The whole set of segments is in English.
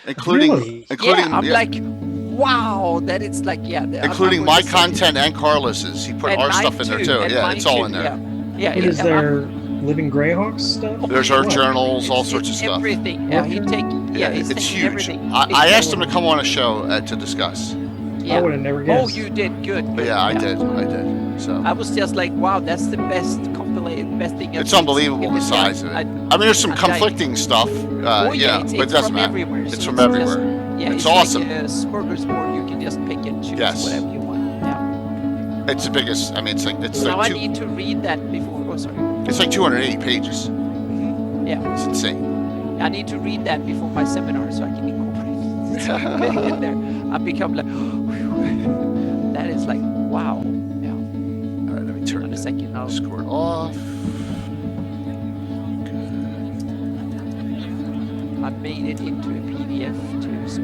including Really? I'm like, wow, that it's like, including my content and Carlos's. He put our stuff in there too. Yeah, it's all in there. Yeah. What is there? Living Greyhawk stuff? There's Earth journals, all sorts of stuff. Everything. Yeah, it's huge. Everything. I asked him to come on a show to discuss. Yeah. I would have never guessed. Oh, you did good. Yeah, I did. So I was just like, wow, that's the best best thing. It's unbelievable the size of it. I mean, there's some conflicting stuff. But it doesn't matter. It's from everywhere. It's awesome. Like a smorgasbord. You can just pick and choose whatever you want. Yeah. It's the biggest. I mean, it's now like I need to read that before. Oh, sorry. It's like 280 pages. Mm-hmm. Yeah. It's insane. I need to read that before my seminar so I can incorporate it in there. I become like, that is like, wow. Yeah. All right, let me turn a second. I'll Discord off. I made it into a PDF too, so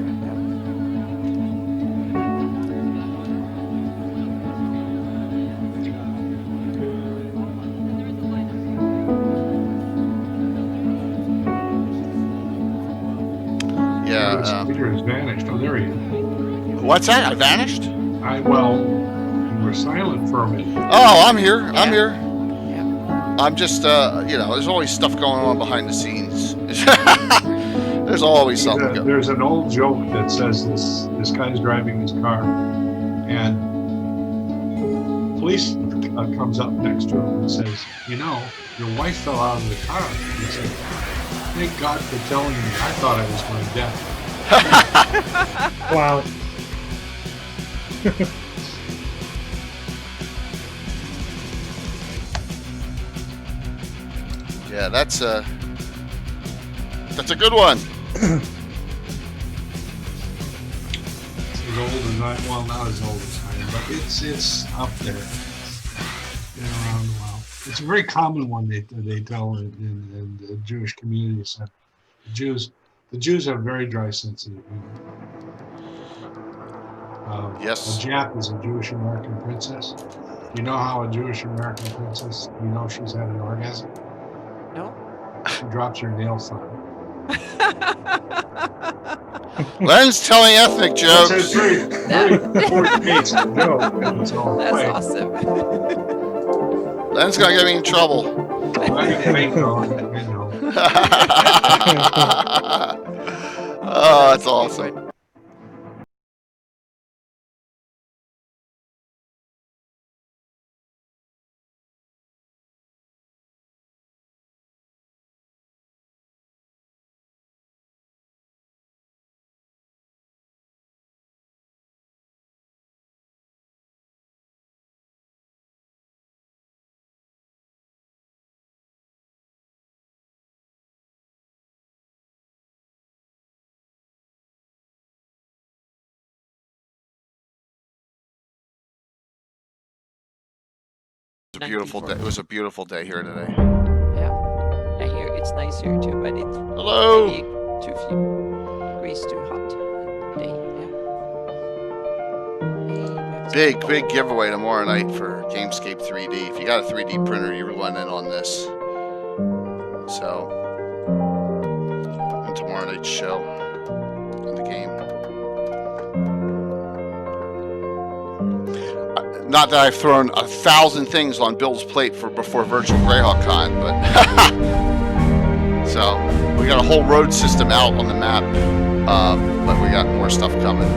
Peter has vanished. Oh, there he is. What's that? I vanished? Well, you were silent for a minute. Oh, I'm here. I'm here. Yeah. I'm just, there's always stuff going on behind the scenes. There's always something. There's an old joke that says this guy's driving his car, and police comes up next to him and says, your wife fell out of the car. And he said, thank God for telling me. I thought I was going to death. Wow. Yeah, that's a good one. It's as old as not as old as I am, but it's up there. Been around a while. It's a very common one they tell in the Jewish communities. The Jews have very dry sense of humor. Yes. A Jap is a Jewish American princess. You know how a Jewish American princess, she's had an orgasm? No. She drops her nail file. Len's telling ethnic jokes. That's a very important case of joke. That's awesome. Len's gonna get me in trouble. I know. Oh, that's awesome. It was a beautiful day here today. Yeah. I hear it's nice here too, but it's hello. Too few degrees too hot day. Yeah. Big giveaway tomorrow night for Gamescape 3D. If you got a 3D printer, you're going in on this. So, and tomorrow night's show in the game. Not that I've thrown 1,000 things on Bill's plate before Virtual Greyhawk Con, but so we got a whole road system out on the map, but we got more stuff coming.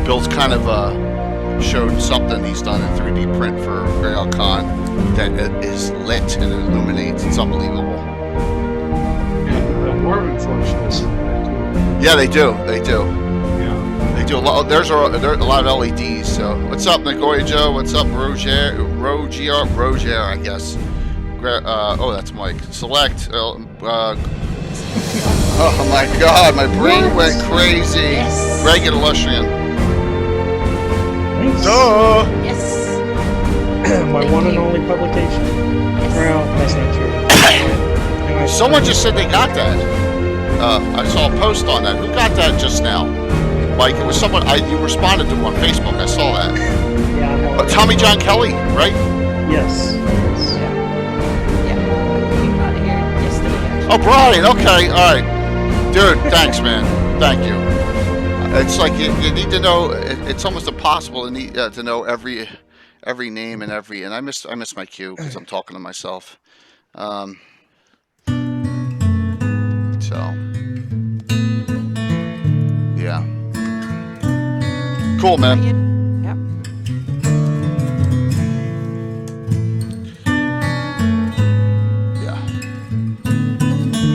Bill's kind of showed something he's done in 3D print for Greyhawk Con that is lit and illuminates. It's unbelievable. Yeah, the Mormon folks should have seen that too. Yeah, they do. They do. They do a lot. There's a lot of LEDs. So what's up, Nagoya Joe? What's up, Roger, I guess. That's Mike. Select. Oh my God, my brain went crazy. Yes. Greg and Illustrian. Nice. Duh. Yes. My one and only publication. Well, that's not true. Someone just said they got that. I saw a post on that. Who got that just now? Like, it was someone, you responded to on Facebook. I saw that. Yeah. Tommy John Kelly, right? Yes. Yeah. We got here yesterday, Oh, Brian. Okay. All right. Dude, thanks, man. Thank you. It's like you need to know. It's almost impossible to know every name and I miss my cue because I'm talking to myself. So yeah, cool, man. Yep. Yeah,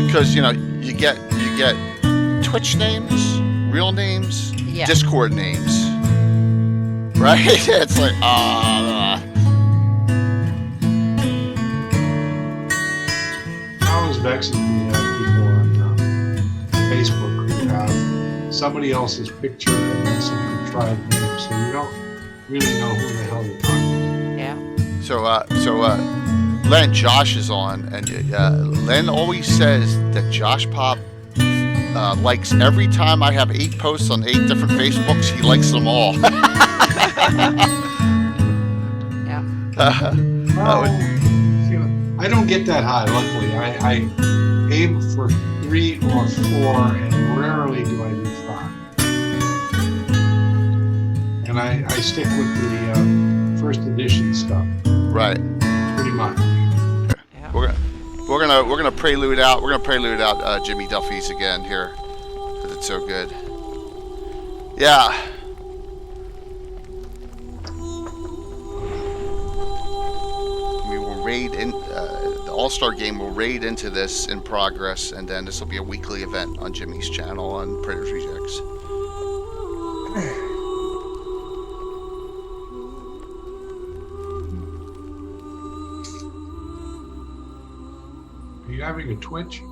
because you get Twitch names, real names, Yeah. Discord names, right? It's like I was vexed that we have people on Facebook who have somebody else's picture and then some contrived name, so you don't really know who the hell they're talking to. Yeah. so Len, Josh is on, and Len always says that Josh Pop likes every time I have 8 posts on 8 different Facebooks. He likes them all. Yeah. I don't get that high, luckily. I aim for 3 or 4, and rarely do I do 5. And I stick with the first edition stuff. Right. Pretty much. Yeah. We're gonna prelude out. We're gonna prelude out Jimmy Duffy's again here because it's so good. Yeah. We will raid in the All-Star game. Will raid into this in progress, and then this will be a weekly event on Jimmy's channel on Predators Rejects. Are you having a twitch?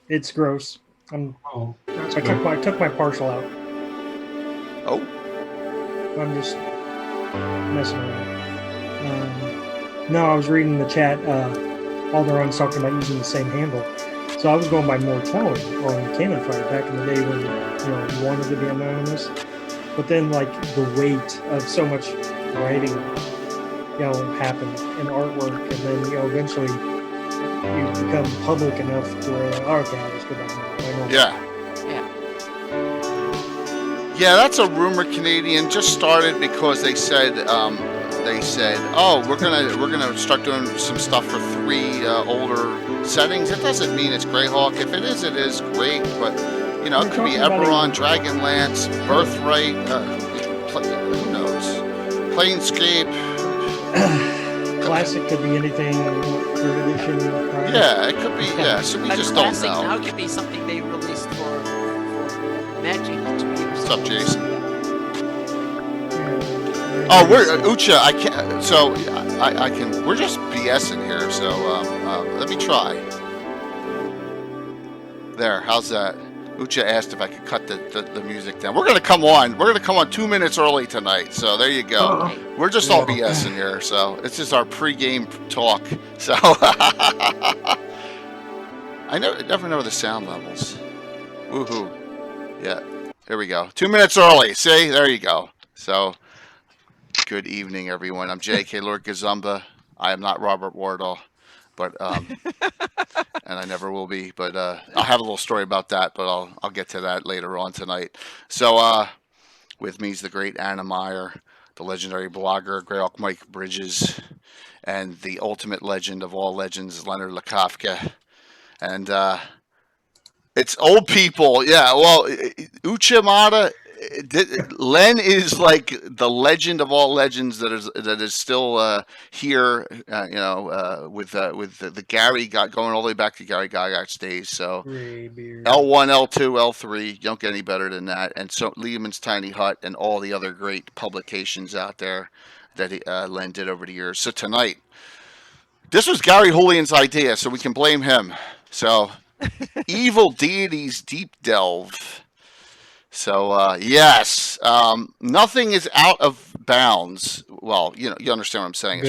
It's gross. Oh, that's I good. took my partial out. Oh. I'm just messing around. No, I was reading the chat. Alderon's talking about using the same handle. So I was going by Mortellin on Cannon Fire back in the day when you wanted to be anonymous. But then the weight of so much writing happened in artwork, and then eventually you become public enough to where okay, I'll just go back now. Yeah. Yeah. Yeah, that's a rumor. Canadian just started because they said, oh, we're gonna start doing some stuff for 3 older settings. It doesn't mean it's Greyhawk. If it is, great. But it could be Eberron, Dragonlance, Birthright. Who knows? Planescape. Classic could be anything. 3rd edition. Right? Yeah, it could be. Yeah, so we A just don't classic know. now could be something they released for Magic 2 years. What's up, Jason? Yeah. Oh, we're Ucha. I can't. So I can. We're just BSing here. So let me try. There. How's that? Ucha asked if I could cut the music down. We're gonna come on. We're gonna come on 2 minutes early tonight. So there you go. We're just all BSing here. So it's just our pre-game talk. So I never know the sound levels. Woohoo! Yeah. Here we go. 2 minutes early. See, there you go. So. Good evening, everyone. I'm J.K. Lord Gazumba. I am not Robert Wardle, but and I never will be. But I'll have a little story about that, but I'll get to that later on tonight. So with me is the great Anna Meyer, the legendary blogger Greyhawk Mike Bridges, and the ultimate legend of all legends, Leonard Lakofka. And it's old people. Yeah, well, Uchimata. Len is like the legend of all legends that is still here, with the Gary got going all the way back to Gary Gygax days. So L1, L2, L3, you don't get any better than that. And so Lehman's Tiny Hut and all the other great publications out there that Len did over the years. So tonight, this was Gary Julian's idea, so we can blame him. So Evil Deities Deep Delve. So yes, nothing is out of bounds. Well, you understand what I'm saying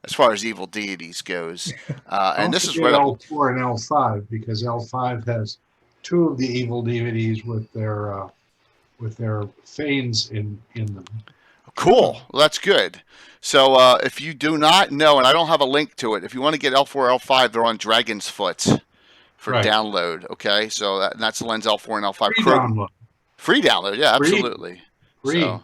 as far as Evil Deities goes. And this is right up L4 and L5 because L5 has 2 of the Evil Deities with their fanes in them. Cool. Well, that's good. So if you do not know, and I don't have a link to it, if you want to get L4, L5, they're on Dragon's Foot for Right. download. Okay, so and that's the lens L4 and L5. Free download. Free download, yeah, Free. absolutely. Free. So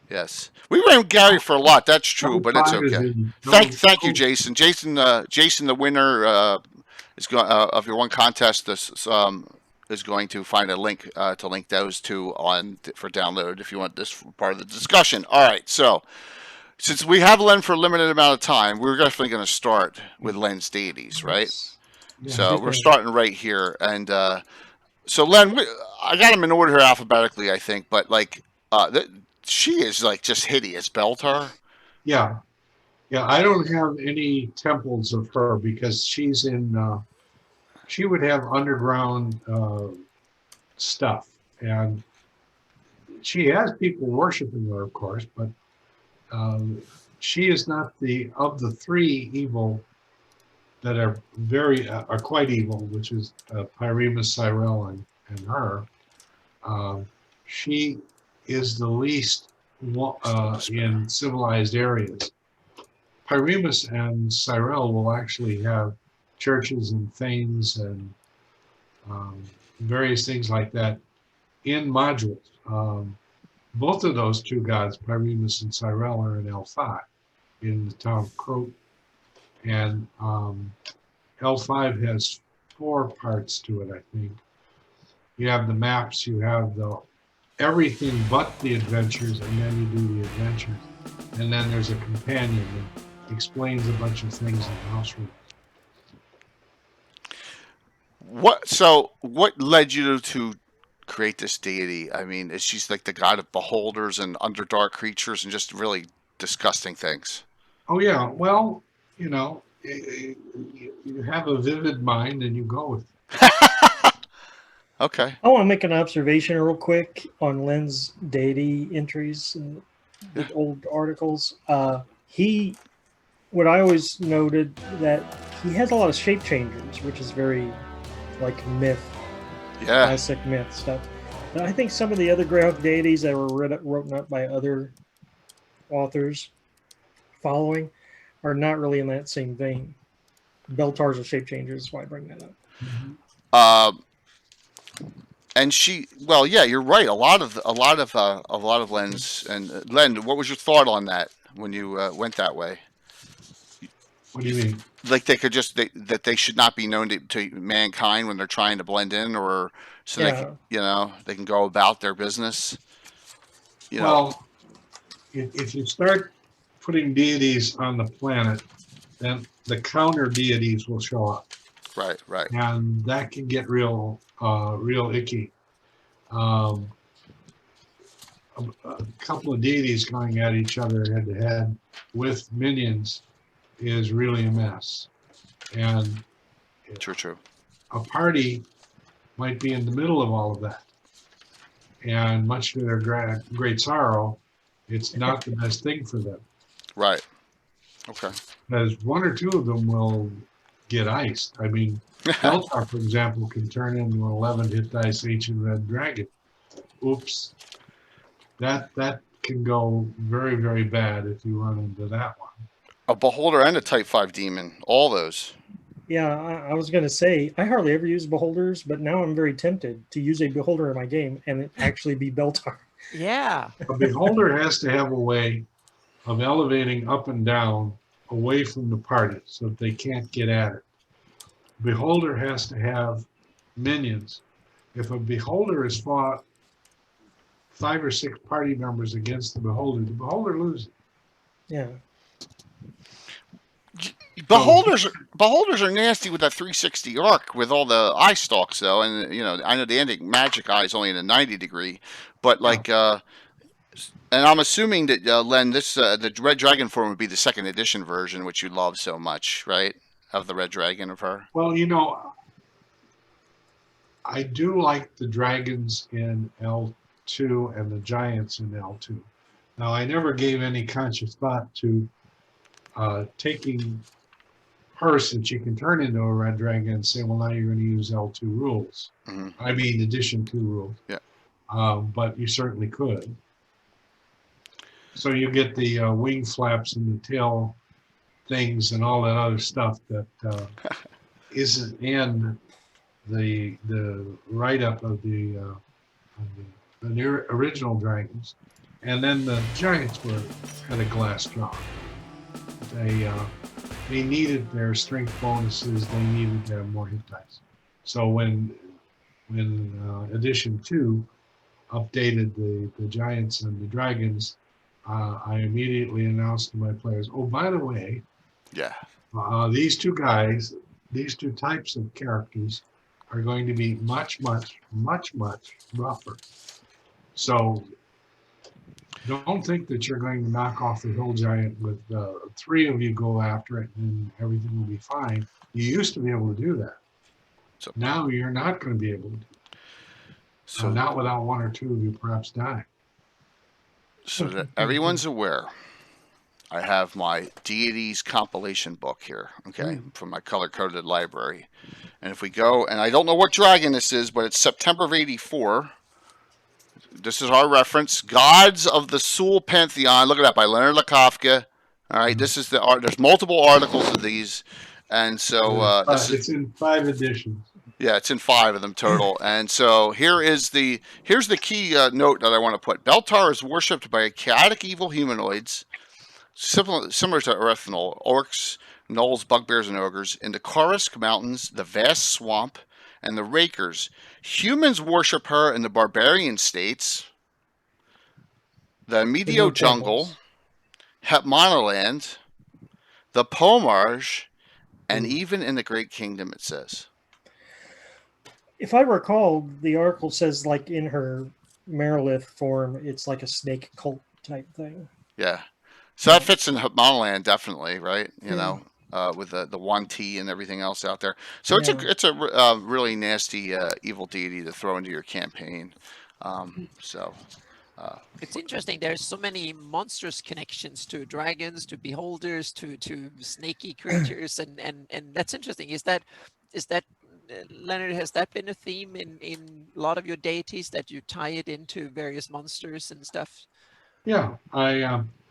yes, we ran Gary for a lot. That's true, but it's L5 is okay. in- Thank you, Jason. Jason, the winner is going of your one contest. This is going to find a link to link those two on for download if you want this part of the discussion. All right, so since we have Len for a limited amount of time, we're definitely going to start with Len's Deities, right? Yeah. So we're starting right here, and so Len, I got them in order here alphabetically, I think, but like she is like just hideous, Beltar. Yeah. Yeah, I don't have any temples of her because she's in, she would have underground stuff. And she has people worshiping her, of course, but she is not of the three evil that are are quite evil, which is Pyramus, Cyril, and her. She is the least in civilized areas. Pyramus and Cyril will actually have churches and fanes and various things like that in modules. Both of those two gods, Pyramus and Cyril, are in L5 in the town of Croat. And L5 has 4 parts to it, I think. You have the maps, you have everything but the adventures, and then you do the adventures. And then there's a companion that explains a bunch of things in house rules. What led you to create this deity? I mean, is she's like the god of beholders and underdark creatures and just really disgusting things? Oh yeah, well, you know, you have a vivid mind and you go with it. Okay. I want to make an observation real quick on Len's deity entries and the old articles. What I always noted that he has a lot of shape changers, which is very like myth, classic myth stuff. But I think some of the other Greyhawk deities that were written up by other authors following are not really in that same vein. Beltar's a shape changer, is why I bring that up. And you're right. A lot of Len's and Len. What was your thought on that when you went that way? What do you mean? Like they could that they should not be known to mankind when they're trying to blend in, or so they can, they can go about their business. Well, if you start putting deities on the planet, then the counter deities will show up. Right. And that can get real icky. A couple of deities going at each other head to head with minions is really a mess. And true. A party might be in the middle of all of that. And much to their great sorrow, it's not the best thing for them. Right. Okay. Because 1 or 2 of them will get iced. I mean, Beltar, for example, can turn into an 11 hit dice ancient red dragon. Oops. That can go very, very bad if you run into that one. A beholder and a type 5 demon, all those. Yeah, I was going to say, I hardly ever use beholders, but now I'm very tempted to use a beholder in my game and it actually be Beltar. Yeah. A beholder has to have a way of elevating up and down away from the party so that they can't get at it. Beholder has to have minions. If a beholder has fought 5 or 6 party members against the beholder loses. Yeah. Beholders are nasty with that 360 arc with all the eye stalks though, and I know the ending magic eye is only in a 90 degree, but like and I'm assuming that Len, this the Red Dragon form would be the 2nd edition version, which you love so much, right? Of the Red Dragon of her. Well, I do like the dragons in L2 and the giants in L2. Now, I never gave any conscious thought to taking her, since she can turn into a red dragon, and say, well, now you're going to use L2 rules. Mm-hmm. I mean, edition 2 rules. Yeah. But you certainly could. So you get the wing flaps and the tail things and all that other stuff that isn't in the write-up of the original Dragons. And then the Giants had a glass jaw. They needed their strength bonuses. They needed to have more hit dice. So when Edition 2 updated the Giants and the Dragons, I immediately announced to my players, oh, by the way, Yeah. these two guys, these two types of characters are going to be much, much, much, much rougher. So don't think that you're going to knock off the hill giant with 3 of you go after it and everything will be fine. You used to be able to do that. So Now you're not going to be able to do so not without 1 or 2 of you perhaps dying. so that everyone's aware, I have my Deities compilation book here, okay, from my color-coded library. And if we go, and I don't know what dragon this is, but it's September of '84. This is our reference. Gods of the Sul Pantheon. Look at that, by Leonard Lakofka. All right, this is the art. There's multiple articles of these. And so It's in 5 editions. yeah, it's in 5 of them total. And so here's the key note that I want to put. Beltar is worshipped by chaotic evil humanoids, similar to Erethnal, orcs, gnolls, bugbears, and ogres, in the Korisk Mountains, the vast swamp, and the Rakers. Humans worship her in the barbarian states, the Medio jungle, Hetmonaland, the Pomarge, and even in the Great Kingdom, it says. If I recall, the article says, like, in her Merilith form, it's like a snake cult type thing. Yeah. So that fits in Hetmonaland, definitely, right? You know, with the 1T and everything else out there. So it's a really nasty evil deity to throw into your campaign. It's interesting. There's so many monstrous connections to dragons, to beholders, to snaky creatures, and that's interesting. Is that Leonard? Has that been a theme in a lot of your deities, that you tie it into various monsters and stuff? Yeah,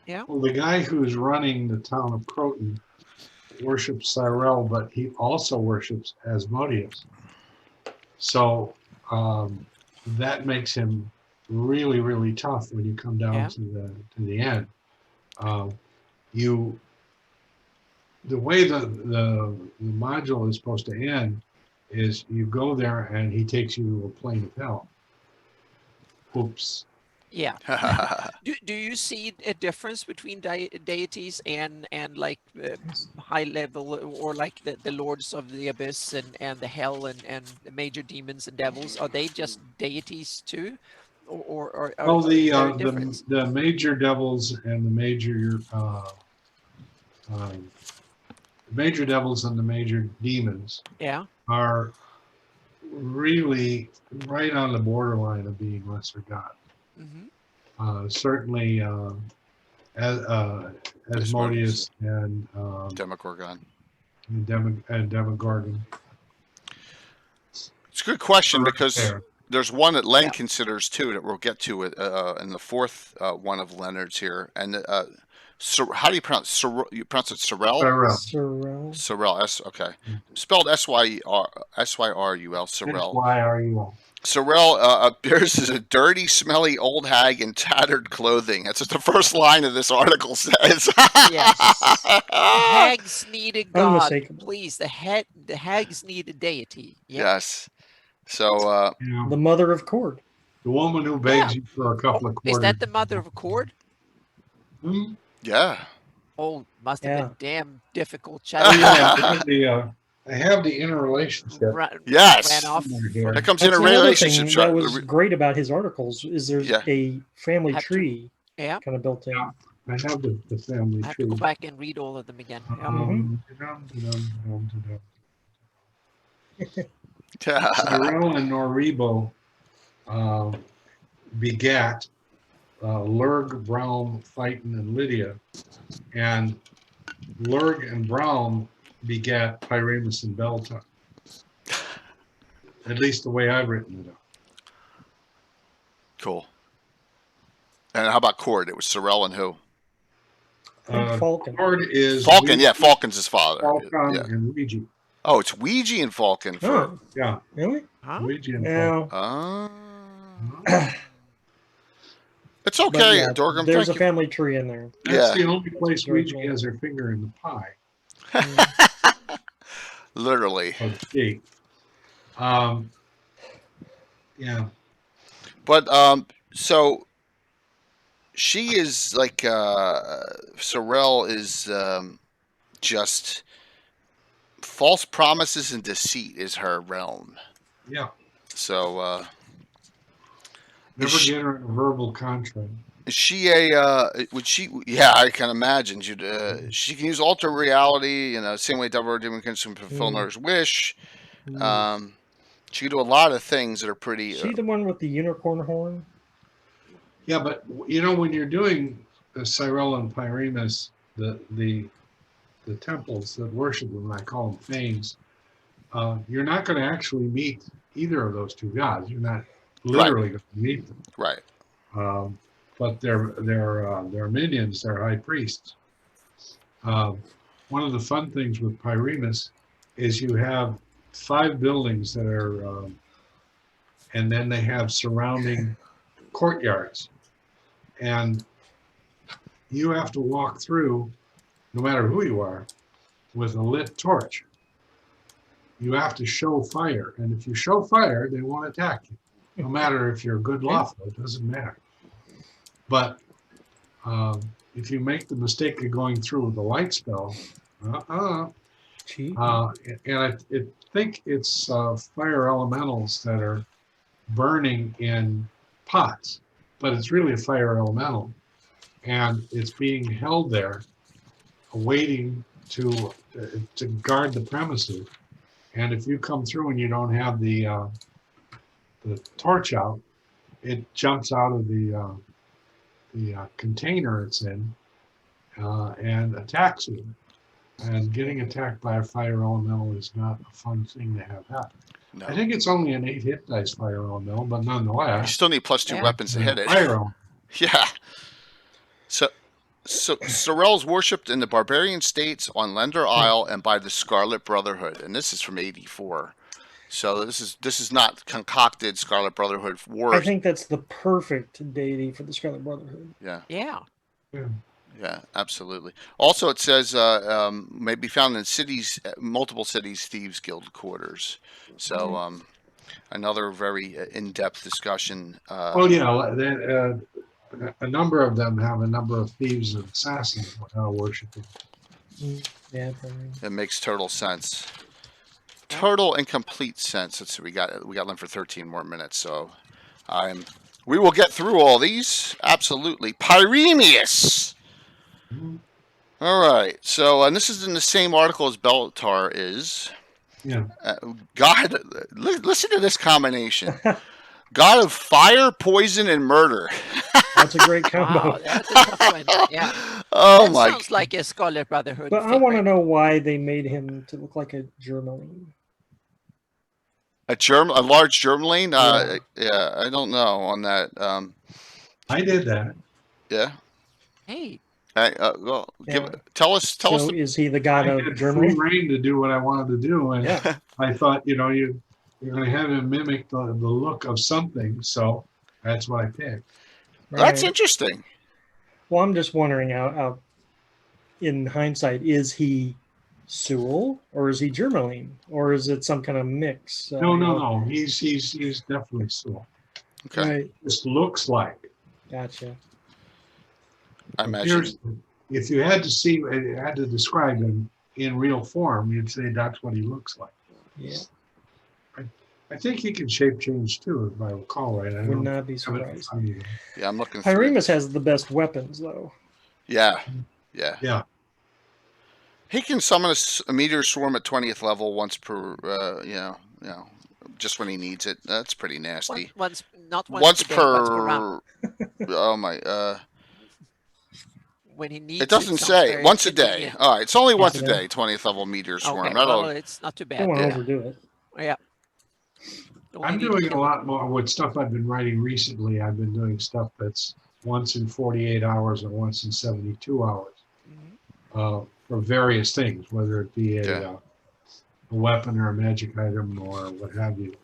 Yeah. Well, the guy who's running the town of Croton worships Cyrell, but he also worships Asmodeus. So that makes him really, really tough when you come down to the end. The way the module is supposed to end is you go there and he takes you to a plane of hell. Oops. Yeah. Do you see a difference between deities and like high level, or like the lords of the abyss and the hell and the major demons and devils? Are they just deities too, or well, the the major devils and the major devils and the major demons are really right on the borderline of being lesser gods. Certainly Asmodeus and Demogorgon. Demogorgon. It's a good question, because there's one that Len considers too that we'll get to it in the 4th one of Leonard's here. And how do you pronounce you pronounce it? Cyrell? Cyrell. Okay. Spelled Syrul. Cyrell. Syrul. Cyrell appears as a dirty, smelly old hag in tattered clothing. That's what the first line of this article says. Yes. Hags need a god. Please, the hags need a deity. Yep. Yes. So the mother of Cord. The woman who begs you for a couple of quarters. Is that the mother of Cord? Yeah. Oh, must have been damn difficult. I have the interrelationship. Yes. Ran off. That comes in a relationship thing that was great about his articles is there's a family tree kind of built in. I have the family tree. I have to go back and read all of them again. Cyrell and Norrebo begat Lurg, Braum, Phaeton, and Lydia, and Lurg and Braum begat Pyramus and Beltar. At least the way I've written it up. Cool. And how about Cord? It was Sorel and who? And Falcon. Cord is Falcon. Ouija, Yeah, Falcon's his father. Falcon, Yeah. and Ouija. Oh, it's Ouija and Falcon. Oh, Yeah, really? Huh? Ouija and No. It's But okay, yeah, Dorgrim. there's a Thank you. family tree in there. That's Yeah. the only place Very Ouija cool. has her finger in the pie. Literally. Or cake. Yeah. But so she is like Sorel is just false promises and deceit is her realm. Yeah. So Never Is she- get her in a verbal contract. is she a would she? Yeah, I can imagine. She can use alter reality, same way Deborah Demon can fulfill another's wish. She can do a lot of things that are pretty. Is she the one with the unicorn horn? Yeah, but when you're doing the Cyrell and Pyremus, the temples that worship them, I call them fanes, you're not going to actually meet either of those two gods. You're not literally going to meet them. Right. But they're minions, they're high priests. One of the fun things with Pyremus is you have 5 buildings that are, and then they have surrounding courtyards. And you have to walk through, no matter who you are, with a lit torch. You have to show fire. And if you show fire, they won't attack you. No matter if you're a good lawful, it doesn't matter. But if you make the mistake of going through with a light spell, Cheat. and I think it's fire elementals that are burning in pots, but it's really a fire elemental, and it's being held there, waiting to guard the premises. And if you come through and you don't have the torch out, it jumps out of the container it's in and attacks you. And getting attacked by a fire elemental is not a fun thing to have happen. No. I think it's only an 8 hit dice fire elemental, but You nonetheless, still need +2 weapons to hit it. fire elemental. Yeah. So Sorel's worshipped in the barbarian states on Lender Isle and by the Scarlet Brotherhood, and this is from '84. So this is not concocted Scarlet Brotherhood I wars. think that's the perfect deity for the Scarlet Brotherhood. Yeah, Yeah. yeah, absolutely. Also, it says may be found in cities, multiple cities, thieves guild quarters. So another very in-depth discussion. Oh yeah, a number of them have a number of thieves and assassins worshiping. Yeah, probably. It makes total sense. Total and complete sense. Let's see, we got them for 13 more minutes, so we will get through all these. Absolutely. Pyreneus! All right, so, and this is in the same article as Bellatar is. Yeah. God, listen to this combination. God of fire, poison, and murder. That's a great combo. Wow, that's a tough one. Yeah. Oh That my! sounds like a Scarlet Brotherhood. But I thing, want to right? know why they made him to look like a Germaline. A large Germaline? Yeah. Yeah, I don't know on that. I did that. Yeah. Hey, Well, Yeah. tell us. So is he the god I of had free Germany? reign to do what I wanted to do, and Yeah. I thought, you're going to have him mimic the look of something, so that's what I picked. That's Right. interesting. Well, I'm just wondering out in hindsight, is he Sewell or is he Germaline or is it some kind of mix? No. He's definitely so. Okay, Right. Just looks like. Gotcha. I imagine. If you had to describe him in real form, you'd say that's what he looks like. Yeah. I think he can shape change too, if I recall right. I Would don't not be have it in surprised. front of me. Yeah, I'm looking. Through. Pyremus has the best weapons, though. Yeah. Yeah. He can summon a meteor swarm at 20th level once per. Just when he needs it. That's pretty nasty. once not once, Once per day, once per round. per. Oh my. When he needs It doesn't sounds say very once a day. convenient. All right, it's only once Once a a day. day. 20th level meteor swarm. Okay, That'll- well, it's not too Don't bad. want to Yeah. overdo it. Yeah. I'm doing a lot more with stuff I've been writing recently. I've been doing stuff that's once in 48 hours or once in 72 hours Mhm. for various things, whether it be Yeah. a weapon or a magic item or what have you.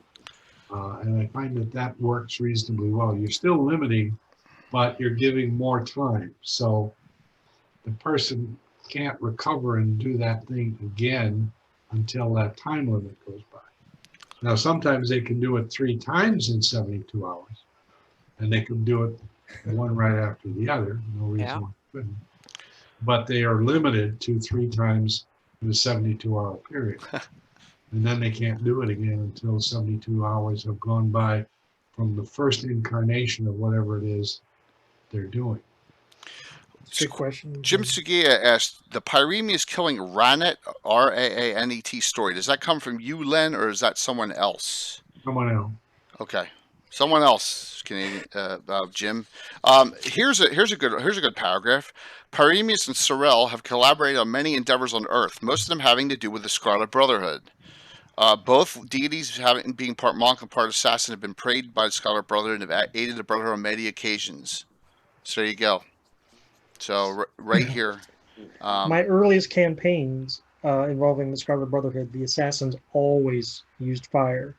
And I find that that works reasonably well. You're still limiting, but you're giving more time. So the person can't recover and do that thing again until that time limit goes by. Now, sometimes they can do it 3 times in 72 hours, and they can do it one right after the other. No reason Yeah. why they couldn't. But they are limited to 3 times in a 72-hour period. And then they can't do it again until 72 hours have gone by from the first incarnation of whatever it is they're doing. It's a good question. Jim Sugia asked, the Pyrenees killing Ranet, Raanet story, does that come from you, Len, or is that someone else? Someone else. Okay, someone else, Canadian Jim. Here's a good paragraph. Pyrenees and Sorel have collaborated on many endeavors on Earth, most of them having to do with the Scarlet Brotherhood. Both deities, being part monk and part assassin, have been prayed by the Scarlet Brotherhood and have aided the Brotherhood on many occasions. So there you go. So right here. My earliest campaigns involving the Scarlet Brotherhood, the assassins always used fire,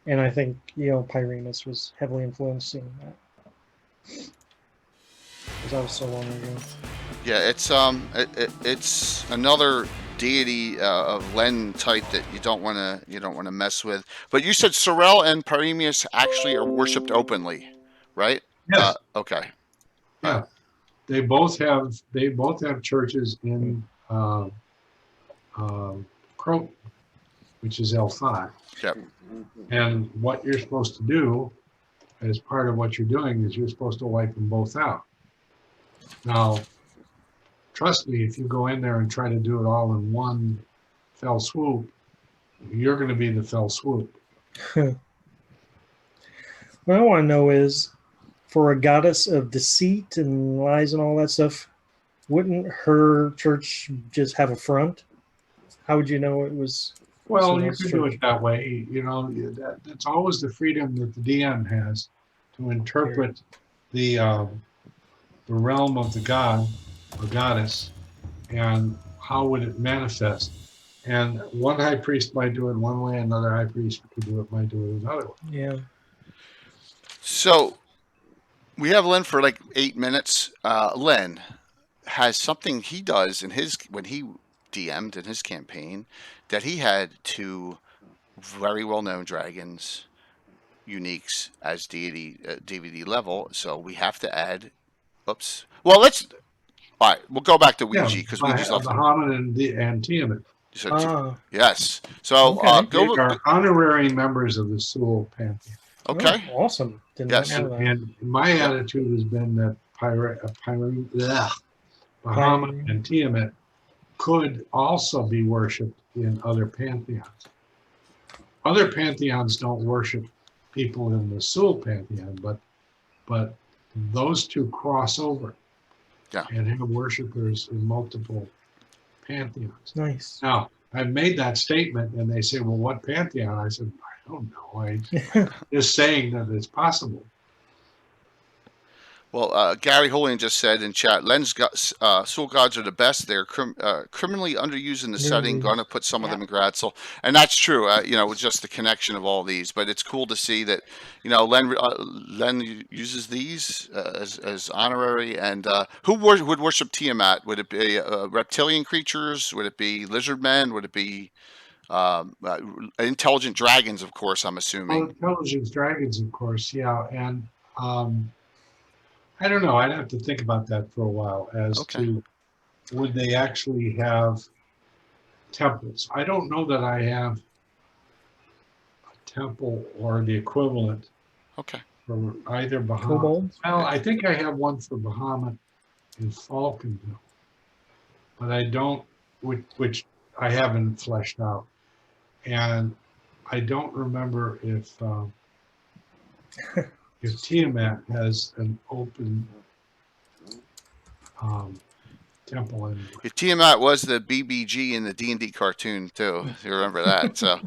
and I think Pyremus was heavily influencing that because that was so long ago. Yeah, it's another deity of Len type that you don't want to mess with. But you said Sorel and Pyremus actually are worshipped openly, right? Yes. Okay. Yeah. They both have churches in Croton, which is L5. Yep. And what you're supposed to do as part of what you're doing is you're supposed to wipe them both out. Now, trust me, if you go in there and try to do it all in one fell swoop, you're going to be the fell swoop. What I want to know is, for a goddess of deceit and lies and all that stuff, wouldn't her church just have a front? How would you know it was? Well, you could do it that way. That's always the freedom that the DM has to interpret the realm of the god or goddess and how would it manifest. And one high priest might do it one way, another high priest might do it another way. Yeah. So we have Len for like 8 minutes. Len has something he does when he DM'd in his campaign that he had 2 very well-known dragons, uniques as DVD level. So we have to add. Oops. Well, all right. We'll go back to Ouija because Ouija's left. Bahamut and Tiamat. Yes. So they are honorary members of the Sul Pantheon. Okay. Oh, awesome. Didn't know that. And my attitude has been that Bahamut and Tiamat could also be worshipped in other pantheons. Other pantheons don't worship people in the Sul Pantheon, but those 2 cross over and have worshippers in multiple pantheons. Nice. Now, I've made that statement, and they say, well, what pantheon? I said, I don't know. I'm just saying that it's possible. Well, Gary Holian just said in chat, Len's soul gods are the best. They're criminally underused in the setting. Going to put some of them in Gratzel, and that's true. With just the connection of all these, but it's cool to see that Len uses these as honorary. And who would worship Tiamat? Would it be reptilian creatures? Would it be lizard men? Would it be intelligent dragons? Of course, I'm assuming. Well, intelligent dragons, of course, yeah, and. I don't know. I'd have to think about that for a while as to would they actually have temples. I don't know that I have a temple or the equivalent for either Bahamut. Well, I think I have one for Bahamut in Falconville, but I don't, which I haven't fleshed out. And I don't remember if Tiamat has an open temple in it. Tiamat was the BBG in the D&D cartoon too. You remember that? So,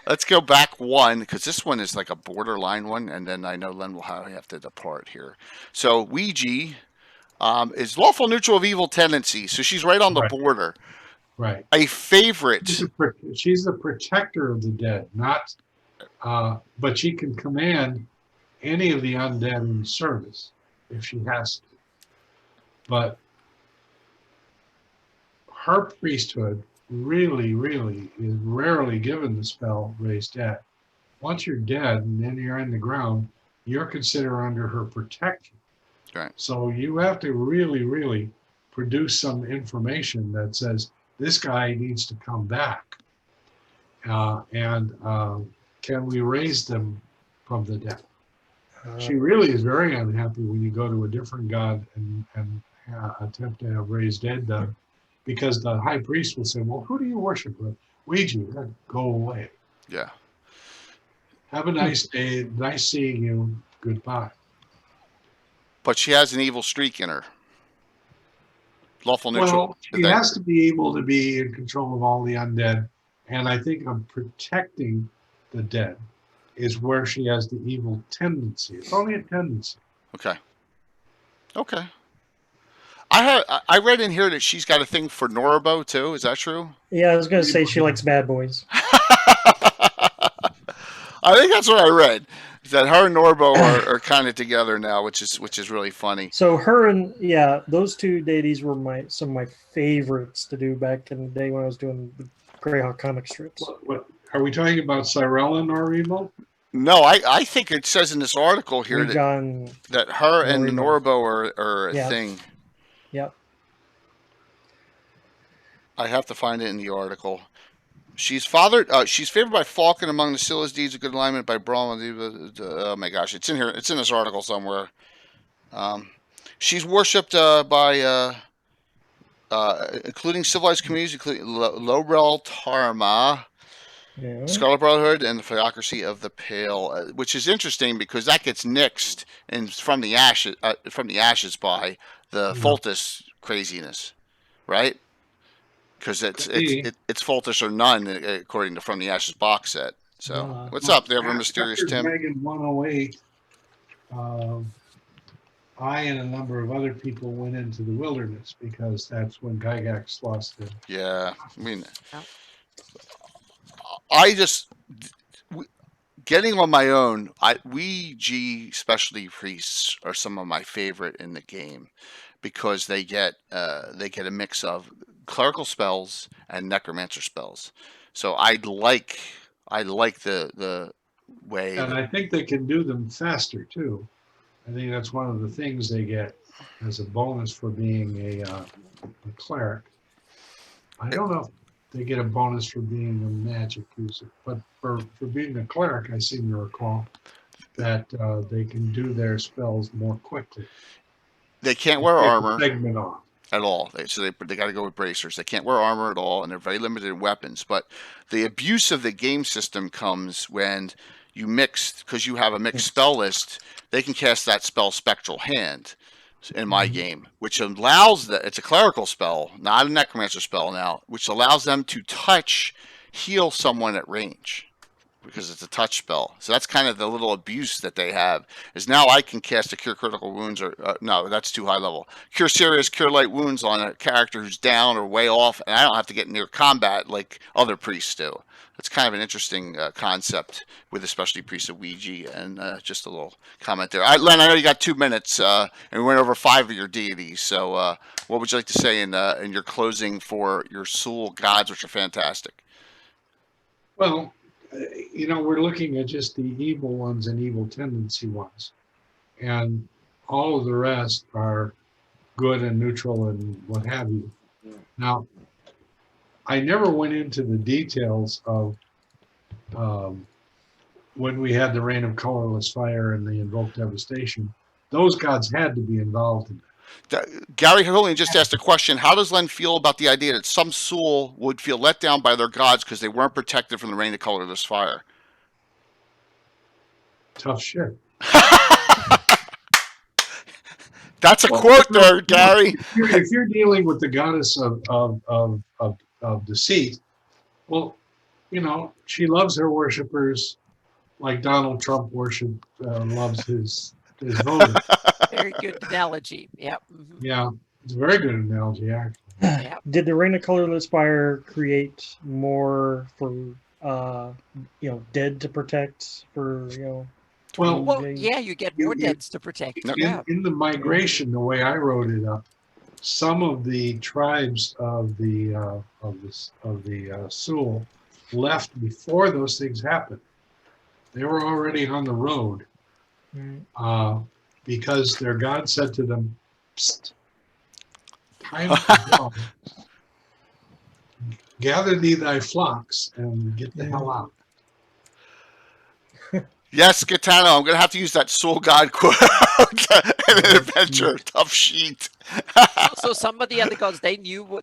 let's go back one because this one is like a borderline one, and then I know Len will have to depart here. So Ouija is lawful neutral of evil tendencies, so she's right on the Right. border. Right. A favorite. She's the protector of the dead, not, but she can command any of the undead in service if she has to. But her priesthood really, really is rarely given the spell raise dead. Once you're dead and then you're in the ground, you're considered under her protection. Right. So you have to really, really produce some information that says this guy needs to come back. And can we raise them from the dead? She really is very unhappy when you go to a different god and attempt to have raised dead done, because the high priest will say, well, who do you worship? Ouija, go away. Yeah. Have a nice day. Nice seeing you. Goodbye. But she has an evil streak in her. Lawful neutral. Well, she has to be able to be in control of all the undead. And I think of protecting the dead is where she has the evil tendency. It's only a tendency. Okay. Okay. I read in here that she's got a thing for Norabo too. Is that true? Yeah, I was going to say she likes bad boys. I think that's what I read. Is that her and Norbo are kind of together now, which is really funny. So her and those two deities were some of my favorites to do back in the day when I was doing the Greyhawk comic strips. What are we talking about? Cyrella and Norebo? No, I think it says in this article here that her and Norbo are a thing. Yep. I have to find it in the article. She's favored by Falcon among the Scylla's deeds of good alignment by Brawl. Oh my gosh, it's in here. It's in this article somewhere. She's worshipped by including civilized communities, including Lorel Tarma, Scarlet Brotherhood, and the Theocracy of the Pale, which is interesting because that gets nixed from the ashes by the Fultus craziness, right? Because it's Fultus or none according to From the Ashes box set. So what's up there, Mysterious Tim? Dragon 108. I and a number of other people went into the wilderness because that's when Gygax lost them. Yeah, I mean, I just getting on my own. Ouija specialty priests are some of my favorite in the game because they get a mix of clerical spells and necromancer spells. So I like the way. And I think they can do them faster too. I think that's one of the things they get as a bonus for being a cleric. I don't know if they get a bonus for being a magic user, but for being a cleric, I seem to recall that they can do their spells more quickly. They can't wear armor segment off at all. So they got to go with bracers. They can't wear armor at all, and they're very limited in weapons. But the abuse of the game system comes when you mix, because you have a mixed spell list. They can cast that spell Spectral Hand in my game, which allows that it's a clerical spell, not a necromancer spell now, which allows them to heal someone at range because it's a touch spell. So that's kind of the little abuse that they have, is now I can cast a Cure Critical Wounds, or no, that's too high level. Cure Serious, Cure Light Wounds on a character who's down or way off, and I don't have to get near combat like other priests do. It's kind of an interesting concept with the specialty priest of Ouija, and just a little comment there. Len, I know you got 2 minutes, and we went over 5 of your deities. So, what would you like to say in your closing for your Sul gods, which are fantastic? Well, we're looking at just the evil ones and evil tendency ones, and all of the rest are good and neutral and what have you. Now, I never went into the details of when we had the Rain of Colorless Fire and the Invoked Devastation. Those gods had to be involved in that. Gary Hillian just asked a question. How does Len feel about the idea that some Sul would feel let down by their gods because they weren't protected from the Rain of Colorless Fire? Tough shit. That's a quote there, Gary. If you're dealing with the goddess of deceit, well, she loves her worshipers like Donald Trump loves his voters. Very good analogy. Yeah. Yeah, it's a very good analogy, actually. Yeah. Did the Reign of Colorless Fire create more for dead to protect for Well, Well, days? yeah, you get you, more you, deads to protect. Yep. Yeah. in the migration, the way I wrote it up, some of the tribes of the Sul left before those things happened. They were already on the road Mm. because their God said to them, "Psst, time to go. Gather thee thy flocks and get the hell out." Yes, Gaetano, I'm going to have to use that Soul God quote in an adventure. Tough sheet. So some of the other gods, they knew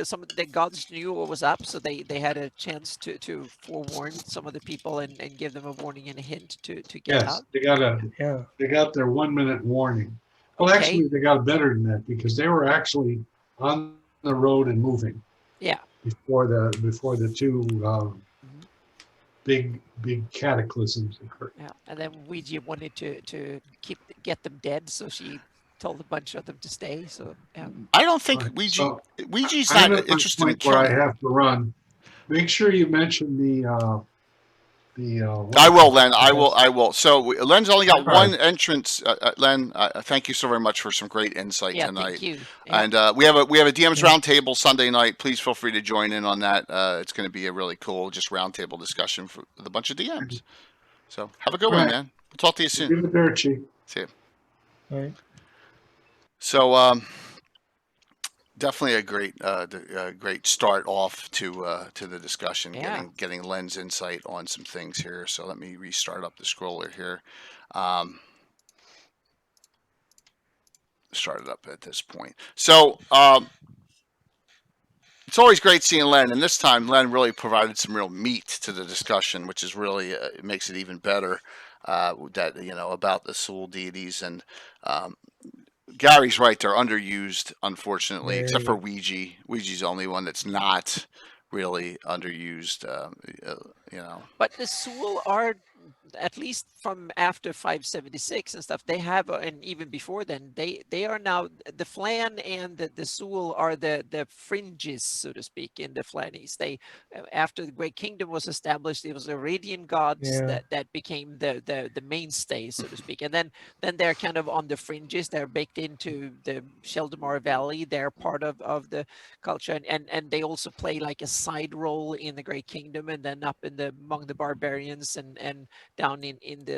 some of the gods knew what was up, so they had a chance to forewarn some of the people and give them a warning and a hint to get Yes, out. Yeah. they got their 1 minute warning. Well, Okay. actually, they got better than that because they were actually on the road and moving Yeah. before the two Mhm. big cataclysms occurred. Yeah. And then Ouija wanted to get them dead, so she told a bunch of them to stay. So yeah. I don't think Right. Ouija, So Ouija's I'm not at my interested in point where I killing. have to run. Make sure you mention I will, what Len. I will. So Len's only got All right. one entrance. Len, thank you so very much for some great insight Yeah. tonight. Thank you. Yeah. And we have a DM's Yeah. roundtable Sunday night. Please feel free to join in on that. It's going to be a really cool just roundtable discussion with a bunch of DMs. So have a good All one, right. man. We'll talk to you soon. Arrivederci. See you. All right. So definitely a great start off to the discussion. Yeah. Getting Len's insight on some things here. So let me restart up the scroller here. Start it up at this point. So it's always great seeing Len, and this time Len really provided some real meat to the discussion, which is really it makes it even better. That about the soul deities and Gary's right; they're underused, unfortunately, except for Very. Ouija. Ouija's the only one that's not really underused. But the Sul are, at least from after 576 and stuff, they have, and even before then, they are now the Flan and the Sul are the fringes, so to speak, in the Flannies. They after the Great Kingdom was established, it was the Arabian gods Yeah. that became the mainstay, so to speak, and then they're kind of on the fringes. They're baked into the Sheldamar Valley. They're part of the culture, and they also play like a side role in the Great Kingdom, and then up in the among the barbarians and down in the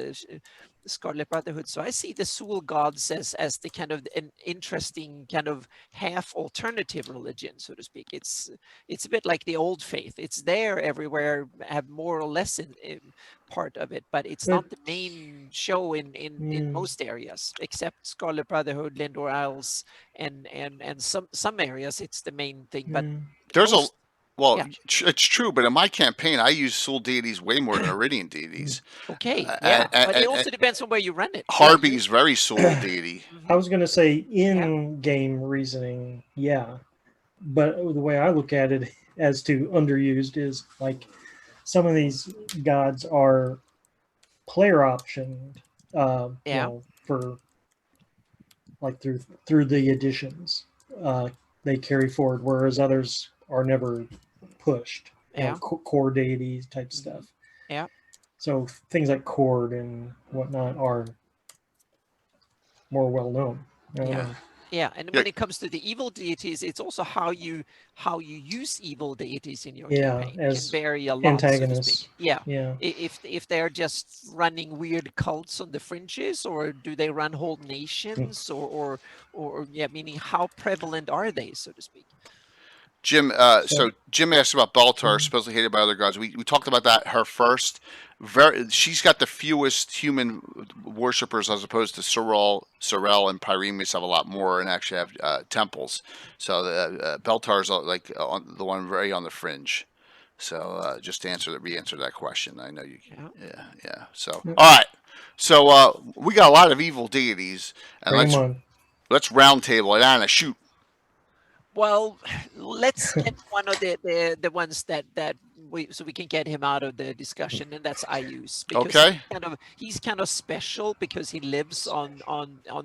Scarlet Brotherhood. So I see the Sul gods as the kind of an interesting kind of half alternative religion, so to speak. It's a bit like the old faith. It's there everywhere, have more or less in part of it, but it's not the main show in most areas, except Scarlet Brotherhood, Lindor Isles, and some areas it's the main thing. But there's most, well, yeah. it's true, but in my campaign, I use soul deities way more than Iridian deities. Okay, yeah, but it also and depends on where you run it. Harby's very soul deity. I was going to say in-game reasoning, yeah, but the way I look at it as to underused is like some of these gods are player optioned, for like through the additions, they carry forward, whereas others are never pushed. Core deities type stuff. Yeah. So things like Cord and whatnot are more well known. Yeah, and when it comes to the evil deities, it's also how you use evil deities in your campaign as can vary a lot, antagonists. so to speak. Yeah. Yeah. If they're just running weird cults on the fringes, or do they run whole nations, or meaning how prevalent are they, so to speak? Jim, so Jim asked about Baltar, supposedly hated by other gods. We talked about that her first. She's got the fewest human worshippers as opposed to Sorel and Pyremus have a lot more and actually have temples. So Baltar's like the one very on the fringe. So just to re-answer that question, I know you. Yeah. So all right. So we got a lot of evil deities, and let's round table it. Anna, shoot. Well, let's get one of the ones that we can get him out of the discussion, and that's Ayus, because Okay. he's kind of special because he lives on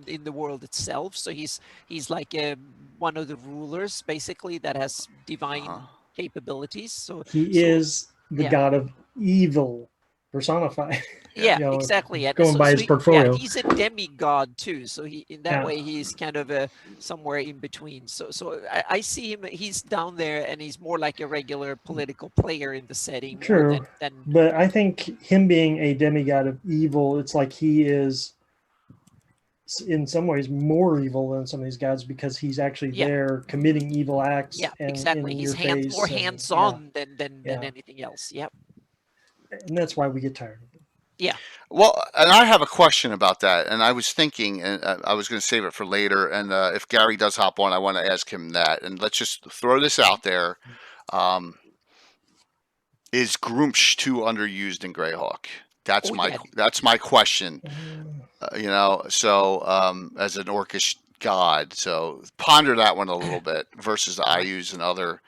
in the world itself. So he's like one of the rulers basically that has divine Uh-huh. capabilities. He So is the yeah. god of evil personified. Yeah, You know, exactly. And going by his yeah, portfolio. he's a demigod too. So he in that Yeah. way he's kind of a somewhere in between. So I see him. He's down there, and he's more like a regular political player in the setting, more True. than But I think him being a demigod of evil, it's like he is in some ways more evil than some of these gods because he's actually Yeah. there committing evil acts yeah, and exactly. in He's your face. more and, hands-on than Yeah. anything else. Yep. and that's why we get tired of it. Yeah. Well, and I have a question about that, and I was thinking, and I was going to save it for later. And if Gary does hop on, I want to ask him that. And let's just throw this out there: is Groomsh too underused in Greyhawk? That's Oh, my yeah. that's my question. Uh, You know, so as an orcish god, so ponder that one a little bit versus the IUs and other,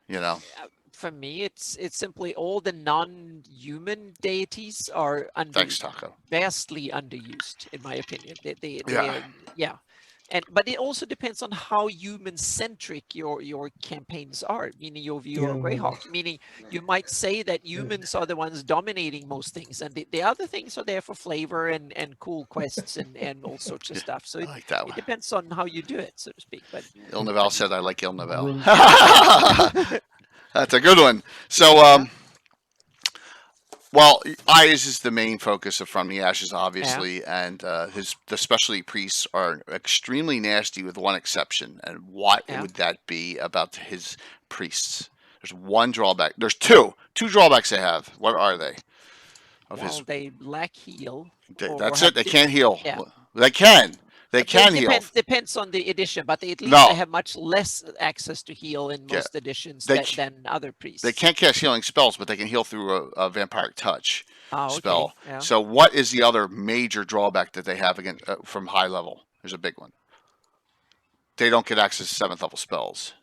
you know. For me, it's simply all the non-human deities are Thanks, Taco. vastly underused, in my opinion. Yeah. Yeah. But it also depends on how human-centric your campaigns are, meaning your view of Yeah. Greyhawk. Meaning you might say that humans are the ones dominating most things, and the other things are there for flavor and cool quests and all sorts of stuff. So I like that it one. depends on how you do it, so to speak. But Ilnavel said I like Ilnavel. Groomsh. That's a good one. So, well, Eyes is the main focus of From the Ashes, obviously, and the specialty priests are extremely nasty, with one exception. And what Yeah. would that be about his priests? There's one drawback. There's two drawbacks they have. What are they? Of well, they lack heal. that's have it. They can't heal. Yeah. They can. They can heal. Depends on the edition, but at least No. they have much less access to heal in Yeah. most editions They than other priests. They can't cast healing spells, but they can heal through a vampiric touch spell. Okay. Yeah. So, what is the other major drawback that they have against from high level? There's a big one. They don't get access to 7th level spells.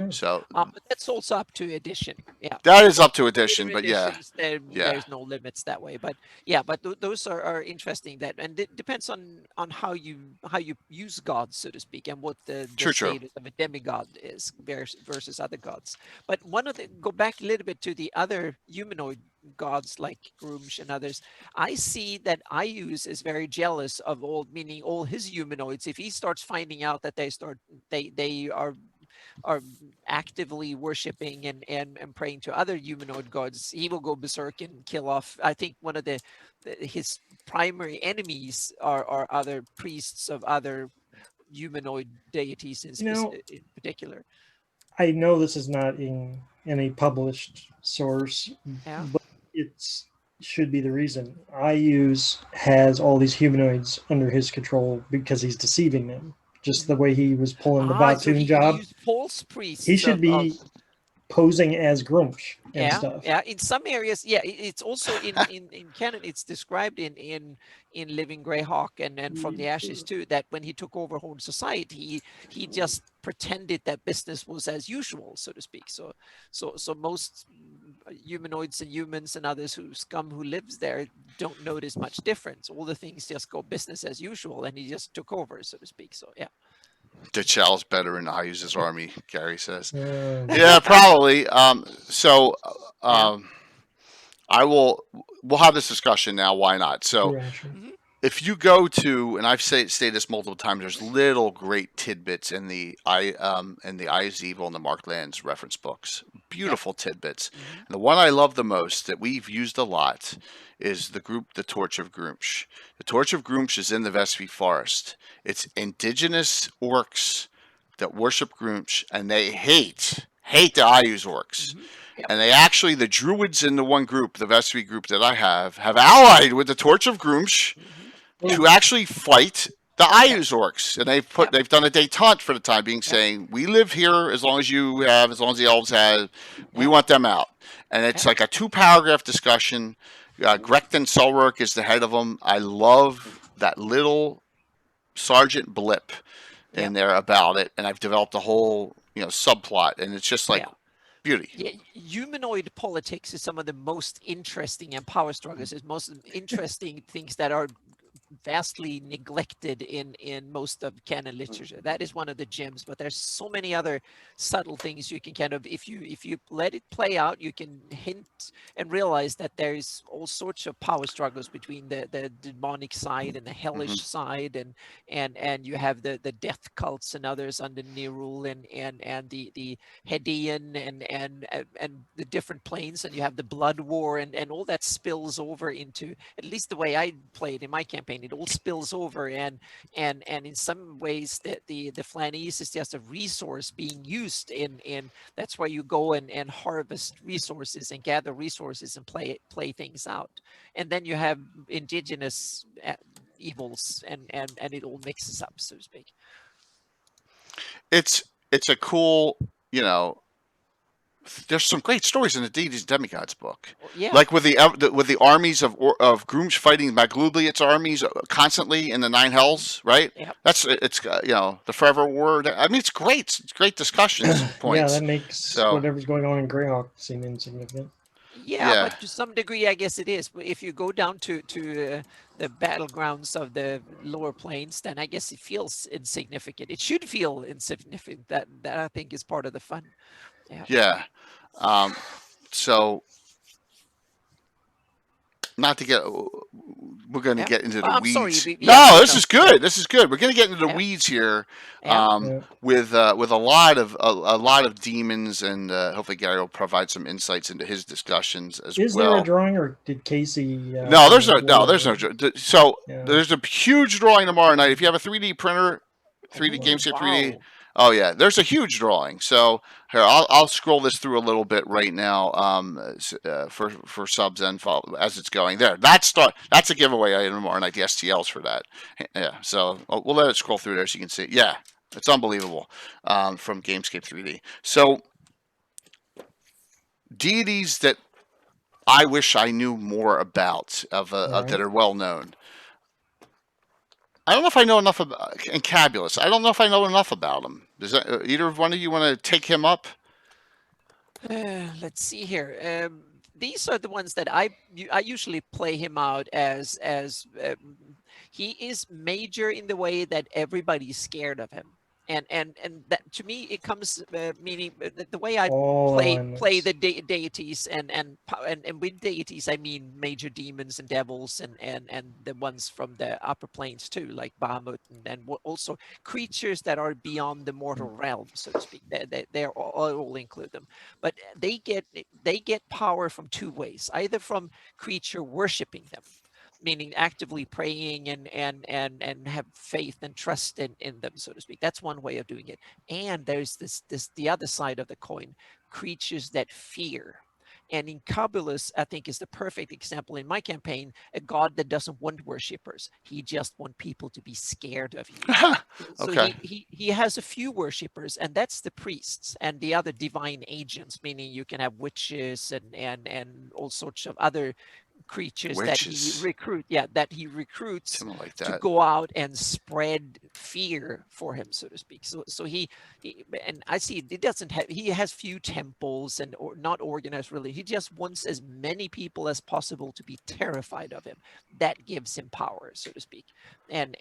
So but that's also up to edition. Yeah. that is up to edition, Later but yeah. editions, there's no limits that way. But yeah, but those are interesting. That and it depends on how you use gods, so to speak, and what the True. status of a demigod is versus other gods. But go back a little bit to the other humanoid gods like Grumsh and others. I see that Ayus is very jealous of all his humanoids. If he starts finding out that they are actively worshiping and praying to other humanoid gods, he will go berserk and kill off. I think one of his primary enemies are other priests of other humanoid deities in particular. I know this is not in any published source, Yeah. but it should be the reason. Ayus has all these humanoids under his control because he's deceiving them. Just the way he was pulling the Batoon job. False priests. He should be posing as Grumsh and stuff. Yeah, in some areas, yeah, it's also in canon. It's described in Living Greyhawk and From the Ashes too. That when he took over Horn Society, he just pretended that business was as usual, so to speak. So most humanoids and humans and others who lives there don't notice much difference. All the things just go business as usual, and he just took over, so to speak. So yeah. Dichal's better in Ayus' army, Gary says. Yeah. Yeah, probably. We'll have this discussion now. Why not? So, if you go to, and I've stated this multiple times, there's little great tidbits in the Eyes Evil and the Mark Lands reference books. Beautiful tidbits. And the one I love the most that we've used a lot is the Torch of Groomsh. The Torch of Groomsh is in the Vespi Forest. It's indigenous orcs that worship Groomsh, and they hate the Ayus orcs. Yep. And they actually, the druids in the one group, the Vespi group that I have allied with the Torch of Groomsh to actually fight the Ayus orcs. And they've done a detente for the time being, saying, we live here as long as you have, as long as the elves have, we want them out. And it's like a 2-paragraph discussion. Grekton Sulruk is the head of them. I love that little Sergeant blip in there about it, and I've developed a whole subplot, and it's just like beauty. Yeah, humanoid politics is some of the most interesting, and power struggles is most interesting things that are vastly neglected in most of canon literature. That is one of the gems, but there's so many other subtle things you can kind of, if you let it play out, you can hint and realize that there's all sorts of power struggles between the demonic side and the hellish side, and you have the death cults and others under Nerul, and the Hedian, and the different planes, and you have the blood war, and all that spills over into, at least the way I played in my campaign, it all spills over, and in some ways the Flanese is just a resource being used in that's where you go and harvest resources and gather resources and play things out, and then you have indigenous evils, and it all mixes up, so to speak. It's a cool, you know, there's some great stories in the Deities and Demigods book. Yeah, Like with the armies of grooms fighting Maglubliet's armies constantly in the Nine Hells, right? yeah. It's you know, the Forever War. I mean, it's great. It's great discussions Yeah, points. that makes So- whatever's going on in Greyhawk seem insignificant. Yeah, Yeah. but to some degree, I guess it is. But if you go down to the battlegrounds of the lower planes, then I guess it feels insignificant. It should feel insignificant. That I think is part of the fun. Yeah. Yeah. So, not to get, we're going to Yeah. get into the I'm weeds. sorry, yeah, No, no, this no. is good. This is good. We're going to get into the Yeah. weeds here. Yeah. Yeah. With a lot of demons, and hopefully Gary will provide some insights into his discussions as Is well. there a drawing, or did Casey? No, there's no. So Yeah. there's a huge drawing tomorrow night. If you have a 3D printer, 3D Oh, GameScape 3D. wow. Oh yeah, there's a huge drawing. So here, I'll scroll this through a little bit right now, for subs and follow as it's going. There, that's a giveaway item tomorrow night. The STLs for that. Yeah. So we'll let it scroll through there so you can see. Yeah, it's unbelievable. From GameScape 3D. So deities that I wish I knew more about that are well known. I don't know if I know enough about Encabulus. I don't know if I know enough about him. Does that, either one of you want to take him up? Let's see here. These are the ones that I usually play him out as he is major in the way that everybody's scared of him, and that to me it comes meaning the way I play the deities, and with deities I mean major demons and devils, and the ones from the upper planes too, like Bahamut, and also creatures that are beyond the mortal realm, so to speak. They're all include them, but they get power from two ways: either from creature worshiping them, meaning actively praying and have faith and trust in them, so to speak. That's one way of doing it. And there's this the other side of the coin: creatures that fear. And Incubulus, I think, is the perfect example in my campaign, a god that doesn't want worshippers. He just wants people to be scared of you. So Okay. he has a few worshippers, and that's the priests and the other divine agents, meaning you can have witches and all sorts of other creatures that he recruits Something like to that. go out and spread fear for him, so to speak. So he and I see it doesn't have, he has few temples and or not organized really. He just wants as many people as possible to be terrified of him. That gives him power, so to speak. And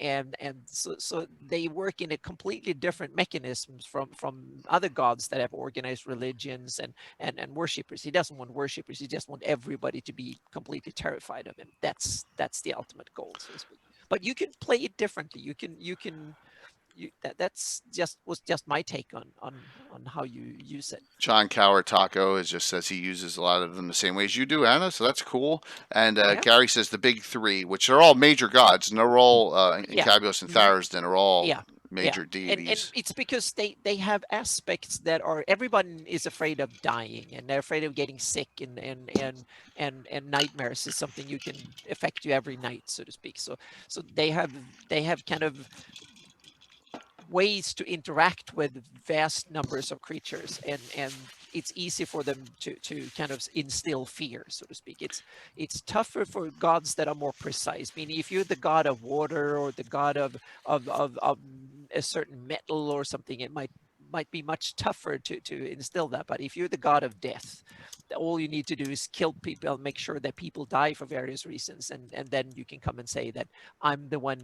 so they work in a completely different mechanisms from other gods that have organized religions and worshippers. He doesn't want worshippers. He just wants everybody to be completely terrified of him. That's the ultimate goal, so to speak. But you can play it differently. That's just my take on how you use it. John Coward Taco just says he uses a lot of them the same way as you do, Anna. So that's cool. And Yeah. Gary says the big three, which are all major gods, and they're all Yeah. Incabulus and Tharsden are all Yeah. major And deities. it's because they have aspects that are, everyone is afraid of dying, and they're afraid of getting sick, and nightmares is something you can affect you every night, so to speak. So they have kind of ways to interact with vast numbers of creatures, and it's easy for them to kind of instill fear, so to speak. It's tougher for gods that are more precise, meaning if you're the god of water or the god of a certain metal or something, it might might be much tougher to instill that. But if you're the god of death, all you need to do is kill people, make sure that people die for various reasons, and then you can come and say that I'm the one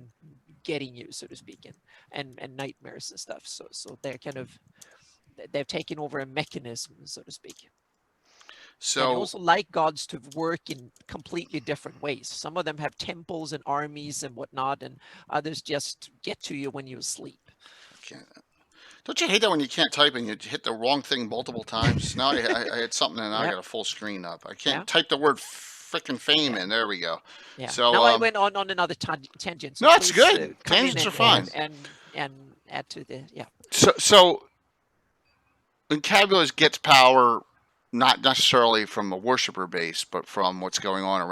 getting you, so to speak, and nightmares and stuff. So they're kind of, they've taken over a mechanism, so to speak. And they So also like gods to work in completely different ways. Some of them have temples and armies and whatnot, and others just get to you when you sleep. don't you hate that when you can't type and you hit the wrong thing multiple times? Now I had something and now I Yep. got a full screen up. I Yeah. can't type the word frickin' fame Yeah. in. There we go. Yeah. So Now I went on another tangent. So no, it's please, good. come in Tangents are fine. and add to the So Encabulus gets power not necessarily from a worshiper base, but from what's going on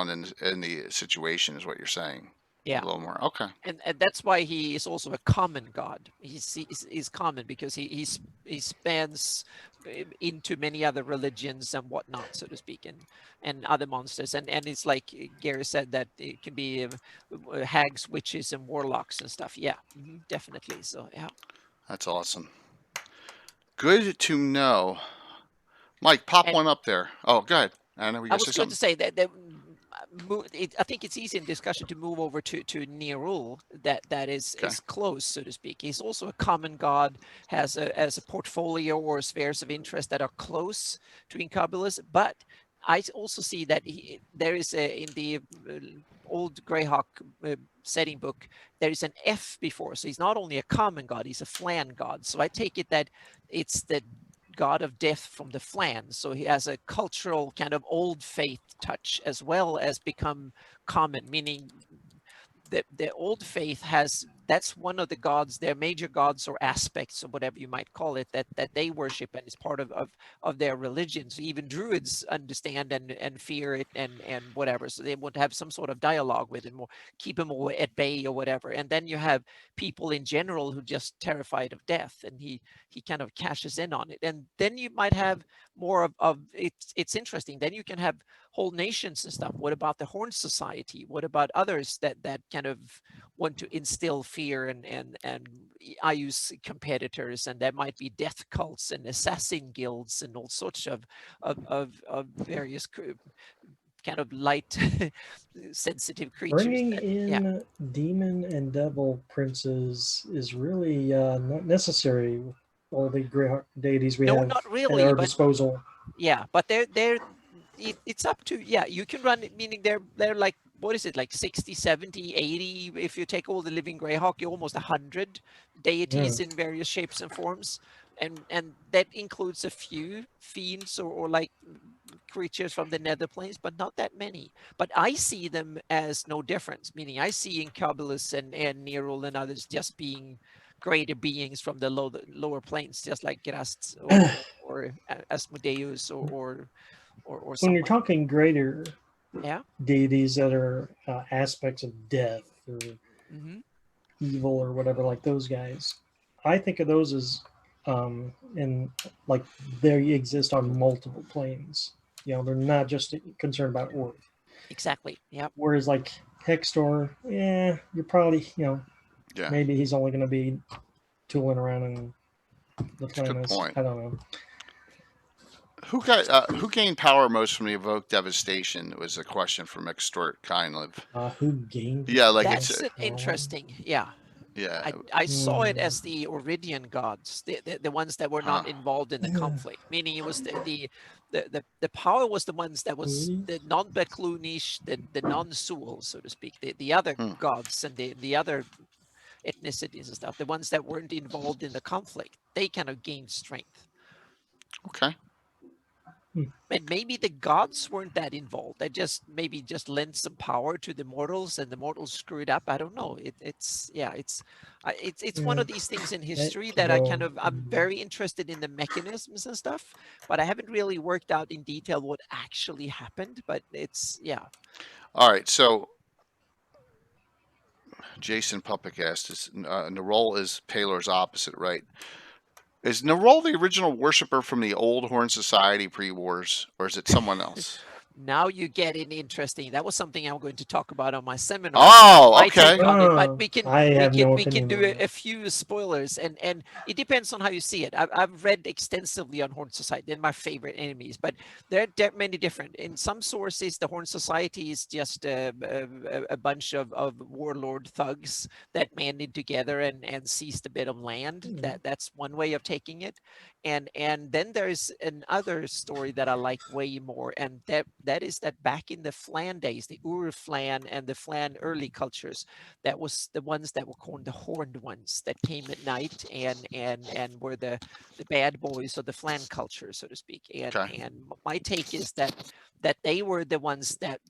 in the situation, is what you're saying. Yeah. A little more. Okay. And that's why he is also a common god. He's common because he spans into many other religions and whatnot, so to speak, and other monsters. And it's like Gary said, that it can be hags, witches, and warlocks and stuff. Yeah, definitely. So yeah. That's awesome. Good to know. Mike, pop And one up there. Oh, go ahead. I know we I got to was say going to something. say that I think it's easy in discussion to move over to Nerul, that is Okay. is close, so to speak. He's also a common god, has a portfolio or spheres of interest that are close to Incubulus, but I also see that there is in the old Greyhawk setting book, there is an F before, so he's not only a common god, he's a flan god. So I take it that it's the god of death from the Flan. So he has a cultural kind of old faith touch as well as become common, meaning that the old faith has, that's one of the gods, their major gods or aspects or whatever you might call it, that they worship and is part of their religion. So even druids understand and fear it and whatever. So they would have some sort of dialogue with him or keep him at bay or whatever. And then you have people in general who just terrified of death, and he kind of cashes in on it. And then you might have more of it's interesting. Then you can have whole nations and stuff. What about the Horn Society? What about others that kind of want to instill fear and I use competitors, and there might be death cults and assassin guilds and all sorts of various kind of light sensitive creatures. Bringing that, in demon and devil princes is really not necessary with all the Greyhawk deities we No, have not at really, our but disposal. yeah, but it's up to, yeah, you can run it, meaning they're like, what is it, like 60, 70, 80? If you take all the living Greyhawk, you're almost 100 deities in various shapes and forms. And that includes a few fiends or like creatures from the nether planes, but not that many. But I see them as no difference, meaning I see Incubulus and Nerul and others just being greater beings from the lower planes, just like Gerast or Asmodeus or When you're someone. talking greater Yeah. deities that are aspects of death or evil or whatever, like those guys, I think of those as in like they exist on multiple planes. You know, they're not just concerned about Earth. Exactly. Yep. Whereas like Hextor, yeah, you're probably, you know, Yeah. maybe he's only going to be tooling around in the That's a good planets. point. I don't know. Who gained power most from the evoked devastation was a question from Extort Kindlive. Who gained? Yeah, like That's it's interesting. Yeah. yeah. I saw it as the Oridian gods, the ones that were not involved in the conflict. Meaning it was the power was the ones that was the non-Beklunish, the non-Suul, so to speak, the other gods and the other ethnicities and stuff, the ones that weren't involved in the conflict, they kind of gained strength. Okay. And maybe the gods weren't that involved. They maybe just lent some power to the mortals, and the mortals screwed up. I don't know. It's one of these things in history that I'm very interested in the mechanisms and stuff, but I haven't really worked out in detail what actually happened. But it's All right. So Jason Puppick asked, "Is Nerul is Palor's opposite, right? Is Nerul the original worshiper from the old Horn Society pre-wars, or is it someone else?" Now you get it interesting. That was something I'm going to talk about on my seminar. Oh, My okay. take on it, but Oh, I have no we can opinion do on that. a few spoilers, and it depends on how you see it. I've read extensively on Horn Society. They're my favorite enemies, but there are many different. In some sources, the Horn Society is just a bunch of warlord thugs that banded together and seized a bit of land. That's one way of taking it. And then there's another story that I like way more, and that is that back in the Flan days, the Ur Flan and the Flan early cultures, that was the ones that were called the horned ones that came at night and were the bad boys of the Flan culture, so to speak. Okay. And my take is that they were the ones that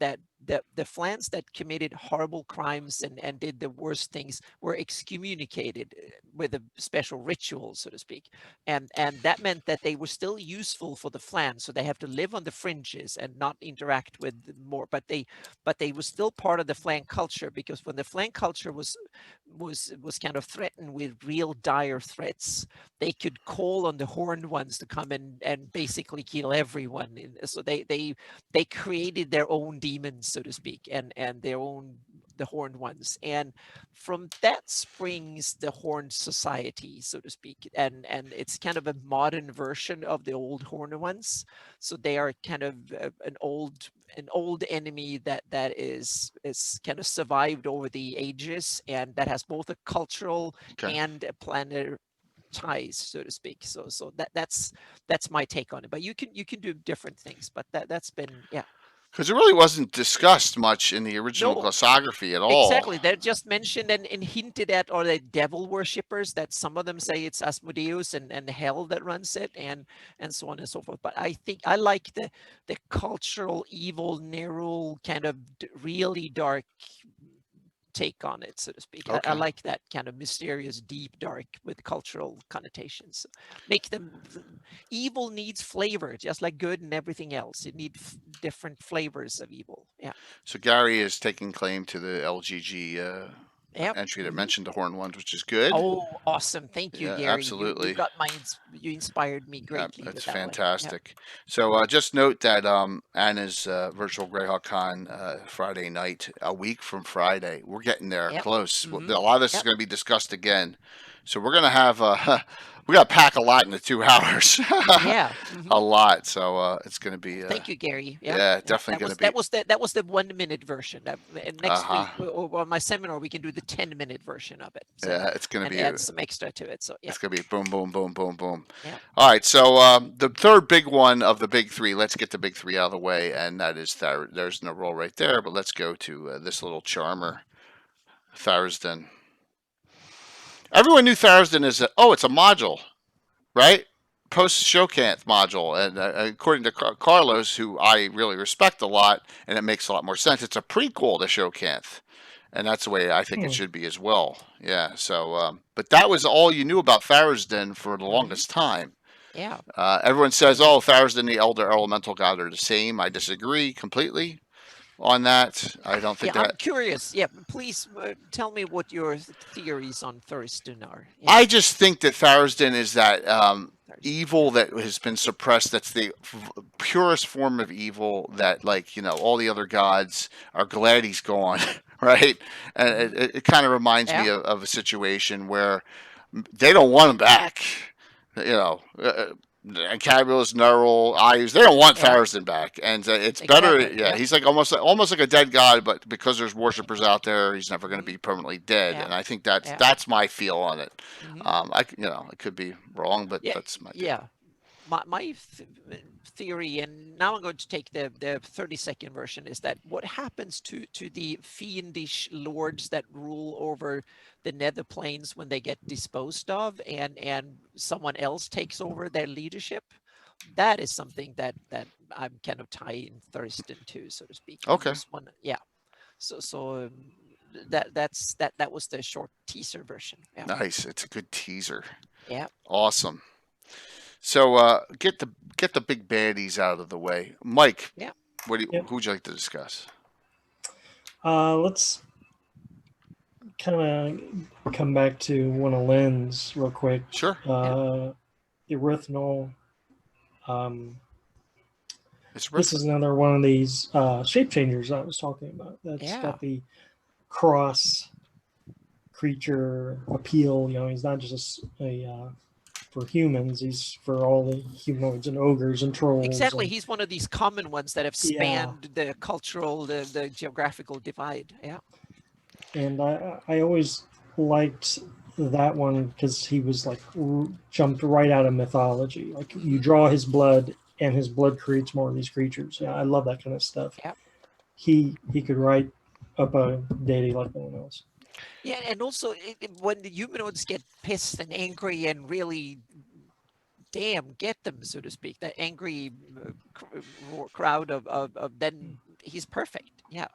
the Flans that committed horrible crimes and did the worst things were excommunicated with a special ritual, so to speak. And that meant that they were still useful for the Flan, so they have to live on the fringes and not interact with more, but they were still part of the Flan culture, because when the Flan culture was kind of threatened with real dire threats, they could call on the horned ones to come and basically kill everyone. So they created their own demons, so to speak, and their own the horned ones, and from that springs the Horned Society, so to speak, and it's kind of a modern version of the old horned ones. So they are kind of an old enemy that is kind of survived over the ages, and that has both a cultural Okay. and a planetary ties, so to speak. So that's my take on it. But you can do different things, but that's been, yeah. Because it really wasn't discussed much in the original No, glossography at all. exactly. They're just mentioned and hinted at, or the devil worshippers, that some of them say it's Asmodeus and hell that runs it, and so on and so forth. But I think I like the cultural evil Nerul kind of really dark take on it, so to speak. I Okay. like that kind of mysterious, deep, dark with cultural connotations. Make them evil needs flavor, just like good and everything else. It needs different flavors of evil. Yeah. So Gary is taking claim to the LGG Yep. entry that Mhm. mentioned the horn ones, which is good. Oh, awesome. Thank you, Yeah, Gary. You absolutely. got you inspired me greatly That's with that one. Yep. fantastic. So just note that Anna's virtual Greyhawk Con Friday night, a week from Friday. We're getting there Yep. close. Hmm. A lot of this is Yep. going to be discussed again. So we're going to have we got to pack a lot in the 2 hours. Yeah. Hmm. A lot. So it's going to be Thank you, Gary. Yep. yeah, Yep. definitely That going was to be. that was the 1 minute version. And Uh next huh. week or on my seminar we can do the 10-minute version of it. So Yeah, it's going to and be. add some extra to it. So yeah. It's going to be boom, boom, boom, boom, boom. Yeah. All right. So the third big one of the big three. Let's get the big three out of the way, and that is there's no roll right there. But let's go to this little charmer, Tharsden. Everyone knew Tharsden is it's a module, right? Post Shokanth module, and according to Carlos, who I really respect a lot, and it makes a lot more sense, it's a prequel to Shokanth, and that's the way I think it should be as well. Yeah. So, but that was all you knew about Tharsden for the longest time. Yeah. Everyone says, "Oh, Tharsden and the Elder Elemental God are the same." I disagree completely on that. I don't Yeah, think I'm that. curious. Yeah, please tell me what your theories on Thurston are. Yeah, I just think that Tharsden is that Thurston. evil that has been suppressed. That's the purest form of evil. That, like, all the other gods are glad he's gone, right? And it kind of reminds me Yeah. of a situation where they don't want him back. You know, Cabulus, Nerul, Ayus, they don't want Yeah. Tharsden back, and it's better. Exactly. Yeah, Yeah. he's like almost like a dead god, but because there's worshippers out there, he's never going to be permanently dead. Yeah. And I think that's Yeah. that's my feel on it. Mhm. I could be wrong, but Yeah. that's my Yeah. My theory, and now I'm going to take the 30-second version, is that what happens to the fiendish lords that rule over the nether planes when they get disposed of, and someone else takes over their leadership. That is something that I'm kind of tying Thurston to, so to speak. Okay. Just one, yeah. So that was the short teaser version. Yeah. Nice. It's a good teaser. Yeah. Awesome. So get the big baddies out of the way, Mike. Yeah. Yep. Who would you like to discuss? Let's kind of come back to one of Lynn's real quick. Sure. The erythnol. It's This is another one of these shape changers I was talking about. That's Yeah. got the cross creature appeal. He's not just for humans. He's for all the humanoids and ogres and trolls. Exactly. And, He's one of these common ones that have spanned the cultural, the geographical divide. Yeah. And I always liked that one because he was like jumped right out of mythology. Like you draw his blood, and his blood creates more of these creatures. Yeah, I love that kind of stuff. Yep. He could write up a deity like no one else. Yeah, and also when the humanoids get pissed and angry and really, damn, get them, so to speak, that angry crowd of then he's perfect. Yeah.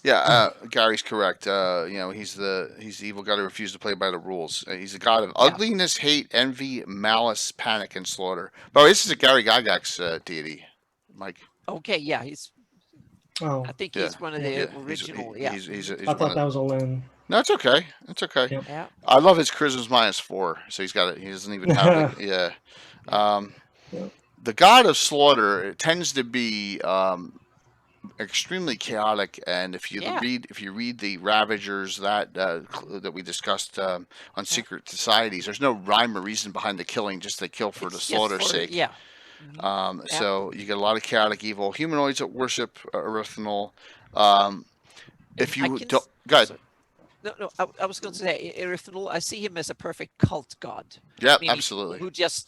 Yeah, Gary's correct. He's the evil god who refused to play by the rules. He's a god of ugliness, hate, envy, malice, panic, and slaughter. But this is a Gary Gygax deity, Mike. Okay, yeah, he's. Oh, I think he's one of the original. He's I thought that was a Lynn. No, it's okay. It's okay. Yep. Yeah. I love his charisma's -4, so he's got it. He doesn't even have it. Yeah. Yep. The god of slaughter tends to be extremely chaotic, and if you read the Ravagers that we discussed on Secret Societies, there's no rhyme or reason behind the killing, just they kill for the slaughter's sake. Yeah. So you get a lot of chaotic evil humanoids that worship Erythnol. If you don't, go ahead. No, I was going to say Erythnol. I see him as a perfect cult god. Yep, absolutely. Who just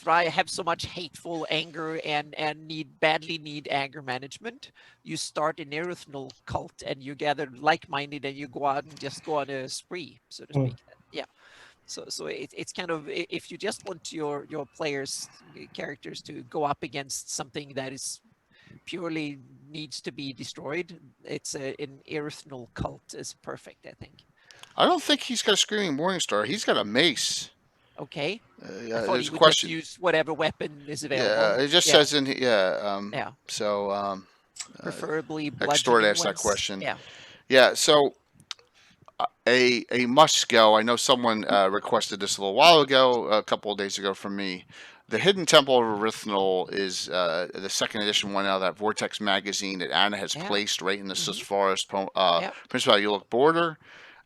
have so much hateful anger and badly need anger management. You start an Erythnol cult and you gather like-minded and you go out and just go on a spree, so to speak. Yeah. So it's kind of, if you just want your characters to go up against something that is purely needs to be destroyed, it's an Erythnol cult is perfect, I think. I don't think he's got a Screaming Morningstar. He's got a mace. Okay. Yeah, I thought there's he a would question. Just use whatever weapon is available. Yeah, it just says in So preferably Extort bludgeoning asked that ones. question. Yeah. Yeah. So a must go. I know someone requested this a little while ago, a couple of days ago from me. The Hidden Temple of Erythnol is the 2nd edition one out of that Vortex magazine that Anna has placed right in the Sus Forest Prince of Ulic border.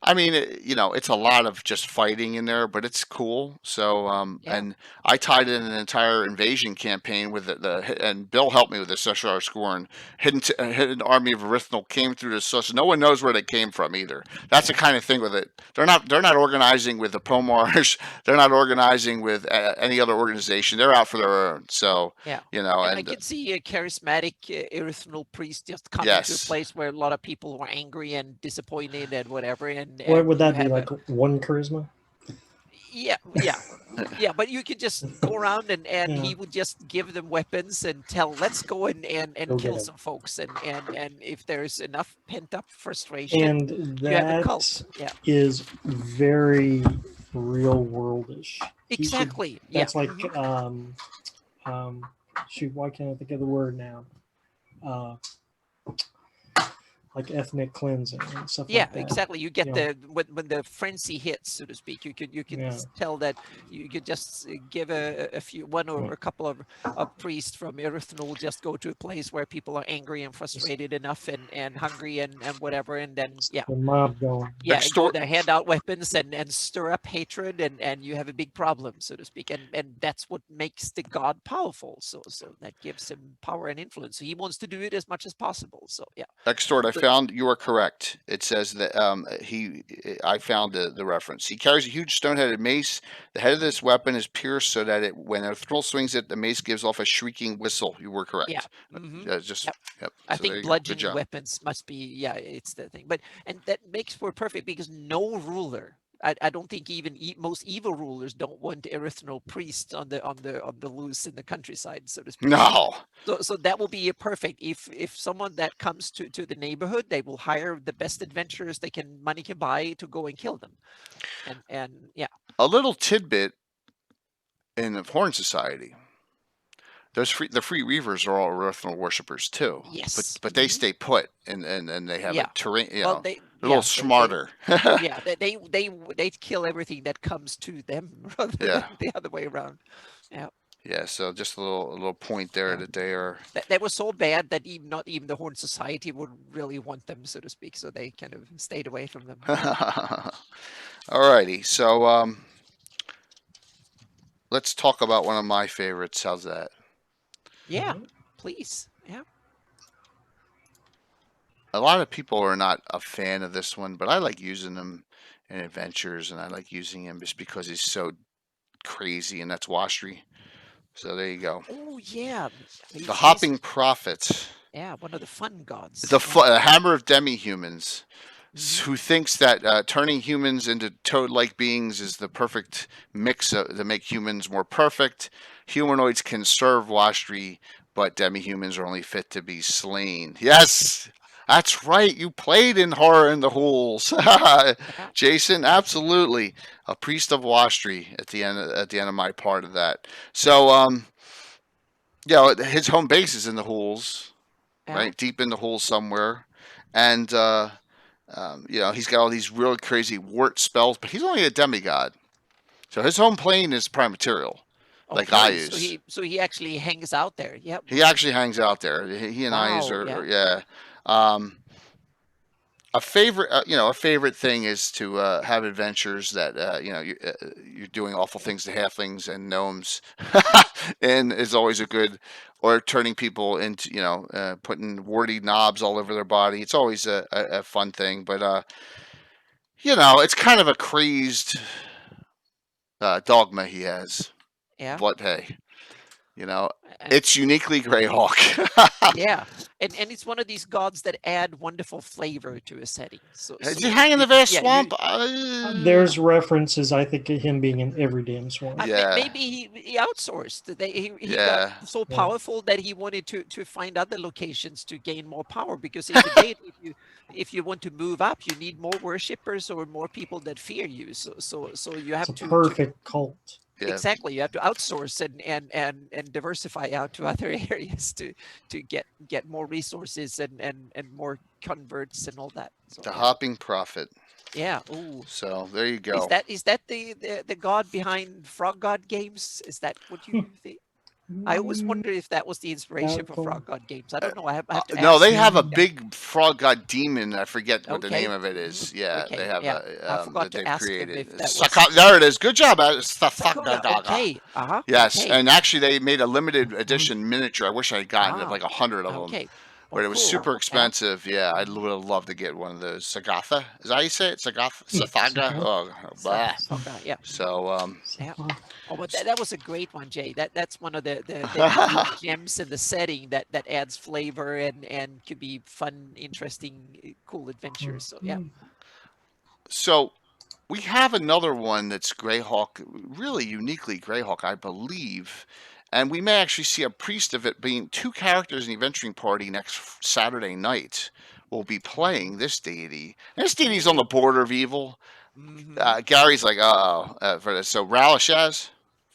I mean, it's a lot of just fighting in there, but it's cool. So, and I tied in an entire invasion campaign with and Bill helped me with the Seshar Scorn. Hidden army of Erythnol came through the Sus. No one knows where they came from either. That's the kind of thing with it. They're not organizing with the Pomars. They're not organizing with any other organization. They're out for their own. So, and I could see a charismatic Erythnol priest just coming to a place where a lot of people were angry and disappointed and whatever. And what would that be, like 1 charisma? Yeah. But you could just go around and he would just give them weapons and let's go and kill some folks. And if there's enough pent up frustration, and you have a cult. Is very real worldish. Exactly. That's like shoot, why can't I think of the word now? Like ethnic cleansing and stuff like that. Exactly. You get when the frenzy hits, so to speak, you can tell that you could just give a few, one or a couple of priests from Erythnol just go to a place where people are angry and frustrated enough and hungry and whatever, and then the mob going. Go there, hand out weapons and stir up hatred, and you have a big problem, so to speak, and that's what makes the god powerful. So that gives him power and influence. So he wants to do it as much as possible. So Extort, you are correct. It says that I found the reference. He carries a huge stone-headed mace. The head of this weapon is pierced so that when Erythnol swings it, the mace gives off a shrieking whistle. You were correct. I think bludgeoning weapons must be it's the thing. And that makes for perfect because no ruler. I don't think even most evil rulers don't want Erythnol priests on the loose in the countryside, so to speak. No. So that will be a perfect. If someone that comes to the neighborhood, they will hire the best adventurers money can buy to go and kill them. And a little tidbit in the Horn Society. The Free Reavers are all Erythnol worshippers too. Yes. But they stay put and they have a terrain. They're a little smarter. They kill everything that comes to them rather than the other way around. Yeah. Yeah, so just a little point there Yeah. that they are. That was so bad that even not even the Horn Society would really want them, so to speak. So they kind of stayed away from them. Alrighty, so let's talk about one of my favorites. How's that? Yeah, Mhm. please. Yeah. A lot of people are not a fan of this one, but I like using him in adventures, and I like using him just because he's so crazy, and that's Washry. So there you go. Oh yeah, The he's Hopping Prophet, yeah, one of the fun gods. the Yeah. hammer of demi-humans, Hmm. who thinks that turning humans into toad-like beings is the perfect mix to make humans more perfect. Humanoids can serve Washri, but demi-humans are only fit to be slain. Yes, that's right. You played in Horror in the Hools, Yeah. Jason. Absolutely, a priest of Washri at the end of my part of that. So yeah, his home base is in the Hools, Yeah. right deep in the Hools somewhere, and he's got all these really crazy wart spells, but he's only a demigod. So his home plane is prime material, like I Okay. So use. he actually hangs out there. Yep. He actually hangs out there. He and I Wow. Yeah. yeah. Um, a favorite thing is to have adventures that you're doing awful things to halflings and gnomes, and is always a good, or turning people into putting warty knobs all over their body. It's always a fun thing, but it's kind of a crazed dogma he has. Yeah. But hey, you know, And it's uniquely Greyhawk. yeah, and it's one of these gods that add wonderful flavor to a setting. So Is so he hanging in the vast yeah, swamp? There's references, I think, of him being in every damn swamp. Yeah, maybe he outsourced. He got yeah. so Yeah. powerful that he wanted to find other locations to gain more power. Because in the day, if you want to move up, you need more worshippers or more people that fear you. So you It's have a to perfect cult. Yeah, exactly, you have to outsource and diversify out to other areas to get more resources and more converts and all that. So the yeah. hopping prophet. Yeah. Ooh. So there you Is go. that the god behind Frog God games? Is that what you think? I always wonder if that was the inspiration for Doubtful. Frog God games. I don't know. I have to No, ask. they have a Yeah. big frog god demon. I forget what the name Okay. of it Hmm. is. Yeah, they Okay. have Yeah. I forgot that to they've ask him created. if that was There it is. Good job. Sakura. Okay. Uh-huh. Yes, Okay. and actually they made a limited edition miniature. I wish I had gotten Ah. like 100 of them, Okay. Oh, but it was cool. super Yeah. expensive. Yeah, I would have loved to get one of those. Sagatha, is that how you say it? Sagatha, Sathaga. Sagatha. Oh, blah. Saga. Yeah. So Yeah. So, Oh, but that was a great one, Jay. That's one of the unique gems in the setting that adds flavor and could be fun, interesting, cool adventures. So yeah. so we have another one that's Greyhawk, really uniquely Greyhawk, I believe. And we may actually see a priest of it being two characters in the adventuring party next Saturday night. Will be playing this deity. And this deity's on the border of evil. Mm-hmm. Gary's like, for this. So Ralashaz,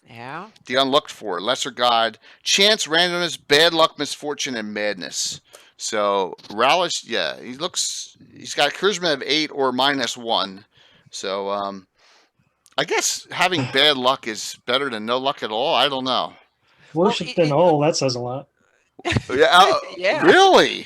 Yeah. the unlooked for, lesser god, chance, randomness, bad luck, misfortune, and madness. So Ralish, yeah, he's got a charisma of 8 or -1. So I guess having bad luck is better than no luck at all. I don't know. Well, worshipped in all, that says a lot. Yeah, yeah. really?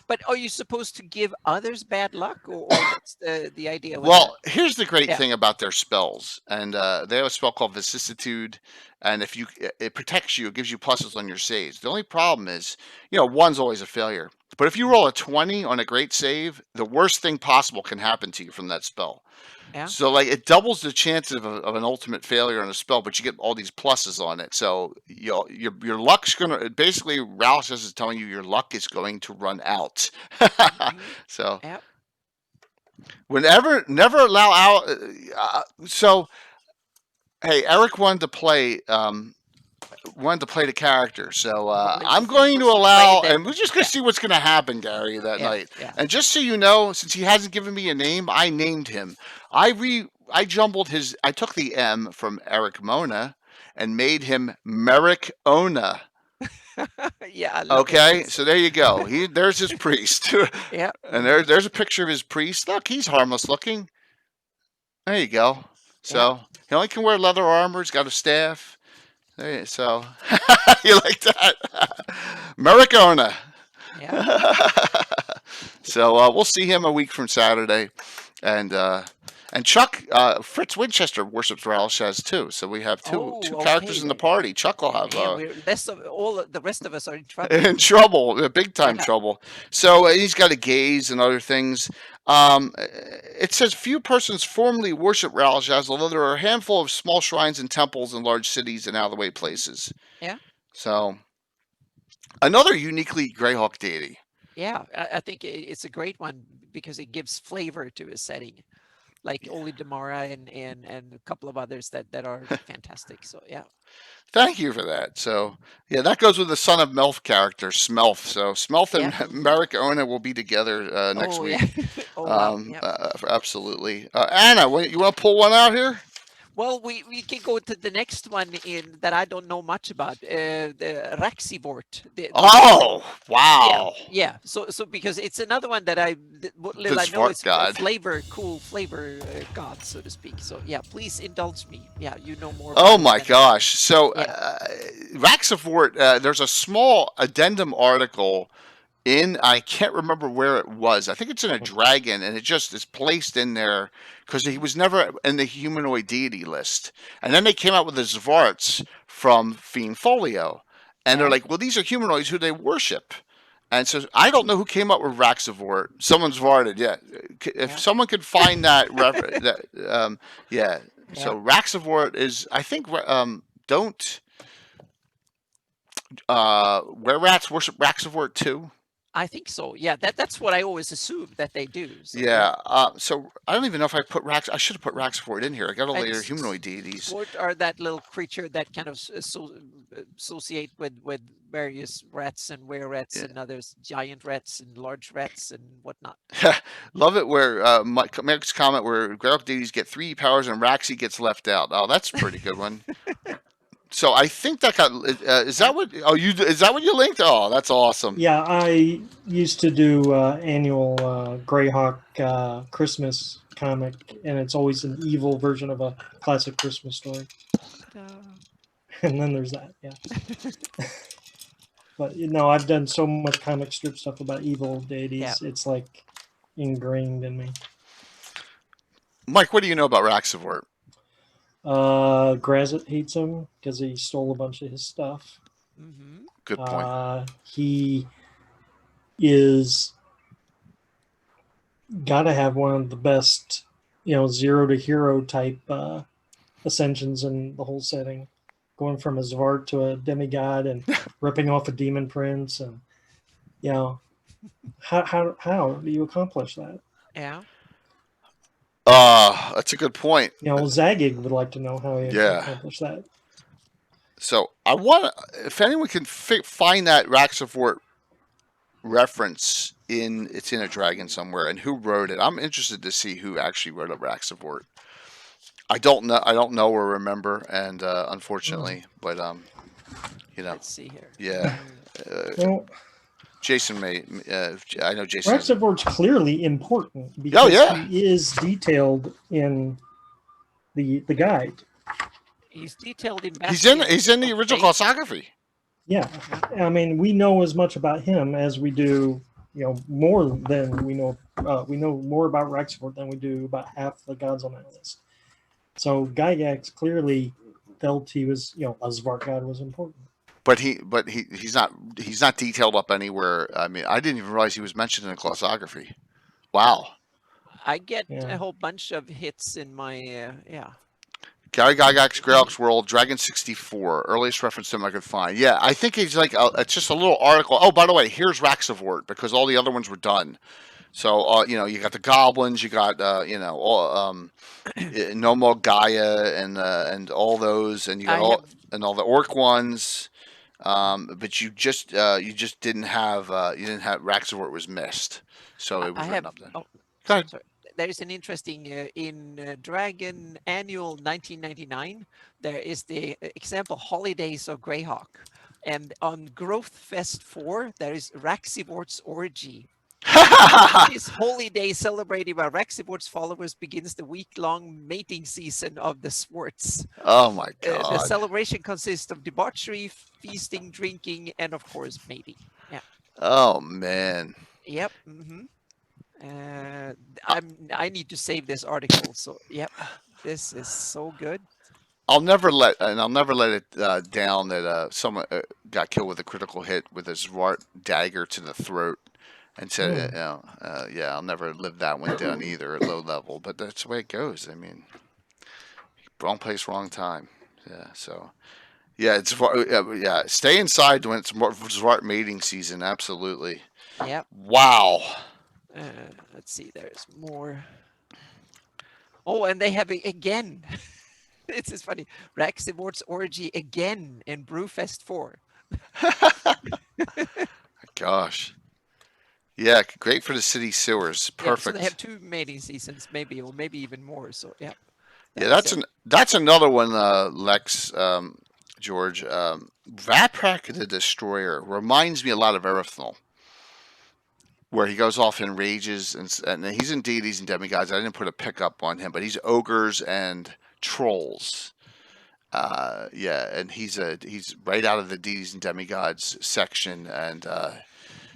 But are you supposed to give others bad luck, or what's the idea with that? Well, here's the great Yeah. thing about their spells, and they have a spell called Vicissitude, and if it protects you, it gives you pluses on your saves. The only problem is, one's always a failure. But if you roll a 20 on a great save, the worst thing possible can happen to you from that spell. Yeah. So like it doubles the chances of an ultimate failure on a spell, but you get all these pluses on it. So your luck's gonna basically Ralph is telling you your luck is going to run out. Mhm. So Yeah. never allow out. So hey, Eric wanted to play the character, so Well, I'm if he going to wants to play, allow, then and we're just going to yeah. see what's going to happen, Gary, that Yeah. night. Yeah. And just so you know, since he hasn't given me a name, I named him. I jumbled I took the M from Eric Mona and made him Merrick Ona. Yeah. I love it. Okay, so there you go. There's his priest, Yeah. and there's a picture of his priest. Look, he's harmless looking. There you go. Yeah. So he only can wear leather armor. He's got a staff. So you like that, Maricona. Yeah. So we'll see him a week from Saturday, and Chuck Fritz Winchester worships Ralshaz too. So we have two Oh, characters okay. in the party. Chuck will have Man, we're less of all the rest of us are in trouble. in trouble, big time Yeah. trouble. So he's got a gaze and other things. It says few persons formally worship Ralshaz, although there are a handful of small shrines and temples in large cities and out of the way places. Yeah. So another uniquely Greyhawk deity. Yeah, I think it's a great one because it gives flavor to a setting, like Oli Demara and a couple of others that are fantastic. So yeah. Thank you for that. So, yeah, that goes with the son of Melf character, Smelf. So, Smelf and Yeah. Merrick Ona will be together next Oh week. yeah. Oh wow. Yeah. Absolutely. Anna, you want to pull one out here? Well, we can go to the next one in that I don't know much about. The Raxivort. Oh, Yeah, wow. yeah. So because it's another one that what The little I know Svart is god. cool flavor god, so to speak. So yeah, please indulge me. Yeah, you know more. Oh about it my than- gosh. So, Yeah. Raxivort, there's a small addendum article I can't remember where it was. I think it's in a dragon, and it just is placed in there because he was never in the humanoid deity list. And then they came out with the Zvarts from Fiend Folio, and they're Yeah. like, "Well, these are humanoids who they worship." And so I don't know who came up with Raxivort. Someone's varted, yeah. If Yeah. someone could find that, yeah. Yeah. So Raxivort is, I think, don't were rats worship Raxivort too? I think so. Yeah, that's what I always assume that they do. So, Yeah. So I don't even know if I put Rax. I should have put Raxivort in here. I got all And the humanoid deities. Sword are that little creature that kind of associate with various rats and were-rats Yeah. and others, giant rats and large rats and whatnot. Love it where Mike's comment where Greyhawk deities get 3 powers and Raxi gets left out. Oh, that's a pretty good one. So I think that got is that what is that what you linked? Oh, that's awesome. Yeah, I used to do annual Greyhawk Christmas comic, and it's always an evil version of a classic Christmas story. And then there's that, yeah. But I've done so much comic strip stuff about evil deities. Yeah. It's like ingrained in me. Mike, what do you know about Raxivort? Grazit hates him because he stole a bunch of his stuff. Mm-hmm. Good point. He is gotta have one of the best, zero to hero type ascensions in the whole setting. Going from a Zvart to a demigod and ripping off a demon prince, and how do you accomplish that? Yeah. That's a good point. Zagig would like to know how he accomplished that. So I want if anyone can find that Raxivort reference it's in a dragon somewhere and who wrote it. I'm interested to see who actually wrote a Raxivort. I don't know or remember, and unfortunately, but Let's see here. yeah. Well, Jason may. I know Jason. Raxivort's clearly important because he is detailed in the guide. He's detailed in. He's in the original classography. Yeah, I mean, we know as much about him as we do, more than we know. We know more about Raxivort than we do about half the gods on that list. So Gygax clearly felt he was, a Zvart god was important. But he's not detailed up anywhere. I mean, I didn't even realize he was mentioned in the classography. Wow. I get a whole bunch of hits in my Gary Gygax, Greyhawk's World, Dragon 64, earliest reference to him I could find. Yeah, I think he's like it's just a little article. Oh, by the way, here's Raxivort because all the other ones were done. So you got the goblins, you got Nomo Gaia and all those, and you got all the orc ones. But you just didn't have Raxivort was missed, so it was written up then. Oh, sorry. There is an interesting in Dragon Annual 1999. There is the example Holidays of Greyhawk, and on Growth Fest 4 there is Raxivort's Orgy, This holy day celebrated by Raxibor's followers begins the week-long mating season of the Swarts. Oh my The God. celebration consists of debauchery, feasting, drinking, and of course mating. Yeah. Oh man. Yep. I need to save this article. So yep, this is so good. I'll never let it down that someone got killed with a critical hit with a Zwart dagger to the throat, and said, yeah, I'll never live that one down either at low level. But that's the way it goes. I mean, wrong place, wrong time. Yeah. So, yeah, yeah. Stay inside when it's Zwart mating season. Absolutely. Yep. Wow. Let's see. There's more. Oh, and they have it again. This is funny. Raxibor's orgy again in Brewfest 4. Gosh. Yeah, great for the city sewers. Perfect. Yeah, so they have 2 mating seasons, maybe, or maybe even more. So yeah. Yeah, that's another one, Lex, George. Vaprak the Destroyer reminds me a lot of Erythnol, where he goes off and rages, and he's in deities and demigods. I didn't put a pickup on him, but he's ogres and trolls. Yeah, and he's right out of the deities and demigods section, and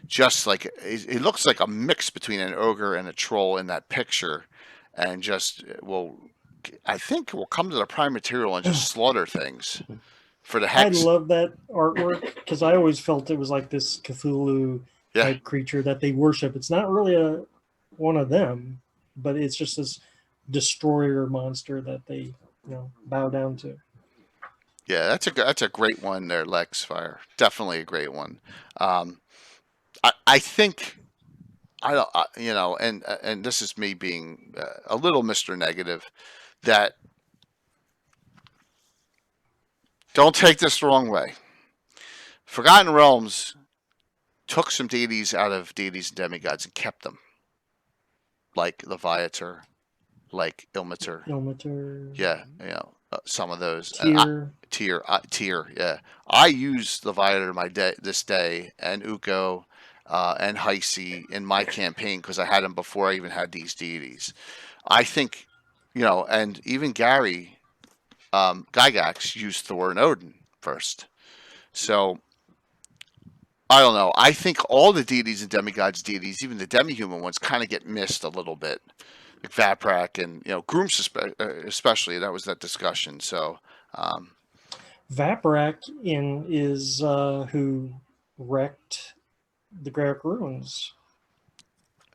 just like he looks like a mix between an ogre and a troll in that picture, and just I think we'll come to the prime material and just slaughter things for the hex. I love that artwork because I always felt it was like this Cthulhu type creature that they worship. It's not really one of them, but it's just this destroyer monster that they bow down to. Yeah, that's a great one there, Lex Fire. Definitely a great one. I think and this is me being a little Mr. Negative, that don't take this the wrong way. Forgotten Realms took some deities out of deities and demigods and kept them, like the Viator, like Ilmater. Yeah, some of those. Tyr. Yeah, I use the Viator this day, and Uko, and Heisey in my campaign because I had them before I even had these deities. I think, and even Gary, Gygax used Thor and Odin first. So I don't know. I think all the deities and demigods deities, even the demi-human ones, kind of get missed a little bit. Like Vaprak and Grooms especially. That was that discussion. So Vaprak is who wrecked the Greyhawk ruins.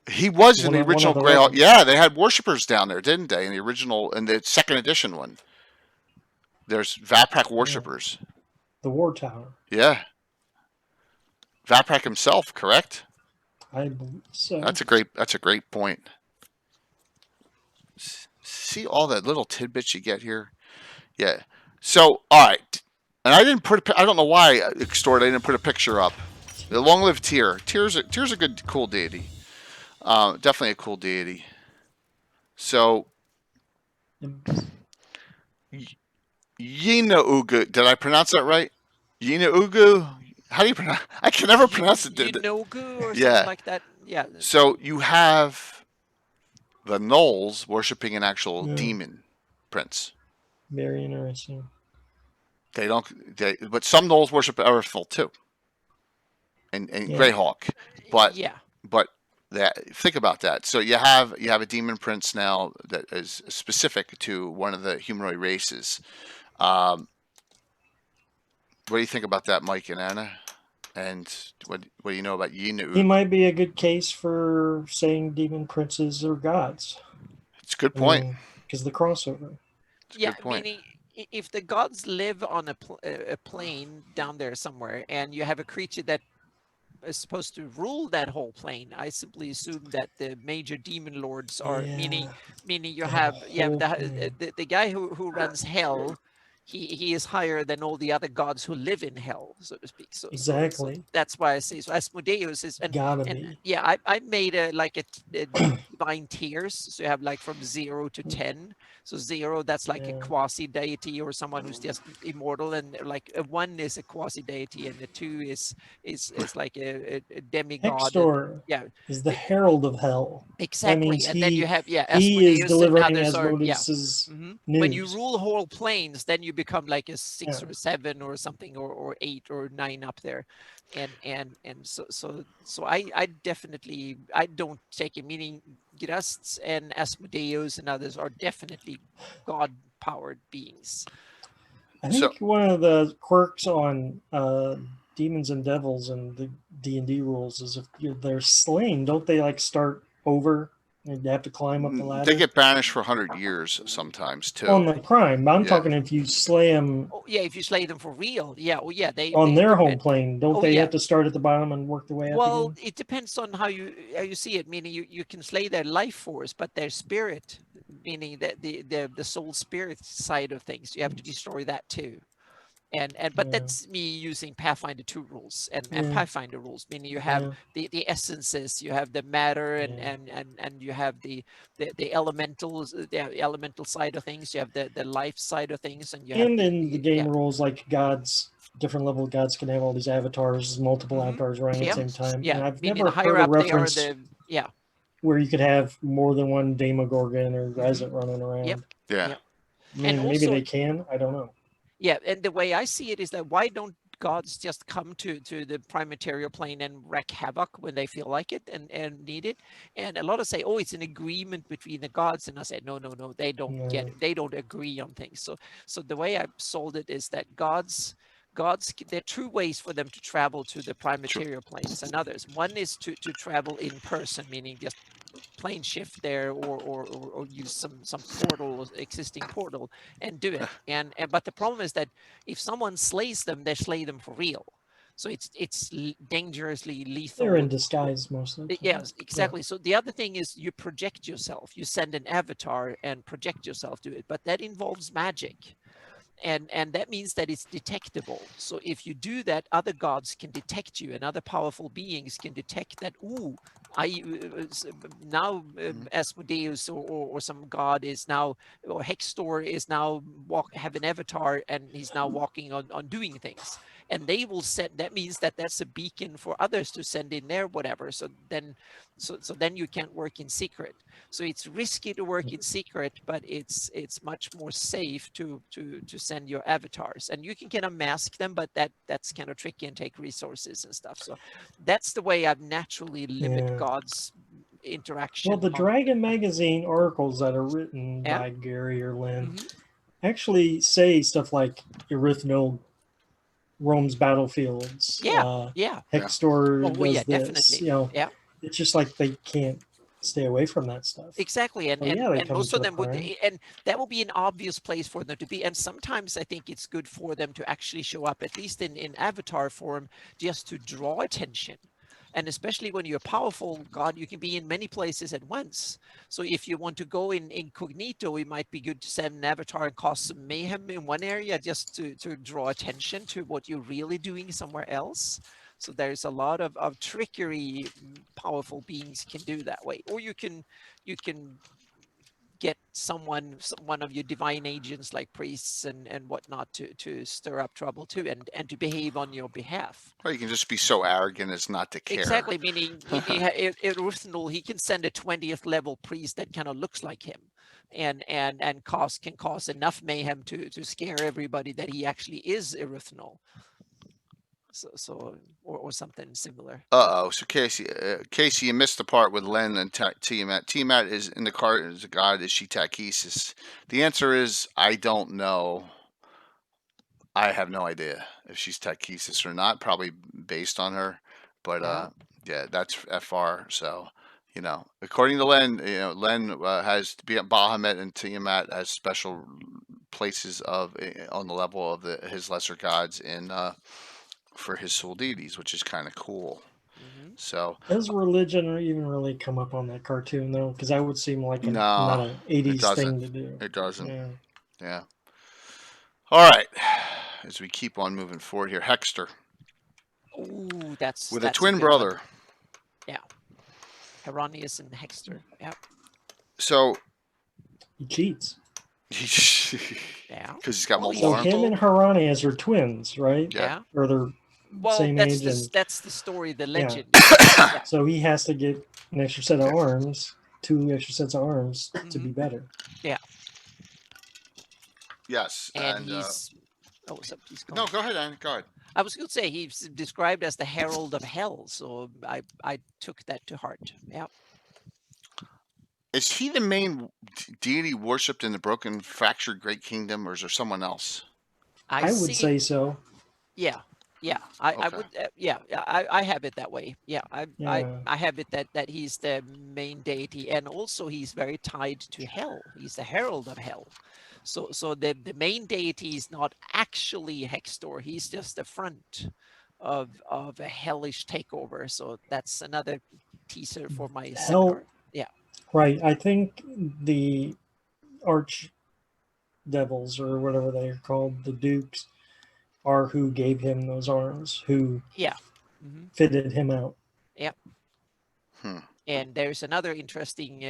He was in the original Greyhawk. Yeah, they had worshippers down there, didn't they? In the second edition one. There's Vaprak worshippers. The War Tower. Yeah. Vaprak himself, correct? I believe so. That's a great point. See all the little tidbits you get here? Yeah. So, all right. And I don't know why, Extort, I didn't put a picture up. Long live Tyr. Tyr's a good, cool deity. Definitely a cool deity. So, Yina Ugu. Did I pronounce that right? Yina Ugu? How do you pronounce? I can never pronounce it. Yinogu or something like that. Yeah. So you have the Gnolls worshiping an actual demon prince. Very interesting. But some Gnolls worship Erythnol too. And Greyhawk. But think about that. So you have a demon prince now that is specific to one of the humanoid races. What do you think about that, Mike and Anna? And what do you know about Yinu? He might be a good case for saying demon princes are gods. It's a good point. Because the crossover. Meaning if the gods live on a plane down there somewhere, and you have a creature that is supposed to rule that whole plane, I simply assume that the major demon lords are meaning you have the guy who runs hell. he is higher than all the other gods who live in hell, so to speak. So Exactly. that's why I say so. Asmodeus is Gotta and be. yeah, I made a divine tiers. So you have like from 0 to 10. So 0, that's like a Yeah. quasi deity or someone who's just immortal, and like a 1 is a quasi deity, and a 2 is like a demigod. And Hextor yeah, is the herald of hell. That exactly. means And then you have he is Asmodeus and delivering others are Asmodeus's when you news. rule whole planes, then you become like a 6 Yeah. or 7 or something, or 8 or 9 up there. And so I definitely, I don't take it, meaning Grasts and Asmodeus and others are definitely god powered beings. I So- think one of the quirks on demons and devils and the D&D rules is if they're slain, don't they like start over and have to climb up the ladder? They get banished for 100 years sometimes too. On the prime, but I'm Yeah. talking if you slay them Oh yeah, if you slay them for real, yeah, well yeah, they on their home depend. plane, don't Oh, they yeah. have to start at the bottom and work their way up Well, again? it depends on how you see it. Meaning you can slay their life force, but their spirit, meaning that the soul spirit side of things, you have to destroy that too. But Yeah. that's me using Pathfinder 2 rules and Yeah. Pathfinder rules, meaning you have Yeah. the essences, you have the matter, and Yeah. and you have the elementals, the elemental side of things, you have the life side of things, and you have And in the game yeah. rules, like gods, different level of gods can have all these avatars, multiple Mhm. avatars running Yeah. at the same time. Yeah, And I've meaning never the higher heard a up they are, reference yeah. where you could have more than one Demogorgon or Mhm. Resident running around. Yep. Yeah. Yep. I mean, And maybe also- they can. I don't know. Yeah, and the way I see it is that why don't gods just come to the prime material plane and wreak havoc when they feel like it and need it? And a lot of say, oh, it's an agreement between the gods, and I said, no, they don't get it. They don't agree on things. So the way I sold it is that gods, there are two ways for them to travel to the prime material planes and others. One is to travel in person, meaning just plane shift there, or use some portal, existing portal, and do it. And but the problem is that if someone slays them, they slay them for real. So it's dangerously lethal. They're in disguise mostly. Yes, exactly. So the other thing is you project yourself. You send an avatar and project yourself to it, but that involves magic. And that means that it's detectable. So if you do that, other gods can detect you, and other powerful beings can detect that. Ooh, now Asmodeus or some god is now, or Hextor is now have an avatar, and he's now walking on doing things, and they will set. That means that that's a beacon for others to send in their whatever. So then you can't work in secret. So it's risky to work in secret, but it's much more safe to send your avatars, and you can kind of mask them, but that's kind of tricky and take resources and stuff. So that's the way I've naturally limit God's interaction. Well, the Dragon Magazine articles that are written Yeah. by Gary or Lynn Mhm. actually say stuff like Erythnol roams battlefields. Yeah. Hextor Oh, does well, yeah, this. definitely. You know, Yeah. it's just like they can't stay away from that stuff. Exactly, and So, yeah, they and come most of to them would, prime. and that will be an obvious place for them to be. And sometimes I think it's good for them to actually show up, at least in avatar form, just to draw attention. And especially when you're a powerful god, you can be in many places at once. So if you want to go in incognito, it might be good to send an avatar and cause some mayhem in one area, just to draw attention to what you're really doing somewhere else. So there's a lot of trickery powerful beings can do that way. Or you can get one of your divine agents like priests and whatnot to stir up trouble too, and to behave on your behalf. Or you can just be so arrogant as not to care. Exactly, meaning Erythnol, he can send a 20th level priest that kind of looks like him, and can cause enough mayhem to scare everybody that he actually is Erythnol. So or something similar. So Casey, you missed the part with Len and Tiamat. Tiamat is in the card as a god. Is she Tachesis? The answer is I don't know. I have no idea if she's Tachesis or not. Probably based on her, but yeah, that's FR. So according to Len, Len has Bahamut and Tiamat as special places on the level of his lesser gods in for his soul deities, which is kind of cool. So does religion even really come up on that cartoon though? Because that would seem like not an 80s thing to do. It doesn't. Yeah. All right. As we keep on moving forward here, Hexter Oh, with a that's a twin good one. brother. Yeah, Heronius and Hexter. Yeah, So He cheats. yeah. because he's got Well, multiple So arms. him and Heronias are twins, right? Yeah. Yeah. Or they're Well, same age, and that's the story, the Yeah. legend. Yeah. so he has to get an extra set of arms, 2 extra sets of arms to be Mhm. better. Yes. And And he's. Oh, so please go no, on. go ahead, Ann. Go ahead. I was going to say he's described as the herald of hell, so I took that to heart. Yeah. Is he the main deity worshipped in the broken, fractured Great Kingdom, or is there someone else? I would say so. Yeah, yeah. I Okay. would. Yeah, I have it that way. Yeah, Yeah. I have it that he's the main deity, and also he's very tied to hell. He's the herald of hell. So the main deity is not actually Hextor. He's just the front of a hellish takeover. So that's another teaser for my Hell, seminar. Yeah. right. I think the arch devils, or whatever they're called, the dukes, are who gave him those arms, who Yeah. Hmm. fitted him out. Hmm. And there's another interesting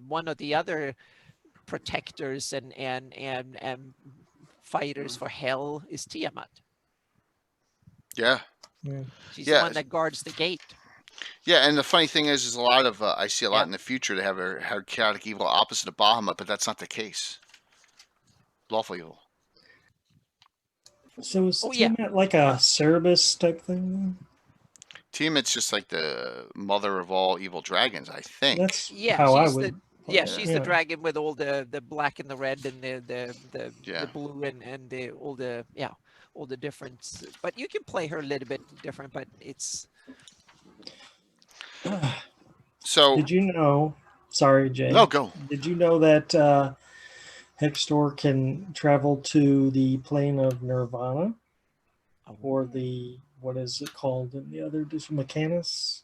one of the other protectors and fighters for hell is Tiamat. Yeah. Yeah. She's Yeah. the one that guards the gate. Yeah, and the funny thing is a lot of I see a lot Yeah. in the future to have a chaotic evil opposite of Bahamut, but that's not the case. Lawful evil. So is Oh, yeah. Tiamat like a Cerberus type thing? Tiamat's just like the mother of all evil dragons, I think. That's Yeah, how I she's would. she's the dragon with all the black and the red and Yeah. the blue and all the different. But you can play her a little bit different, but it's So Did you know? Sorry, Jay. no, go. Did you know that Hextor can travel to the plane of Nirvana, or the, what is it called in the other Mechanus?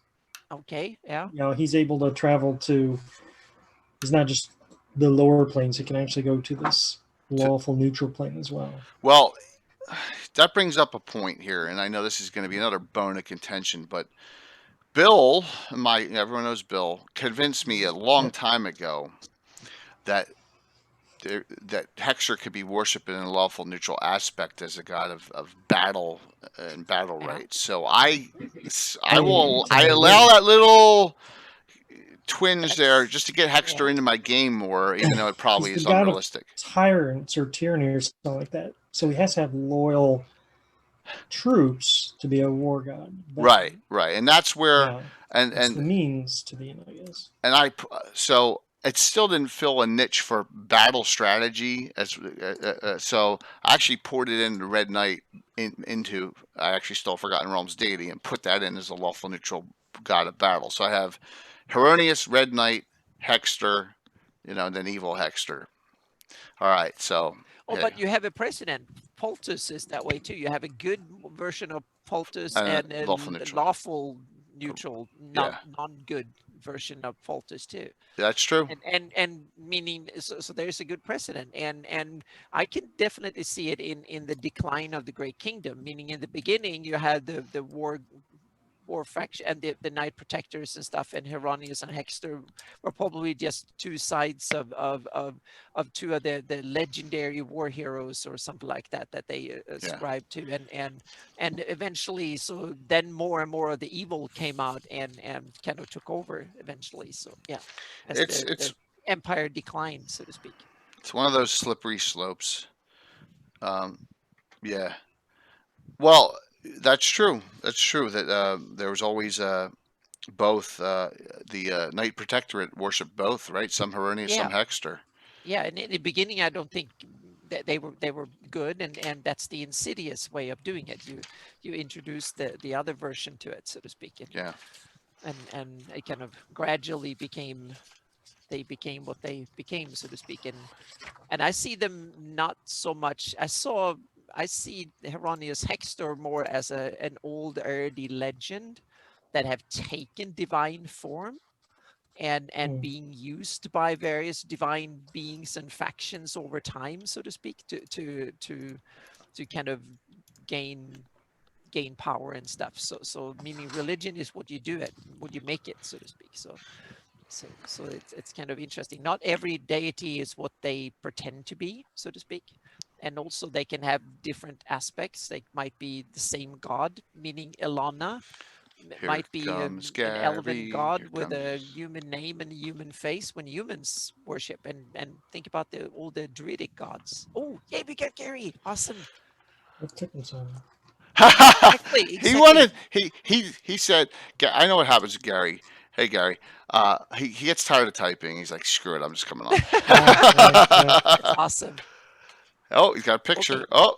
okay. Yeah. You know, he's able to travel to. It's not just the lower planes; he can actually go to this lawful neutral plane as well. Well, that brings up a point here, and I know this is going to be another bone of contention, but Bill, everyone knows Bill, convinced me a long time ago that that Hexer could be worshipped in a lawful neutral aspect as a god of battle and battle Yeah. rights. So I Oh, allow that little twinge there That's- just to get Hexter yeah. into my game more, even though it probably He's is the god of unrealistic. tyrants or tyranny or something like that. So he has to have loyal troops to be a war god. But Right, and that's where yeah, and it's the and means to being, I guess. and so it still didn't fill a niche for battle strategy as so I actually poured it into Red Knight into I actually stole Forgotten Realms deity and put that in as a lawful neutral god of battle. So I have Heronius, Red Knight, Hexter, and then evil Hexter. All right, so Oh, but you have a precedent. Poltus is that way too. You have a good version of Poltus and a lawful neutral, non-good version of Poltus too. That's true. And meaning, so there's a good precedent, and I can definitely see it in the decline of the Great Kingdom. Meaning, in the beginning, you had the war faction and the Knight Protectors and stuff, and Heronius and Hexter were probably just two sides of two of the legendary war heroes or something like that they ascribed to, and eventually, so then more and more of the evil came out and kind of took over eventually. So yeah, as the empire declined, so to speak. It's one of those slippery slopes. Yeah. Well, that's true. That's true. That there was always both the Knight Protectorate worshipped both, right? Some Heronius, some Hexter. Yeah, and in the beginning, I don't think that they were good, and that's the insidious way of doing it. You introduce the other version to it, so to speak. And it kind of gradually became what they became, so to speak. And I see them not so much. I see Heronius Hexter more as an old early legend that have taken divine form and being used by various divine beings and factions over time, so to speak, to kind of gain power and stuff. So meaning religion is what you do it, what you make it, so to speak. So it's kind of interesting. Not every deity is what they pretend to be, so to speak. And also they can have different aspects. They might be the same god, meaning Ilana Here might be an comes elven Gary, god here with a comes- human name and a human face when humans worship. And think about all the druidic gods. Oh, yay, we got Gary. Awesome. What took him so long? Exactly. He wanted. He said. I know what happens to Gary. Hey Gary. He gets tired of typing. He's like, screw it. I'm just coming on. That's awesome. Oh, he's got a picture. Okay.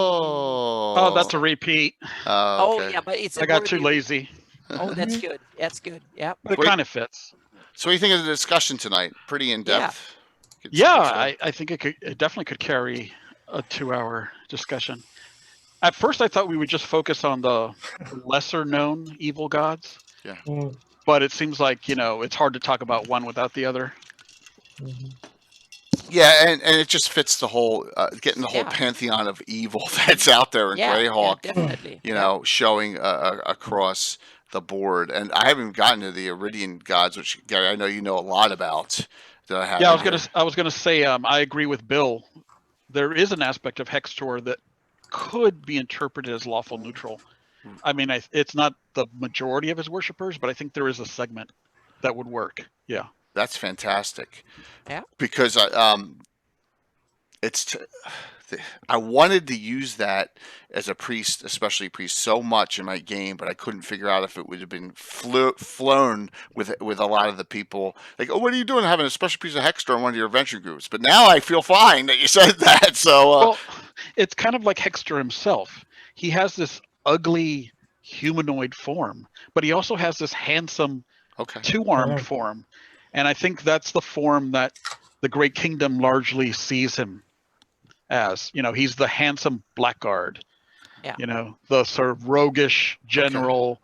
Oh. Oh, that's a repeat. Oh, Okay. yeah, but it's I got too worthy- lazy, Oh, that's good. That's good. Yeah. but it Wait. kind of fits. So what do you think of the discussion tonight? Pretty in depth. Yeah, I think it definitely could carry a 2-hour discussion. At first, I thought we would just focus on the lesser known evil gods, Mm, but it seems like, it's hard to talk about one without the other. mhm. Yeah, and it just fits the whole getting the whole Yeah. pantheon of evil that's out there in Greyhawk. Definitely. Showing across the board. And I haven't even gotten to the Iridian gods, which Gary, I know you know a lot about. That I have. Yeah, in here. I was gonna say, I agree with Bill. There is an aspect of Hextor that could be interpreted as lawful neutral. I mean, it's not the majority of his worshippers, but I think there is a segment that would work. Yeah. That's fantastic. Yeah. Because I wanted to use that as a priest, especially priest, so much in my game, but I couldn't figure out if it would have been flown with a lot of the people. Like, oh, what are you doing having a special priest of Hextor in one of your adventure groups? But now I feel fine that you said that. So, Well, it's kind of like Hextor himself. He has this ugly humanoid form, but he also has this handsome okay. two-armed Yeah. form. And I think that's the form that the Great Kingdom largely sees him as. He's the handsome blackguard. Yeah. The sort of roguish general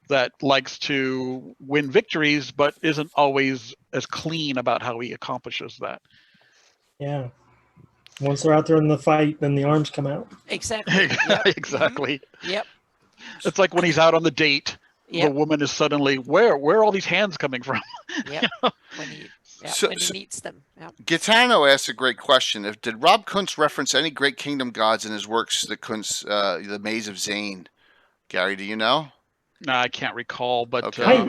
that likes to win victories, but isn't always as clean about how he accomplishes that. Yeah. Once they're out there in the fight, then the arms come out. Exactly. Yep. Exactly. Yep. It's like when he's out on the date, the Yep. woman is suddenly, where are all these hands coming from? Yep. When he So- when he so- needs them. Yep. Gitano asked a great question. Did Rob Kuntz reference any Great Kingdom gods in his works? The Kuntz, the Maze of Zane. Gary, do you know? No, I can't recall, but Okay.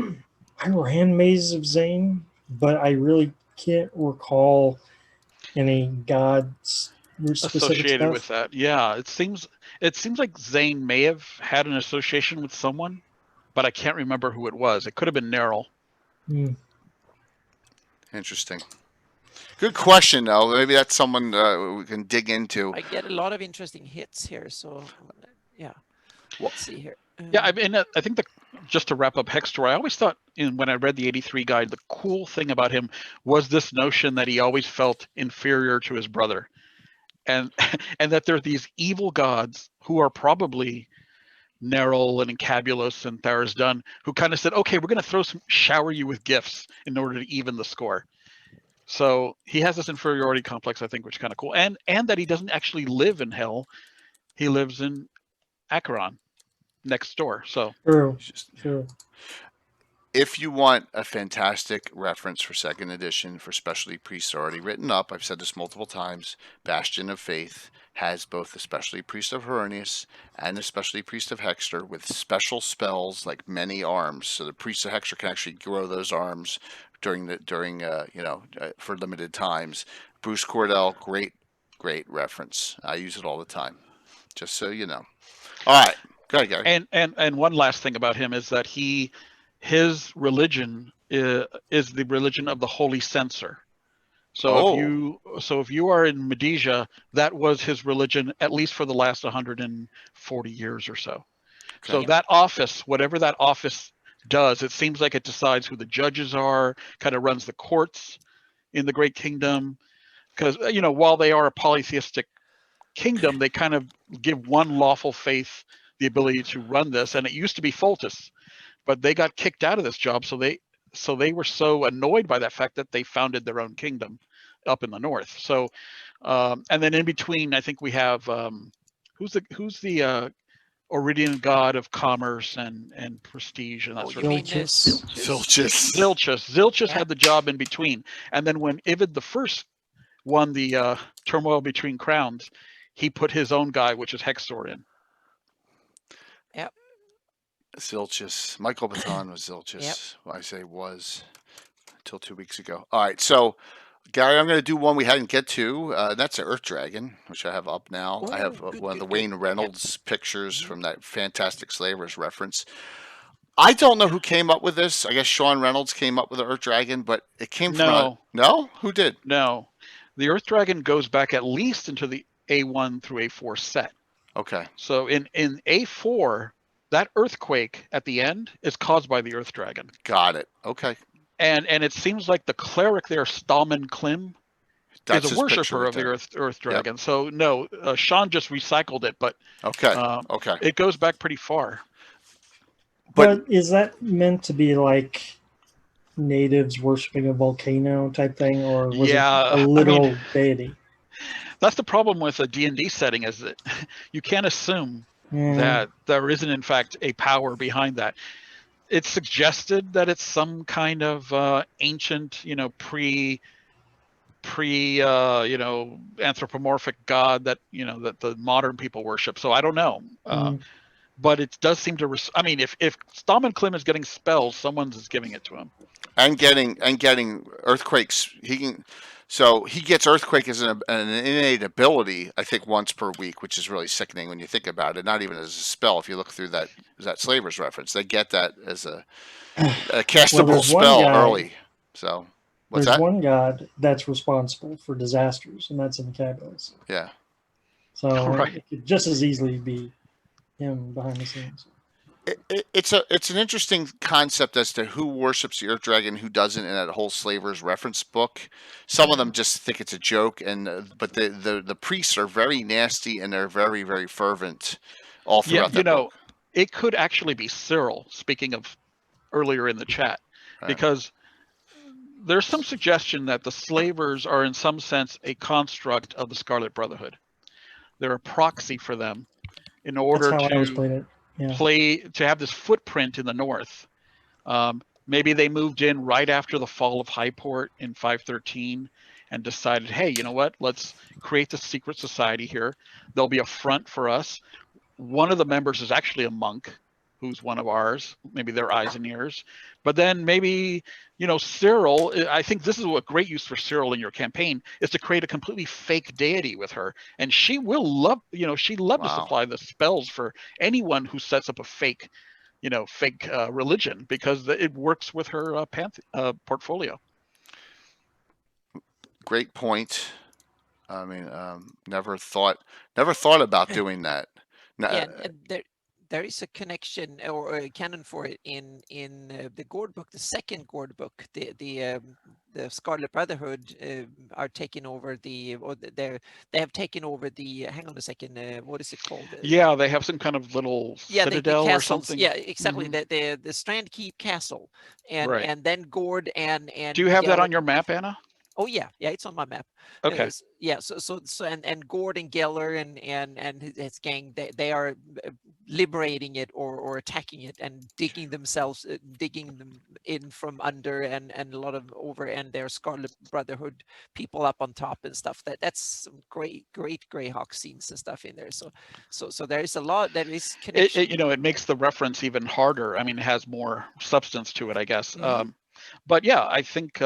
I ran Maze of Zane, but I really can't recall any gods specific associated stuff. with that. Yeah, it seems like Zane may have had an association with someone, but I can't remember who it was. It could have been Neril. Hmm. Interesting. Good question, though. Maybe that's someone we can dig into. I get a lot of interesting hits here. So yeah. Let's see here. Yeah, I mean, I think just to wrap up Hextor, I always thought when I read the 83 guide, the cool thing about him was this notion that he always felt inferior to his brother, and that there are these evil gods who are probably Neril and Encabulus and Tharizdun, who kind of said, okay, we're going to shower you with gifts in order to even the score. So he has this inferiority complex, I think, which is kind of cool. And that he doesn't actually live in hell. He lives in Acheron next door. So True. Just- True. If you want a fantastic reference for second edition for specialty priests already written up, I've said this multiple times, Bastion of Faith has both the specialty priest of Hieronymus and the specialty priest of Hextor with special spells like many arms. So the priest of Hextor can actually grow those arms during for limited times. Bruce Cordell, great reference. I use it all the time, just so you know. All right, go ahead, Gary. and one last thing about him is that his religion is the religion of the Holy Censor. So if you are in Medesia, that was his religion at least for the last 140 years or so. So Okay. that office, whatever that office does, it seems like it decides who the judges are, kind of runs the courts in the Great Kingdom. Because while they are a polytheistic kingdom, they kind of give one lawful faith the ability to run this, and it used to be Foltus, but they got kicked out of this job, so so they were so annoyed by that fact that they founded their own kingdom up in the north. So, and then in between, I think we have who's the Oridian god of commerce and prestige and that Oh, sort you of mean thing. Zilchus. Filchus. Zilchus Yeah. had the job in between, and then when Ivid the First won the turmoil between crowns, he put his own guy, which is Hexor, in. Zilchus. Michael Baton was Zilchus. Yep. Well, I say was until 2 weeks ago. All right, so Gary, I'm going to do one we hadn't get to. That's an Earth Dragon, which I have up now. I have Oh, good, one of the good, good. Wayne Reynolds pictures from that Fantastic Slavers reference. I don't know who came up with this. I guess Sean Reynolds came up with the Earth Dragon, but it came from no? Who did? No, the Earth Dragon goes back at least into the A1 through A4 set. Okay. So in A4, that earthquake at the end is caused by the Earth Dragon. Got it. Okay. And it seems like the cleric there, Stallman Klim, That's is a his picture worshiper right of the there. Earth Dragon. Yep. So no, Sean just recycled it, but okay. Okay. It goes back pretty far. But is that meant to be like natives worshiping a volcano type thing, or was it a literal deity? That's the problem with a D&D setting, is that you can't assume that there isn't in fact a power behind that. It's suggested that it's some kind of ancient, pre anthropomorphic god that that the modern people worship. So I don't know. But it does seem to. If Stallman Klim is getting spells, someone's is giving it to him. And getting earthquakes. So he gets earthquake as an innate ability, I think, once per week, which is really sickening when you think about it. Not even as a spell. If you look through that Slavers reference, they get that as a castable spell early. So there's one god that's responsible for disasters, and that's in the Cabals. Yeah. So it could just as easily be him behind the scenes. It's an interesting concept as to who worships the Earth Dragon, who doesn't, in that whole Slavers reference book. Some of them just think it's a joke, but the priests are very nasty and they're very, very fervent all throughout that book. It could actually be Cyril, speaking of earlier in the chat, because there's some suggestion that the Slavers are in some sense a construct of the Scarlet Brotherhood. They're a proxy for them in order to have this footprint in the north. Maybe they moved in right after the fall of Highport in 513 and decided, hey, you know what? Let's create this secret society here. There'll be a front for us. One of the members is actually a monk who's one of ours. Maybe they're eyes and ears. But then maybe, Cyril, I think this is a great use for Cyril in your campaign, is to create a completely fake deity with her. And she will love, she'd love to supply the spells for anyone who sets up a fake, fake religion, because it works with her portfolio. Great point. I mean, never thought about doing that. Yeah, and there is a connection or a canon for it in the Gord book, the second Gord book. The Scarlet Brotherhood are taking over they have taken over the. Hang on a second. What is it called? Yeah, they have some kind of little citadel the or something. Yeah, exactly. The Strandkeep Castle, and then Gord and. Do you have that on your map, Anna? Oh yeah, it's on my map. Okay. So and Gord and Geller and his gang, they are liberating it or attacking it and digging them in from under and a lot of over, and their Scarlet Brotherhood people up on top and stuff. That's some great Greyhawk scenes and stuff in there. So there is a lot. There is connection. It makes the reference even harder. I mean, it has more substance to it, I guess. But yeah, I think.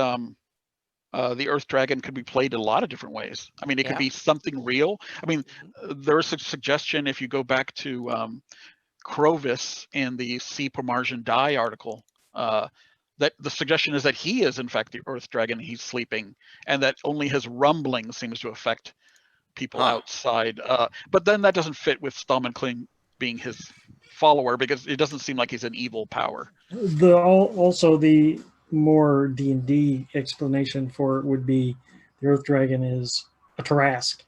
The Earth Dragon could be played in a lot of different ways. I mean, it could be something real. I mean, there's a suggestion, if you go back to Crovis in the See Pomarjan Die article, that the suggestion is that he is in fact the Earth Dragon. He's sleeping, and that only his rumbling seems to affect people outside. But then that doesn't fit with Stallman Kling being his follower, because it doesn't seem like he's an evil power. Also the more D&D explanation for it would be the Earth Dragon is a Tarrasque.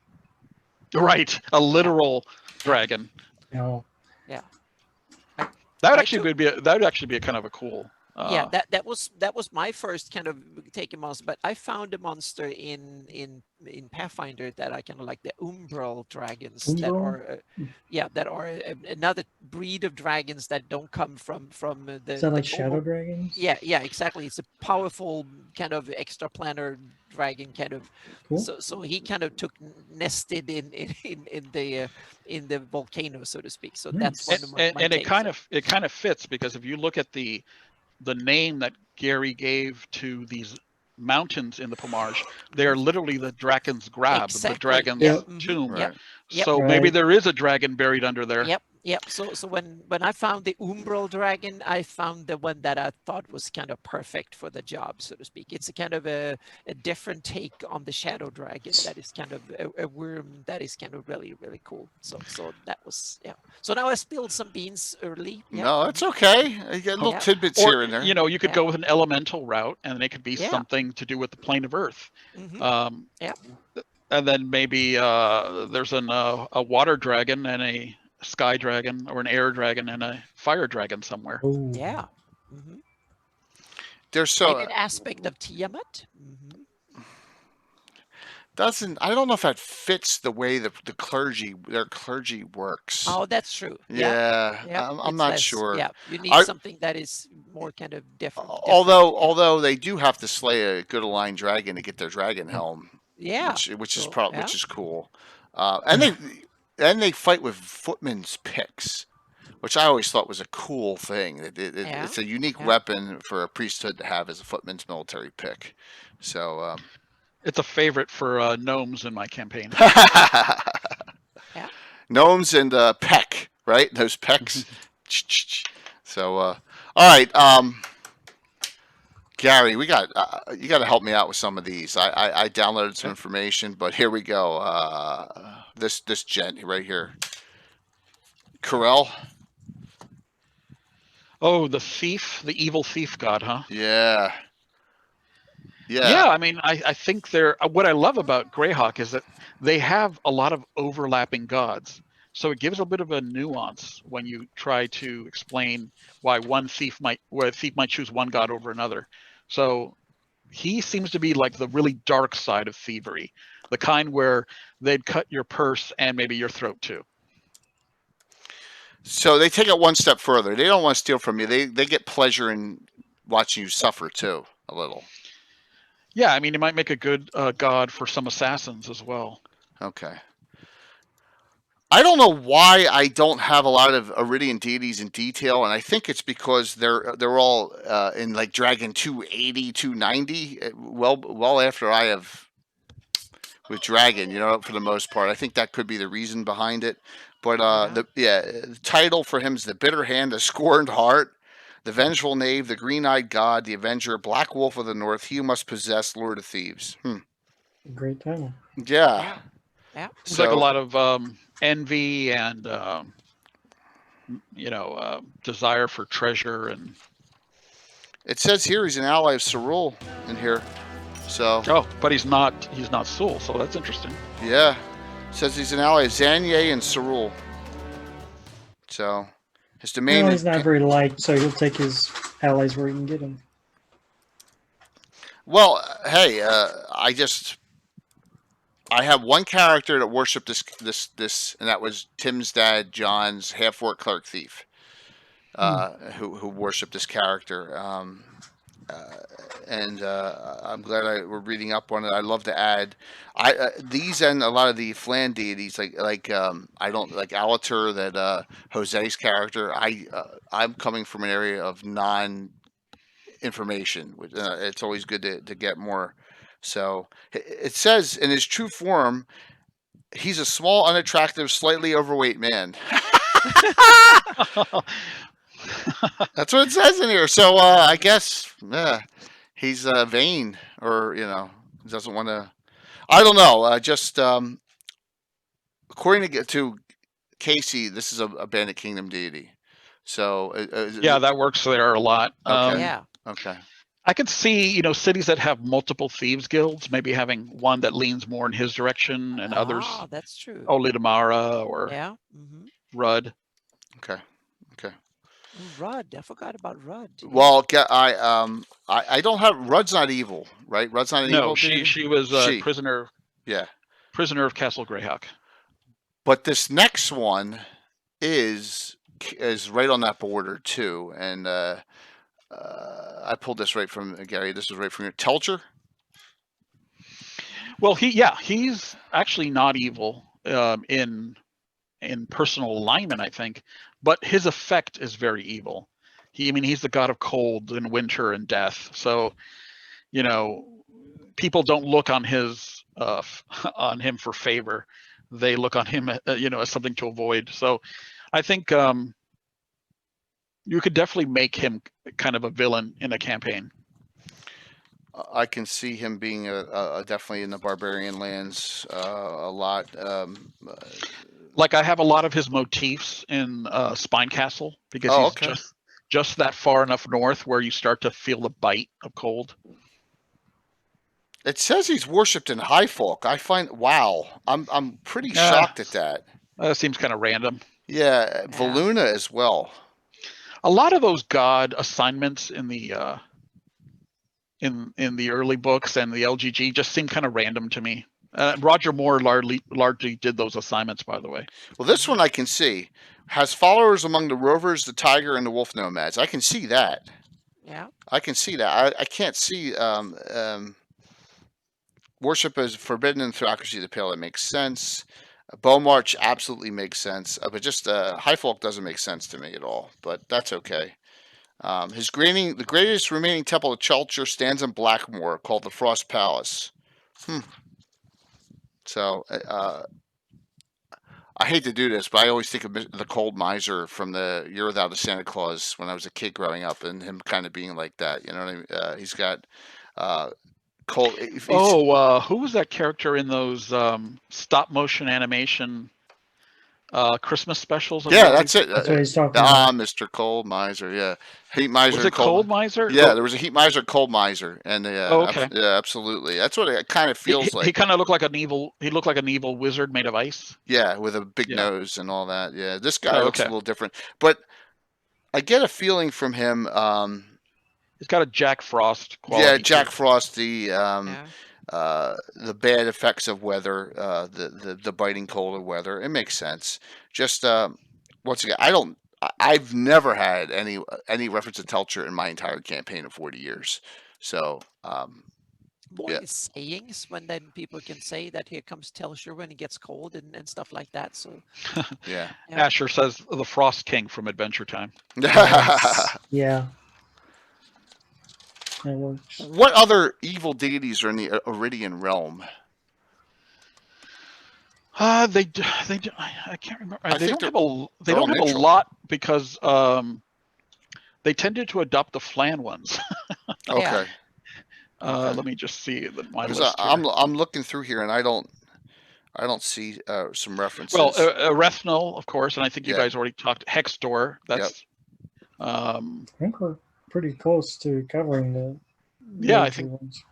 Right, a literal dragon. Yeah. That would actually be a kind of a cool Yeah, that was my first kind of take a monster, but I found a monster in Pathfinder that I kind of like, the umbral dragons that Umbral? are that are another breed of dragons that don't come from Is that the like shadow normal. dragons? Yeah, exactly. It's a powerful kind of extraplanar dragon kind of. Cool. So he kind of took nested in the volcano, so to speak. So that's Nice. one of my and it takes. kind of fits, because if you look at the name that Gary gave to these mountains in the Pomage, they are literally the Dragon's Grab, the Exactly. Dragon's Yep. tomb. Yep. Right. Yep. So maybe Right. there is a dragon buried under there. Yep. So when I found the umbral dragon, I found the one that I thought was kind of perfect for the job, so to speak. It's a kind of a different take on the shadow dragon that is kind of a worm that is kind of really, really cool. So that was, yeah. So now I spilled some beans early. Yeah. No, that's okay. You get little Yeah. tidbits Or, here and there. you know, you could Yeah. go with an elemental route, and it could be Yeah. something to do with the plane of Earth. Mhm. Yeah. And then maybe there's a water dragon and a sky dragon, or an air dragon and a fire dragon somewhere. Oh. Yeah. Mhm. There's Maybe an aspect of Tiamat. Mhm. I don't know if that fits the way their clergy works. Oh, that's true. Yeah, Yeah. I'm It's not less, sure. yeah, you need I- something that is more kind of different. Although they do have to slay a good aligned dragon to get their dragon helm, Yeah. which is So, yeah. which is cool. And they fight with footman's picks, which I always thought was a cool thing. Yeah, It's a unique yeah. weapon for a priesthood to have as a footman's military pick. So It's a favorite for gnomes in my campaign. gnomes and peck, right? Those pecks. So all right, Gary, we got you got to help me out with some of these. I downloaded some information, but here we go. This gent right here, Corel. Oh, the thief, the evil thief god, huh? Yeah. Yeah, I mean, I think they're, what I love about Greyhawk is that they have a lot of overlapping gods. So it gives a bit of a nuance when you try to explain why a thief might choose one god over another. So he seems to be like the really dark side of thievery, the kind where they'd cut your purse and maybe your throat too. So they take it one step further. They don't want to steal from you. They get pleasure in watching you suffer too, a little. Yeah, I mean, it might make a good god for some assassins as well. Okay. I don't know why I don't have a lot of Iridian deities in detail, and I think it's because they're all in like Dragon 280, 290, well after I have with Dragon, for the most part. I think that could be the reason behind it. But the title for him is the Bitter Hand, the Scorned Heart, the Vengeful Knave, the Green-Eyed God, the Avenger, Black Wolf of the North, He Who Must Possess, Lord of Thieves. Great title. Yeah. Yeah. It's like a lot of envy and desire for treasure, and it says here he's an ally of Cerule in here. So but he's not Sul, so that's interesting. Yeah. It says he's an ally of Xanye and Cerule. So his domain Well, he's not very liked, so he'll take his allies where he can get them. Well, hey, I have one character that worshipped this, and that was Tim's dad, John's half-orc cleric thief, who worshipped this character. And I'm glad we're reading up on it. I love to add these and a lot of the Flan deities, like I don't like Alatur, that Jose's character. I'm coming from an area of non-information. It's always good to get more. So it says in his true form, he's a small, unattractive, slightly overweight man. That's what it says in here. So I guess he's vain, or doesn't want to. I don't know. Just according to Casey, this is a Bandit Kingdom deity. So that works there a lot. Okay. Yeah. Okay. I could see, cities that have multiple thieves guilds, maybe having one that leans more in his direction and others. Oh, that's true. Olidamara or Yeah. Mm-hmm. Rudd. Okay. Rudd. I forgot about Rudd. Yeah. Well, I don't have Rudd's not evil, right? Rudd's not an No, evil deity. she was a She, yeah. prisoner of Castle Greyhawk. But this next one is right on that border too, and I pulled this right from Gary. This is right from your Telcher. Well, he's actually not evil in personal alignment, I think, but his effect is very evil. He's the god of cold and winter and death. So, people don't look on his on him for favor. They look on him, as something to avoid. So, I think you could definitely make him kind of a villain in a campaign. I can see him being definitely in the barbarian lands a lot. Like I have a lot of his motifs in Spine Castle because he's okay. just that far enough north where you start to feel the bite of cold. It says he's worshipped in High Folk. I find I'm pretty shocked at that. That seems kind of random. Yeah, Valuna as well. A lot of those god assignments in the in the early books and the LGG just seem kind of random to me. Roger Moore largely did those assignments, by the way. Well, this one I can see has followers among the rovers, the tiger, and the wolf nomads. I can see that. Yeah. I can see that. I can't see worship is forbidden in Theocracy of the Pale. That makes sense. Bow March absolutely makes sense. But just High Folk doesn't make sense to me at all. But that's okay. The greatest remaining temple of Chelcher stands in Blackmoor, called the Frost Palace. So I hate to do this, but I always think of the Cold Miser from the Year Without a Santa Claus when I was a kid growing up, and him kind of being like that. You know what I mean? He's got cold. Who was that character in those stop motion animation Christmas specials? Yeah, that's it. That's what he's talking about. Mr. Cold Miser. Yeah, Heat Miser. Was it Cold Miser? Yeah, there was a Heat Miser, Cold Miser, and okay. Yeah, absolutely. That's what it kind of feels like. He kind of looked like an evil. He looked like an evil wizard made of ice. Yeah, with a big nose and all that. Yeah, this guy looks a little different, but I get a feeling from him. He's got a Jack Frost quality. Yeah, Jack Frost. The bad effects of weather, the biting cold of weather. It makes sense. Just once again, I've never had any reference to Telcher in my entire campaign of 40 years. So more sayings when then people can say that here comes Telcher when it gets cold and stuff like that. So yeah. Asher says the Frost King from Adventure Time. Yeah. That works. What other evil deities are in the Iridian realm? I can't remember. They don't have a lot because they tended to adopt the Flan ones. Okay. Let me just see my list. I'm looking through here and I don't see some references. Well, Erethnal, of course, and I think you guys already talked Hexdor. That's. I think we're pretty close to covering the. Yeah, I think. Ones.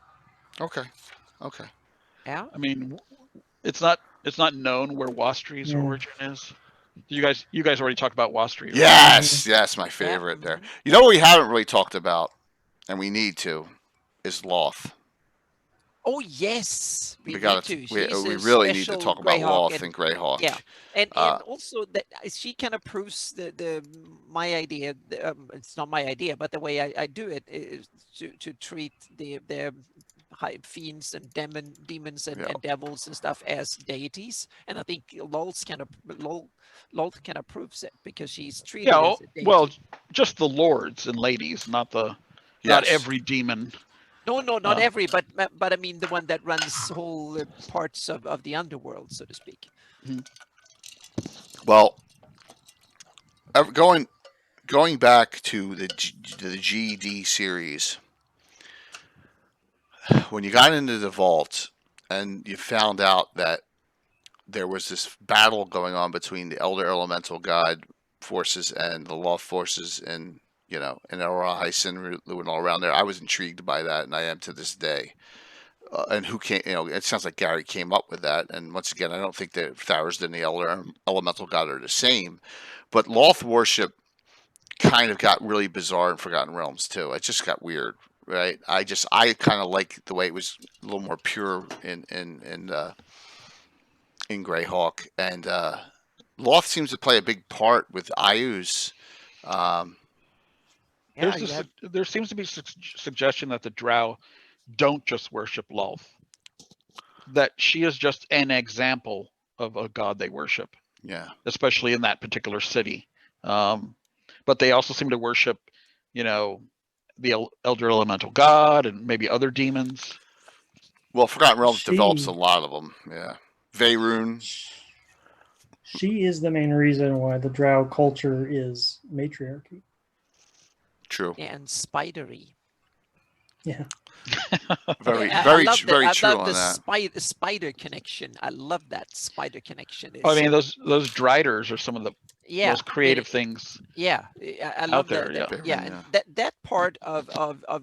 Okay. Yeah. I mean, it's not known where Wastri's origin is. You guys already talked about Wastri. Right? Yes, my favorite there. You know what we haven't really talked about, and we need to, is Loth. Oh yes, we really need to talk about Loth and Greyhawk. Yeah, and also that she kind of proves my idea. It's not my idea, but the way I do it is to treat the high fiends and demons and devils and stuff as deities, and I think Loth kind of proves it because she's treated as a deity. Well, just the lords and ladies, not every demon. No, not every, but I mean the one that runs whole parts of the underworld, so to speak. Mm-hmm. Well, going back to the GD series, when you got into the vault and you found out that there was this battle going on between the Elder Elemental God forces and the Loth forces and Aura-Hyson and all around there. I was intrigued by that, and I am to this day. And who came? It sounds like Gary came up with that. And once again, I don't think that Thaurisd and the Elder Elemental God are the same. But Loth worship kind of got really bizarre in Forgotten Realms too. It just got weird, right? I kind of like the way it was a little more pure in Greyhawk, and Loth seems to play a big part with Ayus. Um, Yeah, you have There seems to be suggestion that the Drow don't just worship Lolth, that she is just an example of a god they worship, yeah. especially in that particular city. But they also seem to worship, the Elder Elemental God and maybe other demons. Well, Forgotten Realms develops She- a lot of them. Yeah. Veyroon. She is the main reason why the Drow culture is matriarchy. True. and spidery. Yeah. Very, I very, love very I true love on the that. spider connection. I love that spider connection. I mean, It's- those Driders are some of the yeah, most creative it- things. Yeah, I love there, that. yeah. Yeah, Veyroon, and that part of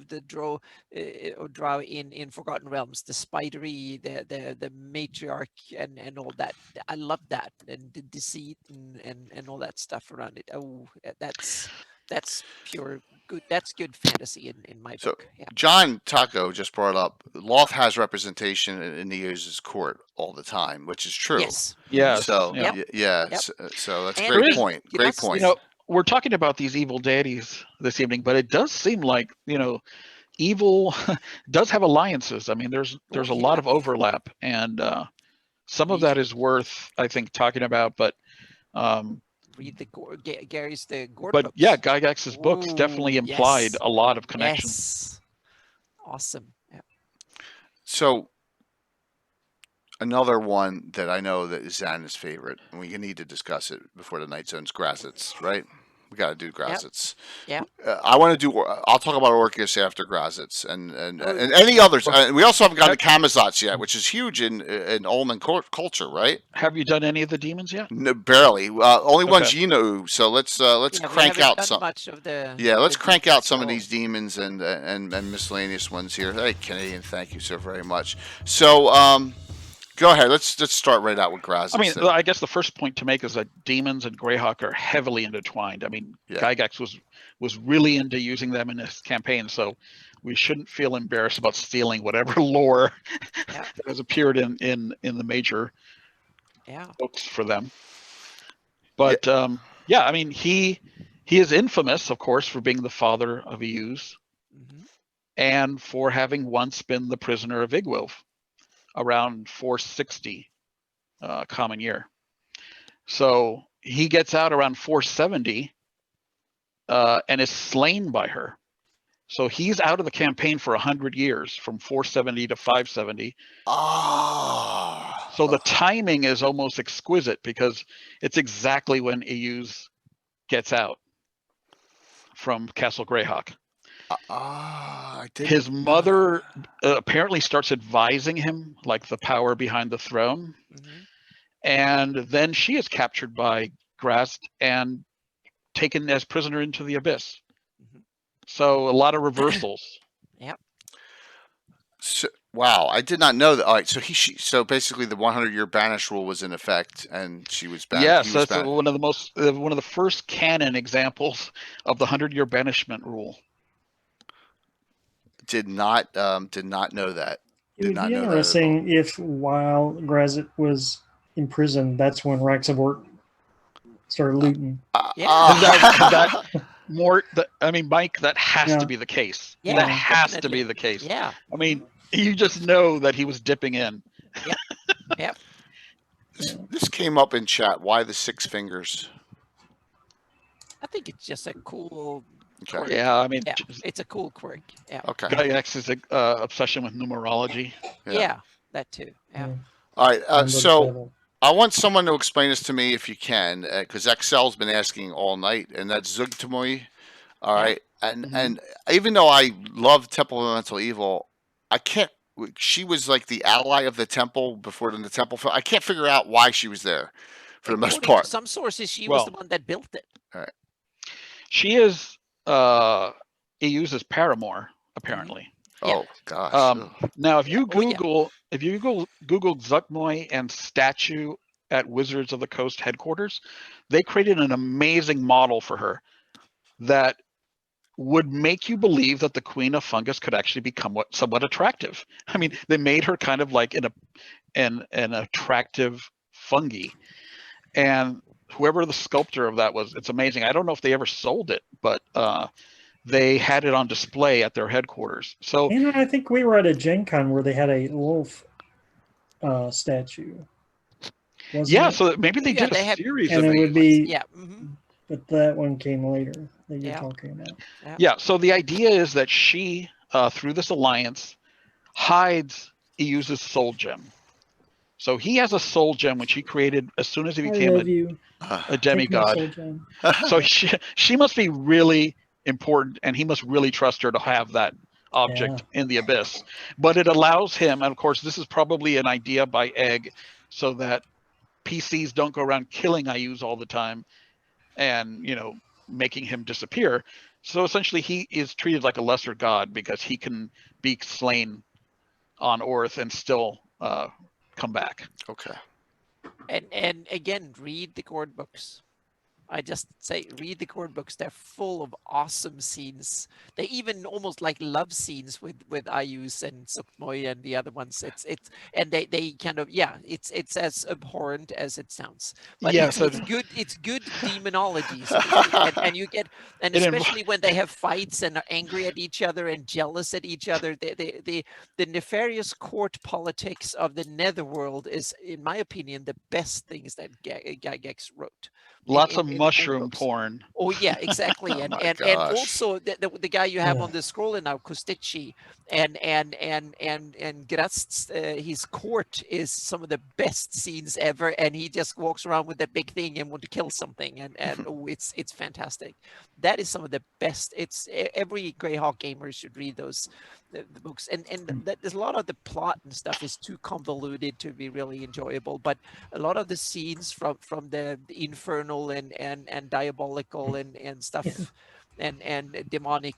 the drow in Forgotten Realms, the spidery, the matriarch, and all that. I love that, and the deceit and all that stuff around it. Oh, that's pure good. That's good fantasy in my So, book. Yeah. John Taco just brought up Loth has representation in the Neos's court all the time, which is true. Yes. Yes. So, yeah. yeah. Yep. So that's a And great it- point. you Great must- point. We're talking about these evil deities this evening, but it does seem like, evil does have alliances. I mean, there's Oh, a lot yeah. of overlap, and some of We- that is worth, I think, talking about. But Read the Gary's the Gord but books. yeah, Gygax's books definitely Ooh, implied yes. a lot of connections. Yes. Awesome. Yeah. So, another one that I know that is Xana's favorite, and we need to discuss it before the night zone's Grazits, right? We got to do Grazits. Yep. I want to do. I'll talk about Orcus after Grazits and Oh, any others. We also haven't gotten to Kamazats yet, which is huge in Ulman culture, right? Have you done any of the demons yet? No, barely. Only one's Okay. Yinu. So let's Yeah, we crank haven't out done some. much of the. Yeah, let's the crank demons out some of at all. these demons and miscellaneous ones here. Hey, Canadian, thank you so very much. So, go ahead. Let's start right out with Grazits. I mean, then. I guess the first point to make is that demons and Greyhawk are heavily intertwined. I mean, Yeah. Gygax was really into using them in his campaign, so we shouldn't feel embarrassed about stealing whatever lore Yeah. that has appeared in the major Yeah. books for them. But I mean, he is infamous, of course, for being the father of Euse hmm and for having once been the prisoner of Igwilf around 460 common year. So he gets out around 470 and is slain by her. So he's out of the campaign for 100 years, from 470 to 570. Ah. So the timing is almost exquisite because it's exactly when Euse gets out from Castle Greyhawk. I did. His mother apparently starts advising him, like the power behind the throne. hmm And then she is captured by Grast and taken as prisoner into the abyss. Mhm. So a lot of reversals. So, wow, I did not know that. All right, so so basically the 100-year banish rule was in effect, and she was banished. Yes, that's one of the first canon examples of the 100-year banishment rule. Did not know that. It would not be know that at all. interesting if while Grazit was in prison, that's when Raxavort started looting. Yeah. I mean, Mike, that has Yeah. to be the case. Yeah, That has to definitely. be the case. Yeah. I mean, you just know that he was dipping in. Yep. This came up in chat. Why the 6 fingers? I think it's just a cool. Okay. quirk. Yeah, I mean, Yeah. It's a cool quirk. Yeah. Okay. Gygax's obsession with numerology. Yeah. That too. Yeah. All right. Number So 7. I want someone to explain this to me if you can, because Excel's been asking all night, and that's Zugtamoy. All Yeah. right. And Mhm. and even though I love Temple of Elemental Evil, I can't. She was like the ally of the temple before the temple fell. I can't figure out why she was there, for the most According to part. some sources, she was the Well- one that built it. She is Euse's paramour, apparently. Yeah. Oh gosh. Ugh. Now, if you Oh, yeah. Google Zuckmoy and statue at Wizards of the Coast headquarters, they created an amazing model for her. that would make you believe that the queen of fungus could actually become somewhat attractive. I mean, they made her kind of like an attractive fungi, and whoever the sculptor of that was, it's amazing. I don't know if they ever sold it, but they had it on display at their headquarters. So And I think we were at a Gen Con where they had a wolf statue. Wasn't yeah, it? so maybe they Yeah, did a they had- series And of it would these. be, Yeah. hmm but that one came later that you're Yeah. talking about. Yeah, so the idea is that she, through this alliance, hides Eus's soul gem. So he has a soul gem which he created as soon as he I became love you. a Take my soul demigod. gem. So she must be really important, and he must really trust her to have that object in the abyss. But it allows him, and of course, this is probably an idea by Egg, so that PCs don't go around killing Ius all the time and, making him disappear. So essentially, he is treated like a lesser god because he can be slain on Earth and still come back. Okay. And again, read the chord books. I just say read the chord books. They're full of awesome scenes. They even almost like love scenes with Ayus and Sukmoy and the other ones. It's and they kind of it's as abhorrent as it sounds. But Yeah, it's so it's good demonology, so to speak. And you get It especially when they have fights and are angry at each other and jealous at each other. The nefarious court politics of the netherworld is, in my opinion, the best things that Gygax wrote. lots of in mushroom books. porn. Oh yeah, exactly, Oh and my and gosh. also the guy you have Yeah. on the scroll now, Kostici, and Graz's his court is some of the best scenes ever, and he just walks around with that big thing and want to kill something, and oh, it's fantastic. That is some of the best. It's every Greyhawk gamer should read those the books, and there's a lot of the plot and stuff is too convoluted to be really enjoyable, but a lot of the scenes from the infernal and diabolical and stuff and demonic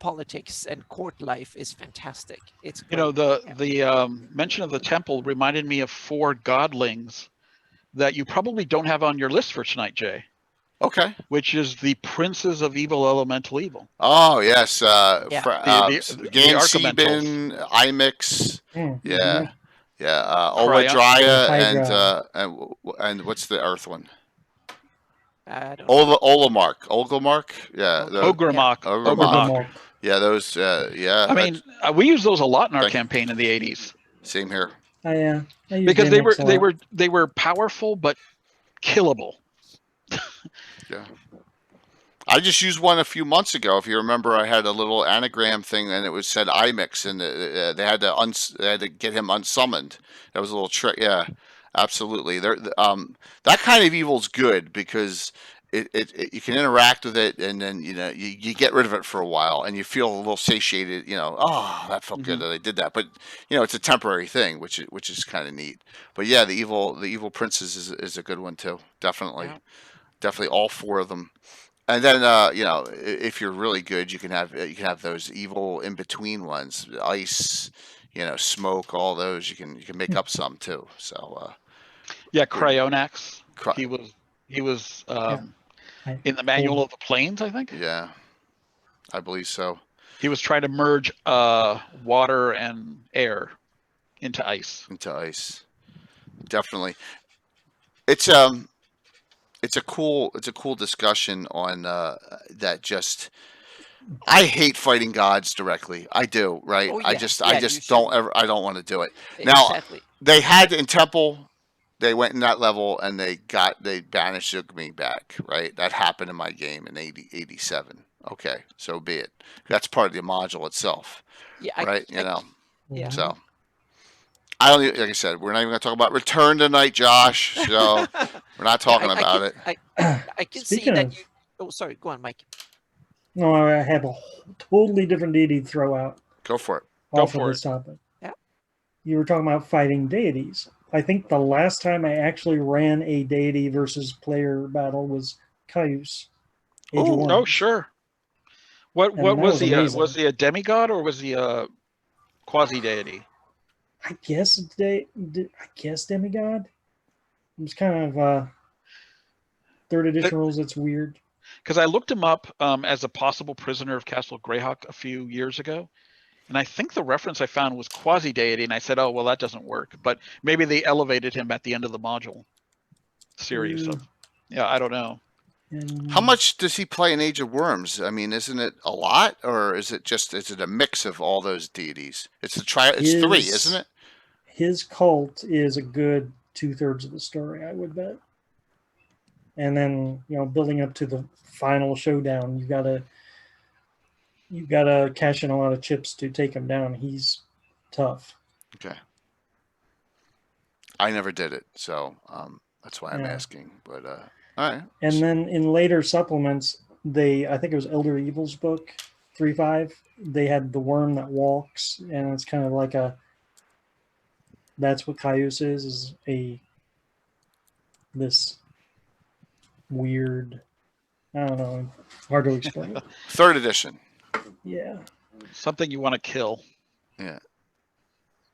politics and court life is fantastic. It's great. The mention of the temple reminded me of 4 godlings that you probably don't have on your list for tonight, Jay, Okay. which is the princes of evil, elemental evil. Oh yes. Yeah. The Gan Archimentals. Sebin, Imix. Mm. Yeah. Yeah. Cryo- Oladrya Hydra. and what's the Earth one? I don't know. Olgamark. Yeah. Ogrimmok. Ogrimmok. Yeah. Those. Yeah. I mean, we use those a lot in our Thank- campaign in the 80s I Same here. use because Gemix a lot. they were powerful but killable. Yeah. I just used one a few months ago. If you remember, I had a little anagram thing, and it was said IMIX, and they had to get him unsummoned. That was a little trick. Yeah, absolutely. That kind of evil's good because it you can interact with it, and then you get rid of it for a while, and you feel a little satiated. Oh, that felt good that I did that. But it's a temporary thing, which is kind of neat. But yeah, the evil princes is a good one too. Definitely, Yeah. definitely all 4 of them. And then if you're really good, you can have those evil in between ones, ice, smoke, all those. You can make up some too. So Cryonax. Cry- He was I- in the manual of the planes, I think. yeah, I believe so. He was trying to merge water and air into ice. Into ice, definitely. It's a cool discussion on that. Just I hate fighting gods directly. I do, right? Oh, I yeah. just Yeah, you I don't want to do it. Now, Exactly. they had in Temple, they went in that level and they banished me back, right? That happened in my game in 87. Okay, so be it. That's part of the module itself, Yeah. right? Yeah. So I don't like I said, we're not even going to talk about Return tonight, Josh. So we're not talking about it. I can see Speaking that of- you. Oh, sorry. Go on, Mike. No, I have a totally different deity to throw out Go for it. off for of this topic. Yeah. You were talking about fighting deities. I think the last time I actually ran a deity versus player battle was Caius. Age of One. Oh, sure. What And what that was was he? amazing. Was he a demigod or was he a quasi deity? I guess demigod. It was kind of third edition rules. That's weird. because I looked him up as a possible prisoner of Castle Greyhawk a few years ago, and I think the reference I found was quasi-deity, and I said, oh, well, that doesn't work. But maybe they elevated him at the end of the module series. Of, yeah, I don't know. How much does he play in Age of Worms? I mean, isn't it a lot, or is it a mix of all those deities? It's it's 3, isn't it? His cult is a good 2/3 of the story, I would bet. And then, building up to the final showdown, you gotta cash in a lot of chips to take him down. He's tough. Okay. I never did it, so that's why I'm Yeah. asking. But all right. And then in later supplements, I think it was Elder Evil's book, 3.5. They had the worm that walks, and it's kind of like that's what Caius is this weird, I don't know, hard to explain. 3rd edition. Yeah. Something you want to kill. Yeah.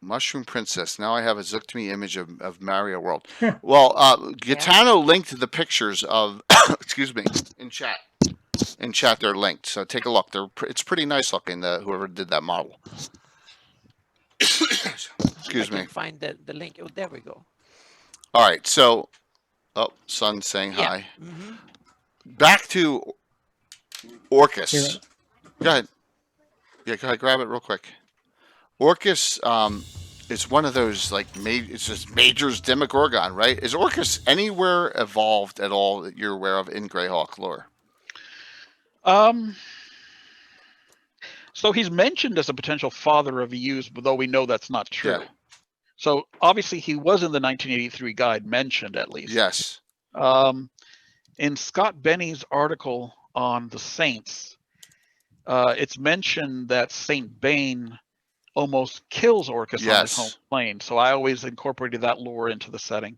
Mushroom Princess. Now I have a Zook-to-me image of Mario World. Well, Gaetano linked the pictures of, excuse me, in chat. In chat, they're linked. So take a look. It's pretty nice looking, whoever did that model. Excuse me. Find the link. Oh, there we go. All right. So, Son saying hi. Mm-hmm. Back to Orcus. Here. Go ahead. Yeah, go ahead. Grab it real quick. Orcus is one of those it's just Major's Demogorgon, right? Is Orcus anywhere evolved at all that you're aware of in Greyhawk lore? So he's mentioned as a potential father of EUs, but though we know that's not true. Yeah. So obviously he was in the 1983 guide, mentioned at least. Yes. In Scott Benny's article on the Saints, it's mentioned that Saint Bane almost kills Orcus on his home plane. So I always incorporated that lore into the setting.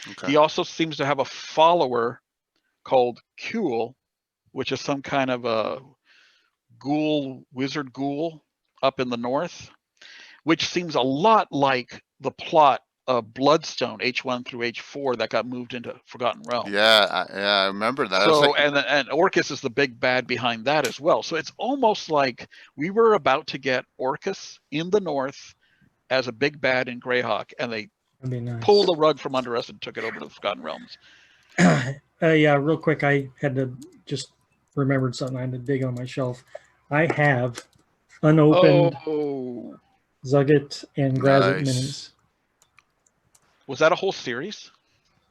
Okay. He also seems to have a follower called Kuel, which is some kind of a wizard ghoul up in the north, which seems a lot like the plot of Bloodstone H1 through H4 that got moved into Forgotten Realms. Yeah, I remember that. So and Orcus is the big bad behind that as well. So it's almost like we were about to get Orcus in the north as a big bad in Greyhawk, and they pulled the rug from under us and took it over to the Forgotten Realms. Yeah, real quick, I had to just remembered something. I had to dig on my shelf. I have unopened Zugget and Grazit minis. Was that a whole series?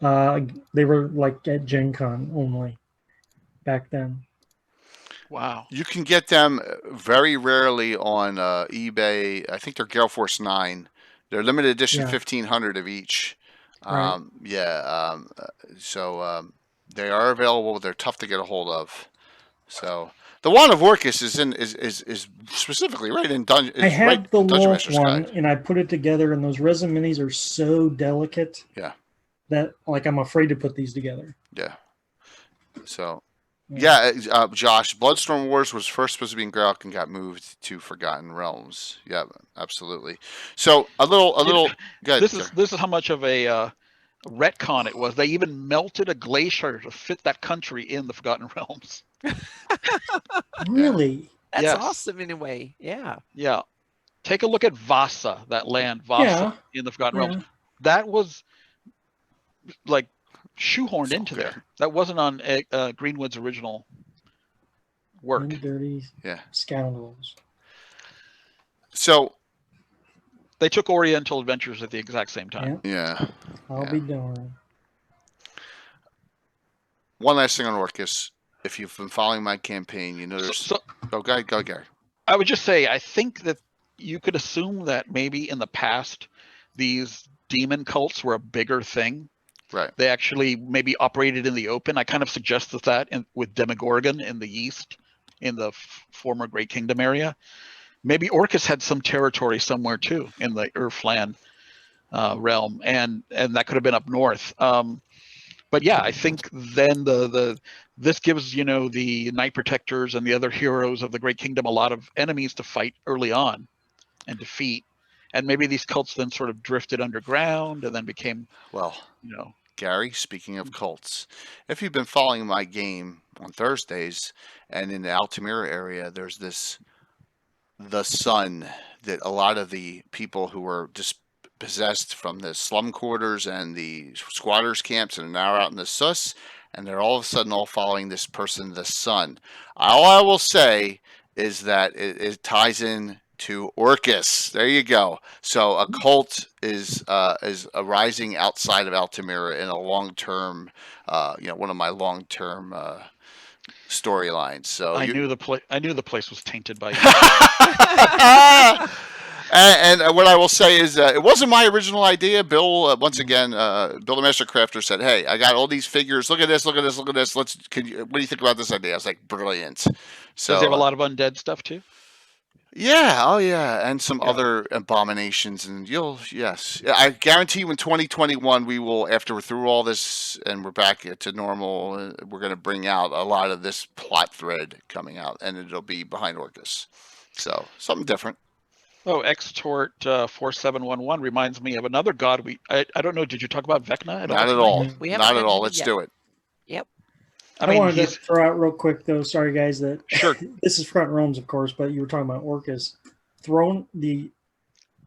They were like at Gen Con only back then. Wow. You can get them very rarely on eBay. I think they're Gale Force 9. They're limited edition, 1,500 of each. Right. So they are available. They're tough to get a hold of. So the Wand of Orcus is specifically right in Dungeon. I have the Dungeon Wolf Master's one, Guide. and I put it together, and those resin minis are so delicate. Yeah. That I'm afraid to put these together. Yeah. So, Josh, Bloodstorm Wars was first supposed to be in Greyhawk and got moved to Forgotten Realms. Yeah, absolutely. So a little. This is how much of a retcon it was. They even melted a glacier to fit that country in the Forgotten Realms. Really? That's awesome in a way. Yeah. Yeah. Take a look at Vasa, that land, Vasa in the Forgotten Realms. That was like shoehorned into there. That wasn't on Greenwood's original work. Dirty scoundrels. So they took Oriental Adventures at the exact same time. Yeah. I'll be darned. One last thing on Orcus. If you've been following my campaign, you know there's. Go, Gary. I would just say, I think that you could assume that maybe in the past, these demon cults were a bigger thing. Right. They actually maybe operated in the open. I kind of suggested that with Demogorgon in the east, in the former Great Kingdom area. Maybe Orcus had some territory somewhere too in the Urfland realm, and that could have been up north. But yeah, I think then this gives the Knight Protectors and the other heroes of the Great Kingdom a lot of enemies to fight early on and defeat, and maybe these cults then sort of drifted underground and then became Gary, speaking of cults, if you've been following my game on Thursdays and in the Altamira area, there's the Sun that a lot of the people who were dispossessed from the slum quarters and the squatters camps and are now out in the sus, and they're all of a sudden all following this person, the Sun. All I will say is that it ties in to Orcus. There you go. So a cult is arising outside of Altamira in a long-term, one of my long-term storylines. So I knew the place was tainted by you. And what I will say is, it wasn't my original idea. Bill, once again, Bill the Master Crafter said, "Hey, I got all these figures. Look at this. Look at this. Look at this. What do you think about this idea?" I was like, "Brilliant." So Does he have a lot of undead stuff too? yeah, oh yeah, and some other abominations, and yes, I guarantee you in 2021 we will, after we're through all this and we're back to normal, we're going to bring out a lot of this plot thread coming out, and it'll be behind Orcus. So something different. Oh, Extort 4711 reminds me of another god. I don't know. Did you talk about Vecna at all? Not at all. We haven't Not at had all. him Let's yet. do it. Yep. I wanted to throw out real quick, though. Sorry, guys. That Sure. This is Front Realms, of course, but you were talking about Orcus. The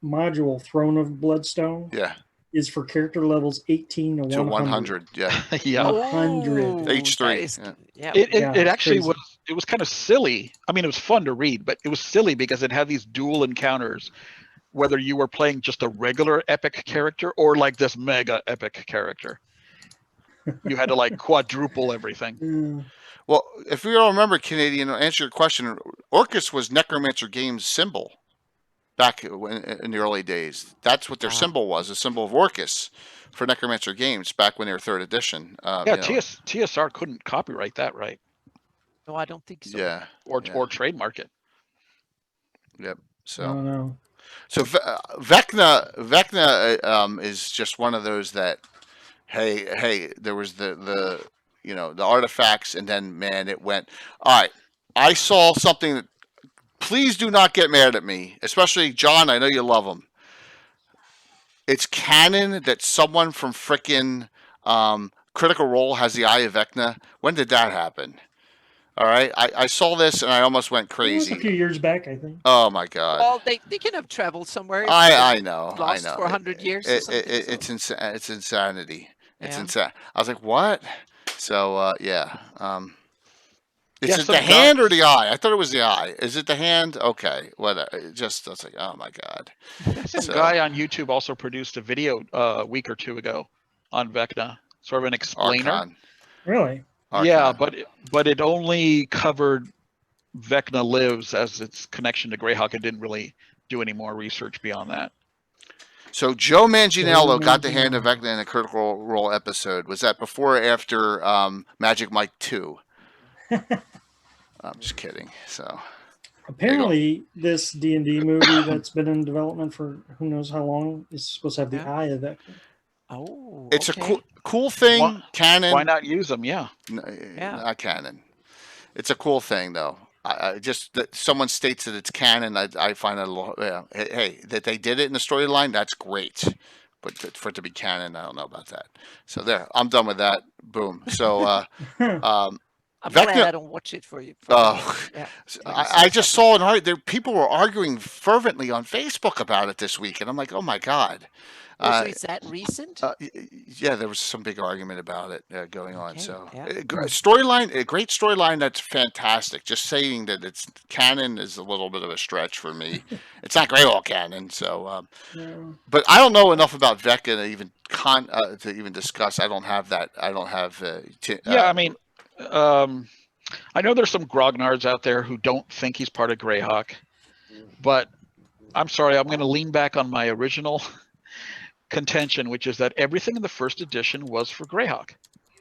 module Throne of Bloodstone Yeah. is for character levels 18 to 100. 100. Yeah. Yeah. 100. H3, that is- yeah. yeah. It actually crazy. was kind of silly. I mean, it was fun to read, but it was silly because it had these dual encounters, whether you were playing just a regular epic character or like this mega epic character. You had to like quadruple everything. Yeah. Well, if you all remember, Canadian, to answer your question, Orcus was Necromancer Games' symbol back in the early days. That's what their symbol was, a symbol of Orcus for Necromancer Games back when they were 3rd edition. TSR couldn't copyright that, right? No, I don't think so. Yeah. Or trademark it. Yep. I So. don't know. So Vecna is just one of those that, hey, there was the artifacts, and then man, it went. All right, I saw something that. Please do not get mad at me, especially John. I know you love him. It's canon that someone from frickin' Critical Role has the Eye of Vecna. When did that happen? All right, I saw this and I almost went It was a few crazy. years back, I think. Oh my god. Well, they can have traveled somewhere. I know. Lost for 100 years or something, It's it's insanity. It's Yeah. insane. I was like, what? So yeah. Is Yeah, it some the hand or the eye? I thought it was the eye. Is it the hand? Okay. What? I was like, oh my god. Some So- guy on YouTube also produced a video a week or two ago on Vecna, sort of an explainer. Archon. Really? Yeah, Archon. but it only covered Vecna Lives as its connection to Greyhawk. It didn't really do any more research beyond that. So Joe Manganiello Joe got the hand of Manganiello. Vecna in a Critical Role episode. Was that before or after Magic Mike 2? I'm just kidding. So Apparently, this D&D movie that's been in development for who knows how long is supposed to have the Yeah. eye of that. Oh, it's okay. a cool thing. Why- Canon. Why not use them? Yeah. Yeah. Not canon. It's a cool thing, though. I just that someone states that it's canon. I find it a little. Yeah, hey, that they did it in the storyline. That's great, but for it to be canon, I don't know about that. So there, I'm done with that. Boom. So I'm Vecna- glad I don't watch it for you. Oh, Yeah. I just saw there. People were arguing fervently on Facebook about it this week, and I'm like, oh my god. So is that recent? Yeah, there was some big argument about it going on. Okay, So yeah. a great storyline that's fantastic. Just saying that it's canon is a little bit of a stretch for me. It's not Greyhawk canon, so. No. But I don't know enough about Vecna to even to even discuss. I don't have that. I don't have. Yeah, I mean, I know there's some grognards out there who don't think he's part of Greyhawk, but I'm sorry, I'm going to lean back on my original contention, which is that everything in the first edition was for Greyhawk.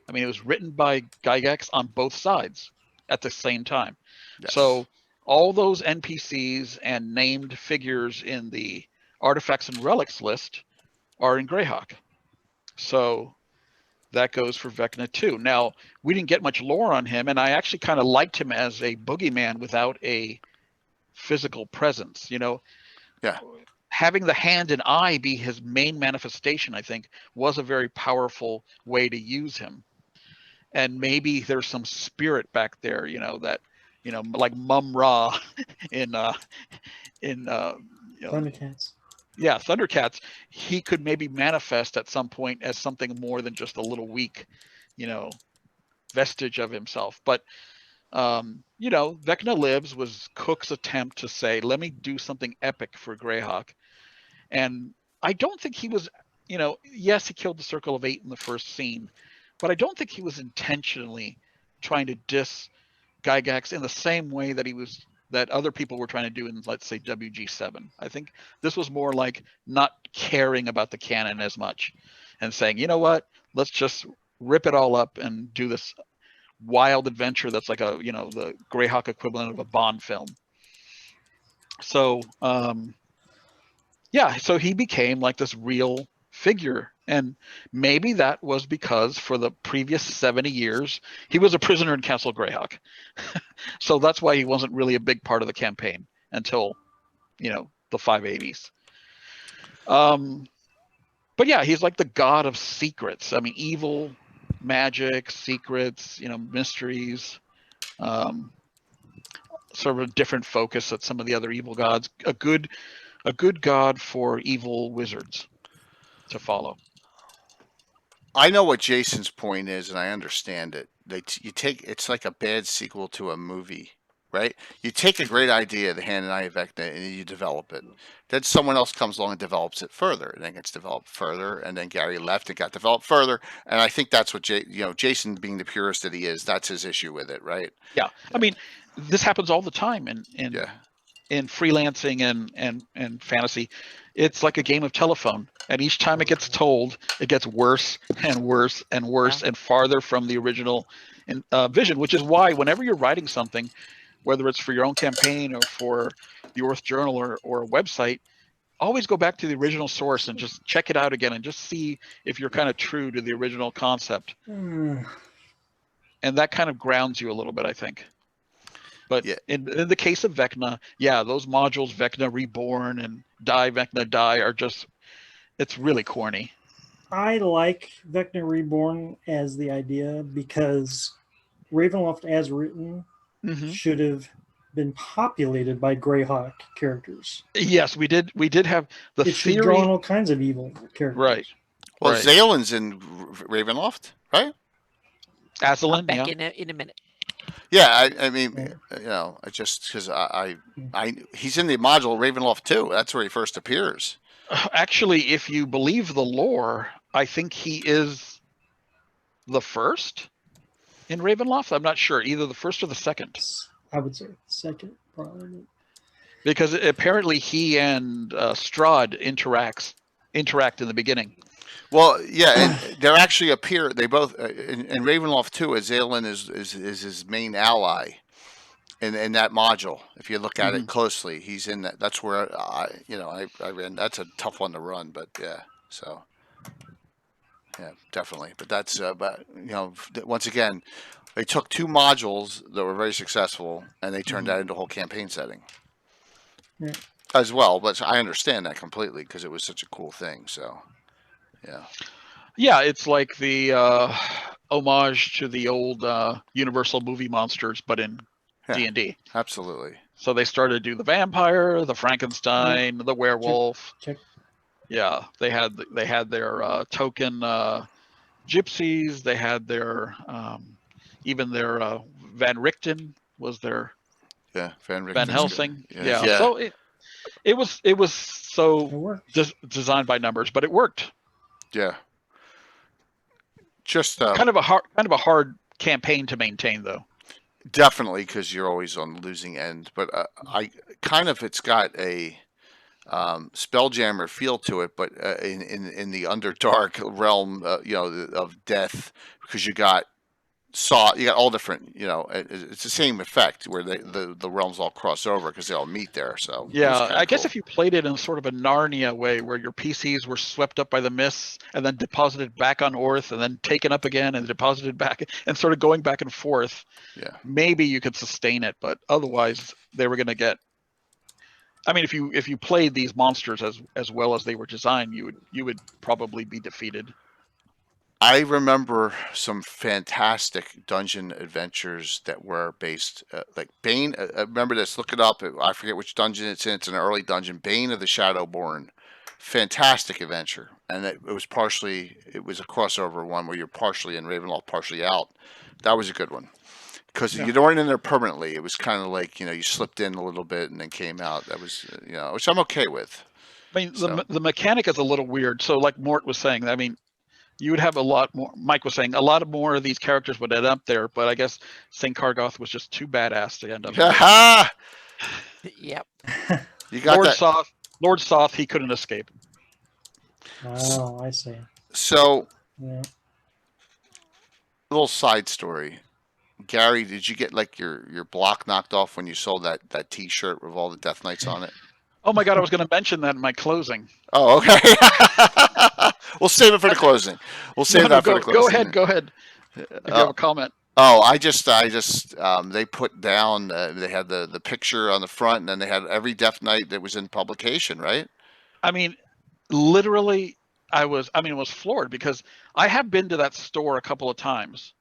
I mean, it was written by Gygax on both sides at the same time. Yes. So all those NPCs and named figures in the artifacts and relics list are in Greyhawk. So that goes for Vecna too. Now, we didn't get much lore on him, and I actually kind of liked him as a boogeyman without a physical presence. You know, Yeah. having the hand and eye be his main manifestation, I think, was a very powerful way to use him. And maybe there's some spirit back there, that, like Mum Ra in Thundercats. yeah, Thundercats, he could maybe manifest at some point as something more than just a little weak, vestige of himself. But Vecna Lives was Cook's attempt to say, let me do something epic for Greyhawk. And I don't think he was, yes, he killed the Circle of 8 in the first scene, but I don't think he was intentionally trying to diss Gygax in the same way that other people were trying to do in, let's say, WG7. I think this was more like not caring about the canon as much and saying, you know what, let's just rip it all up and do this wild adventure that's like the Greyhawk equivalent of a Bond film. So so he became like this real figure, and maybe that was because for the previous 70 years he was a prisoner in Castle Greyhawk. So that's why he wasn't really a big part of the campaign until the 580s. But yeah, he's like the god of secrets. I mean, evil, magic, secrets, mysteries, sort of a different focus at some of the other evil gods. A good god for evil wizards to follow. I know what Jason's point is, and I understand it. It's like a bad sequel to a movie, right? You take a great idea, the hand and eye of Vecna, and you develop it. Then someone else comes along and develops it further, and then gets developed further, and then Gary left and got developed further. And I think that's what Jason, being the purist that he is, that's his issue with it, right? Yeah, I mean, this happens all the time in freelancing and fantasy. It's like a game of telephone, and each time it gets told, it gets worse and worse and worse and farther from the original vision, which is why whenever you're writing something, whether it's for your own campaign or for the Orth Journal or a website, always go back to the original source and just check it out again and just see if you're kind of true to the original concept. And that kind of grounds you a little bit, I think. But in the case of Vecna, those modules, Vecna Reborn and Die Vecna Die, are just, it's really corny. I like Vecna Reborn as the idea because Ravenloft, as written, should have been populated by Greyhawk characters. Yes, we did have the it theory. Should draw on all kinds of evil characters. Right. Well, Zalen's in Ravenloft, right? Aslan, back in a minute. Yeah, I mean, just because he's in the module Ravenloft 2. That's where he first appears. Actually, if you believe the lore, I think he is the first in Ravenloft. I'm not sure, either the first or the second. I would say second, probably. Because apparently he and Strahd interact in the beginning. Well, yeah, and they actually appear. They both in Ravenloft 2. Azalen is his main ally in that module. If you look at it closely, he's in that. That's where I ran. That's a tough one to run, but so definitely. But that's once again, they took two modules that were very successful and they turned that into a whole campaign setting as well. But I understand that completely because it was such a cool thing. So. Yeah, it's like the homage to the old Universal movie monsters, but in D&D. Absolutely. So they started to do the vampire, the Frankenstein, the werewolf. Check. Yeah, they had their token gypsies. They had their even their Van Richten was their Van Helsing. Yeah. So it was so designed by numbers, but it worked. Yeah. Just kind of a hard campaign to maintain, though. Definitely, because you're always on the losing end. But it's got a Spelljammer feel to it, but in the Underdark realm, of death, because you got all different. It's the same effect where the realms all cross over because they all meet there. So I guess if you played it in sort of a Narnia way, where your PCs were swept up by the mists and then deposited back on Orth and then taken up again and deposited back and sort of going back and forth, maybe you could sustain it. But otherwise, they were going to get I mean, if you played these monsters as well as they were designed, you would probably be defeated. I remember some fantastic dungeon adventures that were based, like Bane. Remember this? Look it up. I forget which dungeon it's in. It's an early dungeon. Bane of the Shadowborn. Fantastic adventure, and it was a crossover one where you're partially in Ravenloft, partially out. That was a good one because Yeah. you weren't in there permanently. It was kind of like you slipped in a little bit and then came out. That was which I'm okay with. I mean, So the mechanic is a little weird. So, like Mort was saying, I mean, you would have a lot more. Mike was saying a lot more of these characters would end up there, but I guess St. Kargoth was just too badass to end up there. ha! Yep. You got Lord that. Soth, Lord Soth, he couldn't escape. Oh, I see. So Yeah. little side story. Gary, did you get like your block knocked off when you sold that T-shirt with all the Death Knights on it? Oh my God, I was going to mention that in my closing. Oh, okay. We'll save it for the closing. We'll save that for the closing. Go ahead. If you have a comment. Oh, I just they put down. They had the picture on the front, and then they had every Death Knight that was in publication, right? I mean, literally, I was floored because I have been to that store a couple of times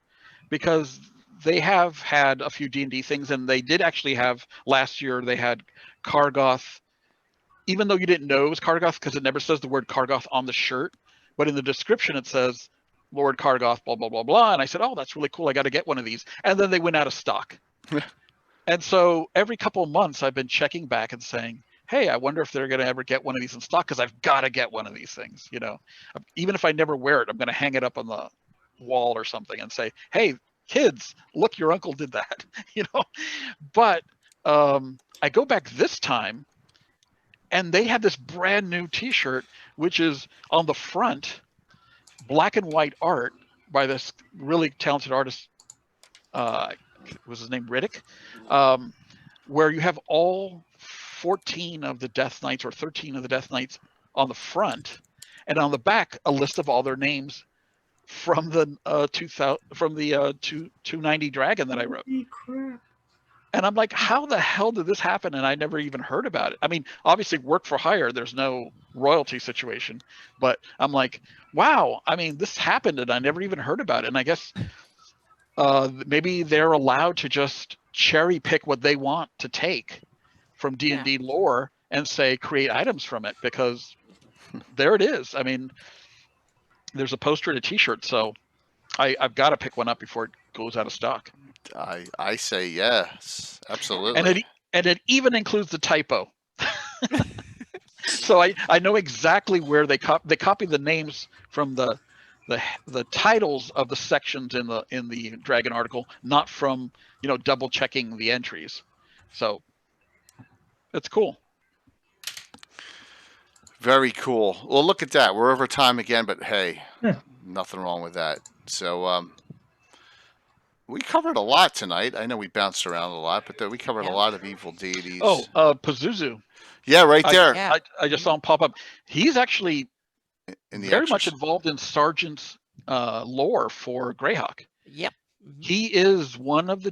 because they have had a few D&D things, and they did actually have last year. They had Kargoth, even though you didn't know it was Kargoth because it never says the word Kargoth on the shirt, but in the description it says Lord Kargoth, blah blah blah blah. And I said, oh, that's really cool. I got to get one of these. And then they went out of stock. And so every couple of months I've been checking back and saying, hey, I wonder if they're going to ever get one of these in stock because I've got to get one of these things. Even if I never wear it, I'm going to hang it up on the wall or something and say, hey, kids, look, your uncle did that. But I go back this time and they had this brand new T-shirt, which is on the front, black and white art by this really talented artist. Was his name Riddick? Where you have all 14 of the Death Knights or 13 of the Death Knights on the front, and on the back a list of all their names from the 290 Dragon that I wrote. Holy crap. And I'm like, how the hell did this happen? And I never even heard about it. I mean, obviously work for hire, there's no royalty situation, but I'm like, wow, I mean, this happened and I never even heard about it. And I guess maybe they're allowed to just cherry pick what they want to take from D&D lore and say, create items from it, because there it is. I mean, there's a poster and a T-shirt, so I've got to pick one up before it goes out of stock. I say yes, absolutely. And it even includes the typo. So I know exactly where they copy the names from the titles of the sections in the Dragon article, not from double checking the entries. So it's cool. Very cool. Well, look at that. We're over time again, but hey, nothing wrong with that. So we covered a lot tonight. I know we bounced around a lot, but we covered a lot of evil deities. Oh, Pazuzu. Yeah, right there. I just saw him pop up. He's actually in the very much involved in Sargent's lore for Greyhawk. Yep. Mm-hmm. He is one of the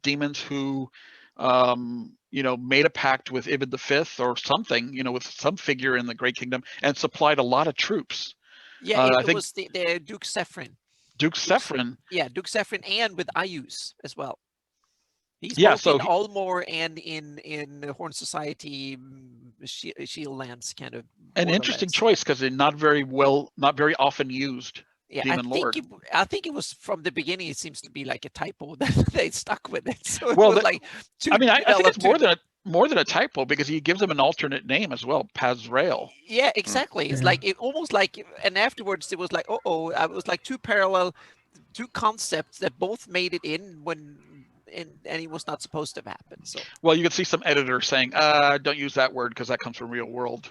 demons who, made a pact with Ibid V or something, with some figure in the Great Kingdom, and supplied a lot of troops. Yeah, I think was the Duke Sephrin. Duke Sephrin. Yeah, Duke Sephrin, and with Ayus as well. He's both in Ulmore and in Horn Society, Shield Lands kind of. An interesting choice because they're not very often used. Yeah, demon lore. I think it was from the beginning. It seems to be like a typo that they stuck with it. So it well, was like I think it's more than a typo because he gives them an alternate name as well, Pazrael. Yeah, exactly. It's like almost like, and afterwards it was like, it was like two concepts that both made it in and it was not supposed to happen. So well, you can see some editors saying, "Don't use that word because that comes from real world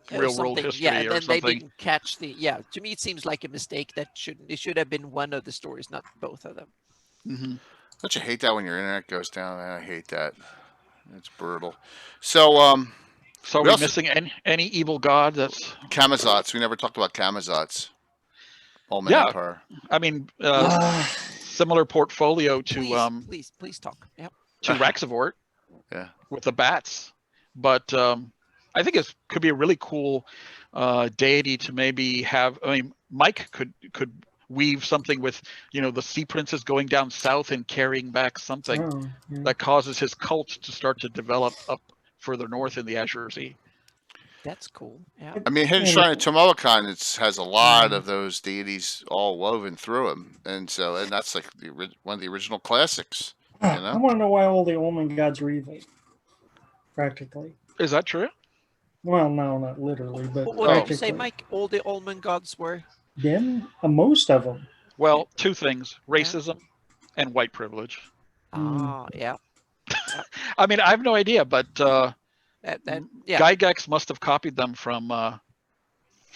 history." Yeah, and or then something. they didn't catch the. Yeah, to me it seems like a mistake that it should have been one of the stories, not both of them. Mm-hmm. Don't you hate that when your internet goes down? I hate that. It's brutal. So, so are we missing any evil god? That's Kamazots. We never talked about Kamazots. Omen Empire. I mean, similar portfolio to please talk. Yep. to Raxavort. Yeah. With the bats. But I think it could be a really cool deity to maybe have. I mean, Mike could weave something with, the sea princes going down south and carrying back something Oh, yeah. that causes his cult to start to develop up further north in the Azure Sea. That's cool. Yeah. I mean, Hidden And- Shrine of Tomoacon has a lot Mhm. of those deities all woven through them, and that's like one of the original classics. I know? want to know why all the Olman gods were evil. Practically. Is that true? Well, no, not literally, but What did you practically. say, Mike? All the almond gods were. Them, most of them. Well, two things: racism and white privilege. Ah, yeah. I mean, I have no idea, but Yeah. Gygax must have copied them from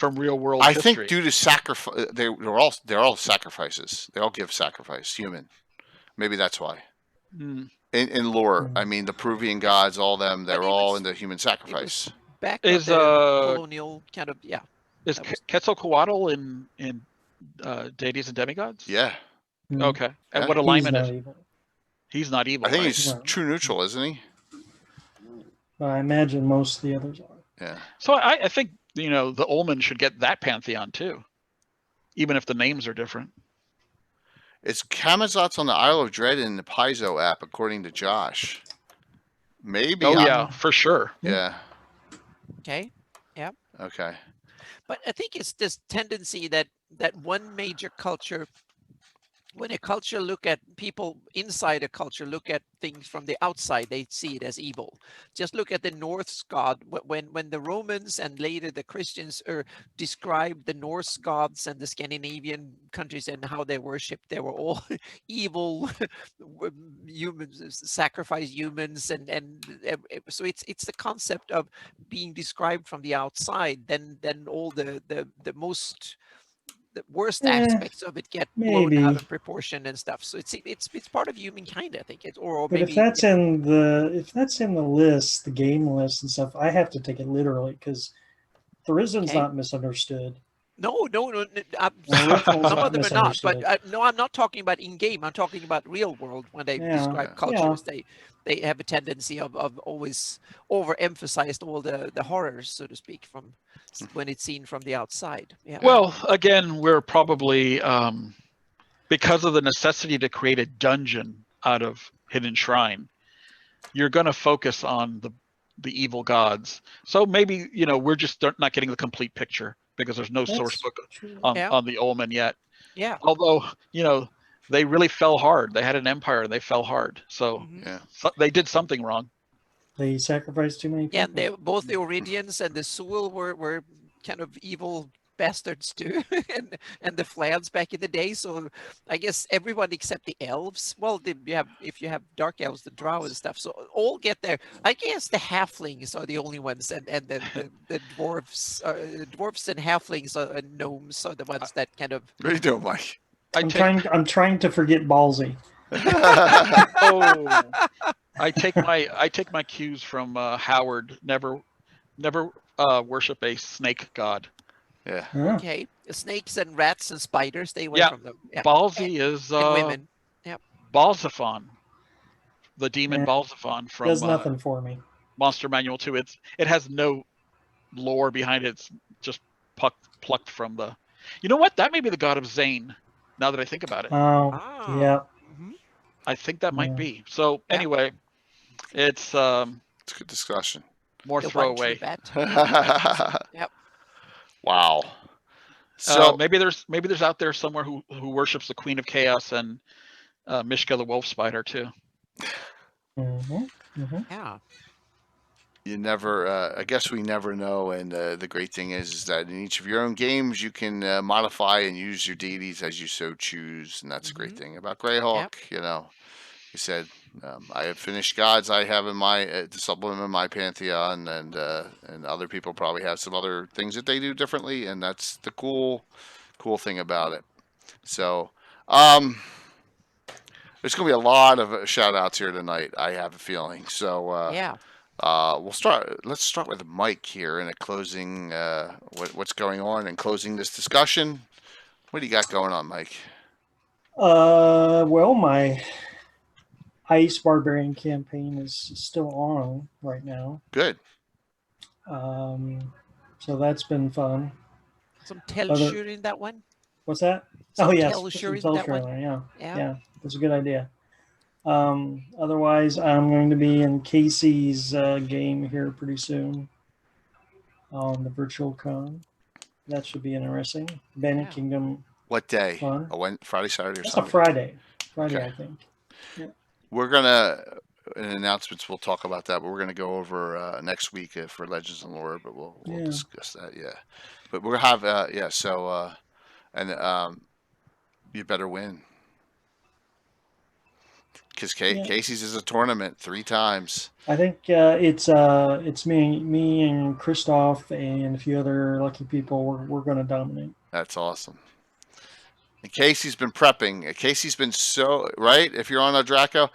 real world I history. think due to sacrifice, they're all sacrifices. They all give sacrifice, human. Maybe that's why. Mm. In lore, Mm. I mean, the Peruvian gods, all them, they're But it all was- into human sacrifice. Back Is, on the colonial kind of Is that was- Quetzalcoatl in Deities and Demigods? Yeah, Mm. Okay. And Yeah. what He's alignment not is evil. he's not evil? I think right? he's No. true neutral, isn't he? But I imagine most of the others are. Yeah. So I think the Ullman should get that pantheon too, even if the names are different. It's Kamazot's on the Isle of Dread in the Paizo app, according to Josh. Maybe. Oh yeah, for sure. Yeah. okay. Okay. But I think it's this tendency that one major culture, when a culture look at people inside a culture, look at things from the outside, they see it as evil. Just look at the Norse god. When the Romans and later the Christians described the Norse gods and the Scandinavian countries and how they worshipped, they were all evil humans, sacrifice humans, and so it's the concept of being described from the outside. Then all the worst Yeah, aspects of it get blown maybe. out of proportion and stuff. So it's part of humankind, I think. Or But maybe if that's in the list, the game list and stuff, I have to take it literally because the Risen Okay. not misunderstood. no. The original's Some not of them are not, but misunderstood. no, I'm not talking about in game. I'm talking about real world. When they Yeah, describe yeah. cultures, they have a tendency of always overemphasized all the horrors, so to speak, from when it's seen from the outside. Yeah. Well, again, we're probably because of the necessity to create a dungeon out of Hidden Shrine, you're going to focus on the evil gods. So maybe we're just not getting the complete picture because there's no source That's book true. on the Ullman yet. Yeah. Although they really fell hard. They had an empire and they fell hard. So Mhm. Yeah. they did something wrong. They sacrificed too many people. Yeah, and both the Oridians and the Sul were kind of evil bastards too, and the Flans back in the day. So I guess everyone except the elves. Well, if you have dark elves, the drow and stuff. So all get there. I guess the halflings are the only ones, and the dwarves, dwarves and halflings and gnomes are the ones that kind of. What are you doing, Mike? I'm trying to forget Ballsy. Oh, I take my cues from Howard. Never worship a snake god. Yeah. Huh. Okay, snakes and rats and spiders. Stay away Yeah. from them. Yeah. Ballsy is And women. Balzaphon, the demon Yeah. Balzaphon from Does nothing for me. Monster Manual 2. It has no lore behind it. It's just plucked from the. You know what? That may be the god of Zane. Now that I think about it, Oh, Ah. yeah. Mhm. I think that might Yeah. be. So Yeah. anyway, it's It's a good discussion. more The one true throwaway. bat. Yep. Wow. So Maybe there's out there somewhere who worships the Queen of Chaos and Mishka the Wolf Spider too. Mhm, mhm. Yeah. you never, I guess we never know. And the great thing is that in each of your own games, you can modify and use your deities as you so choose. And that's a great thing about Greyhawk. You said, I have finished gods I have in my to supplement my pantheon, and other people probably have some other things that they do differently, and that's the cool thing about it. So, there's gonna be a lot of shout outs here tonight. I have a feeling. So, Yeah. Let's start with Mike here in a closing. What's going on and closing this discussion? What do you got going on, Mike? Well, my Ice Barbarian campaign is still on right now. Good. So that's been fun. Some tail Other shooting that one. what's that? Some Oh yes, tail put some shooting that Telshire in one. there. Yeah, Yeah. yeah, that's a good idea. Otherwise, I'm going to be in Casey's game here pretty soon on the virtual con. That should be interesting. Bandit Yeah. Kingdom What day? fun. Friday, Saturday, or That's a Sunday? Friday. Friday, Okay. I think. Yeah. We're gonna in announcements. We'll talk about that, but we're gonna go over next week for Legends and Lore. But we'll Yeah. discuss that. Yeah. But we'll have yeah. So and you better win because Yeah. Casey's is a tournament 3 times. I think it's me and Christoph and a few other lucky people. We're going to dominate. That's awesome. And Casey's been prepping. Casey's been so right. If you're on a Draco,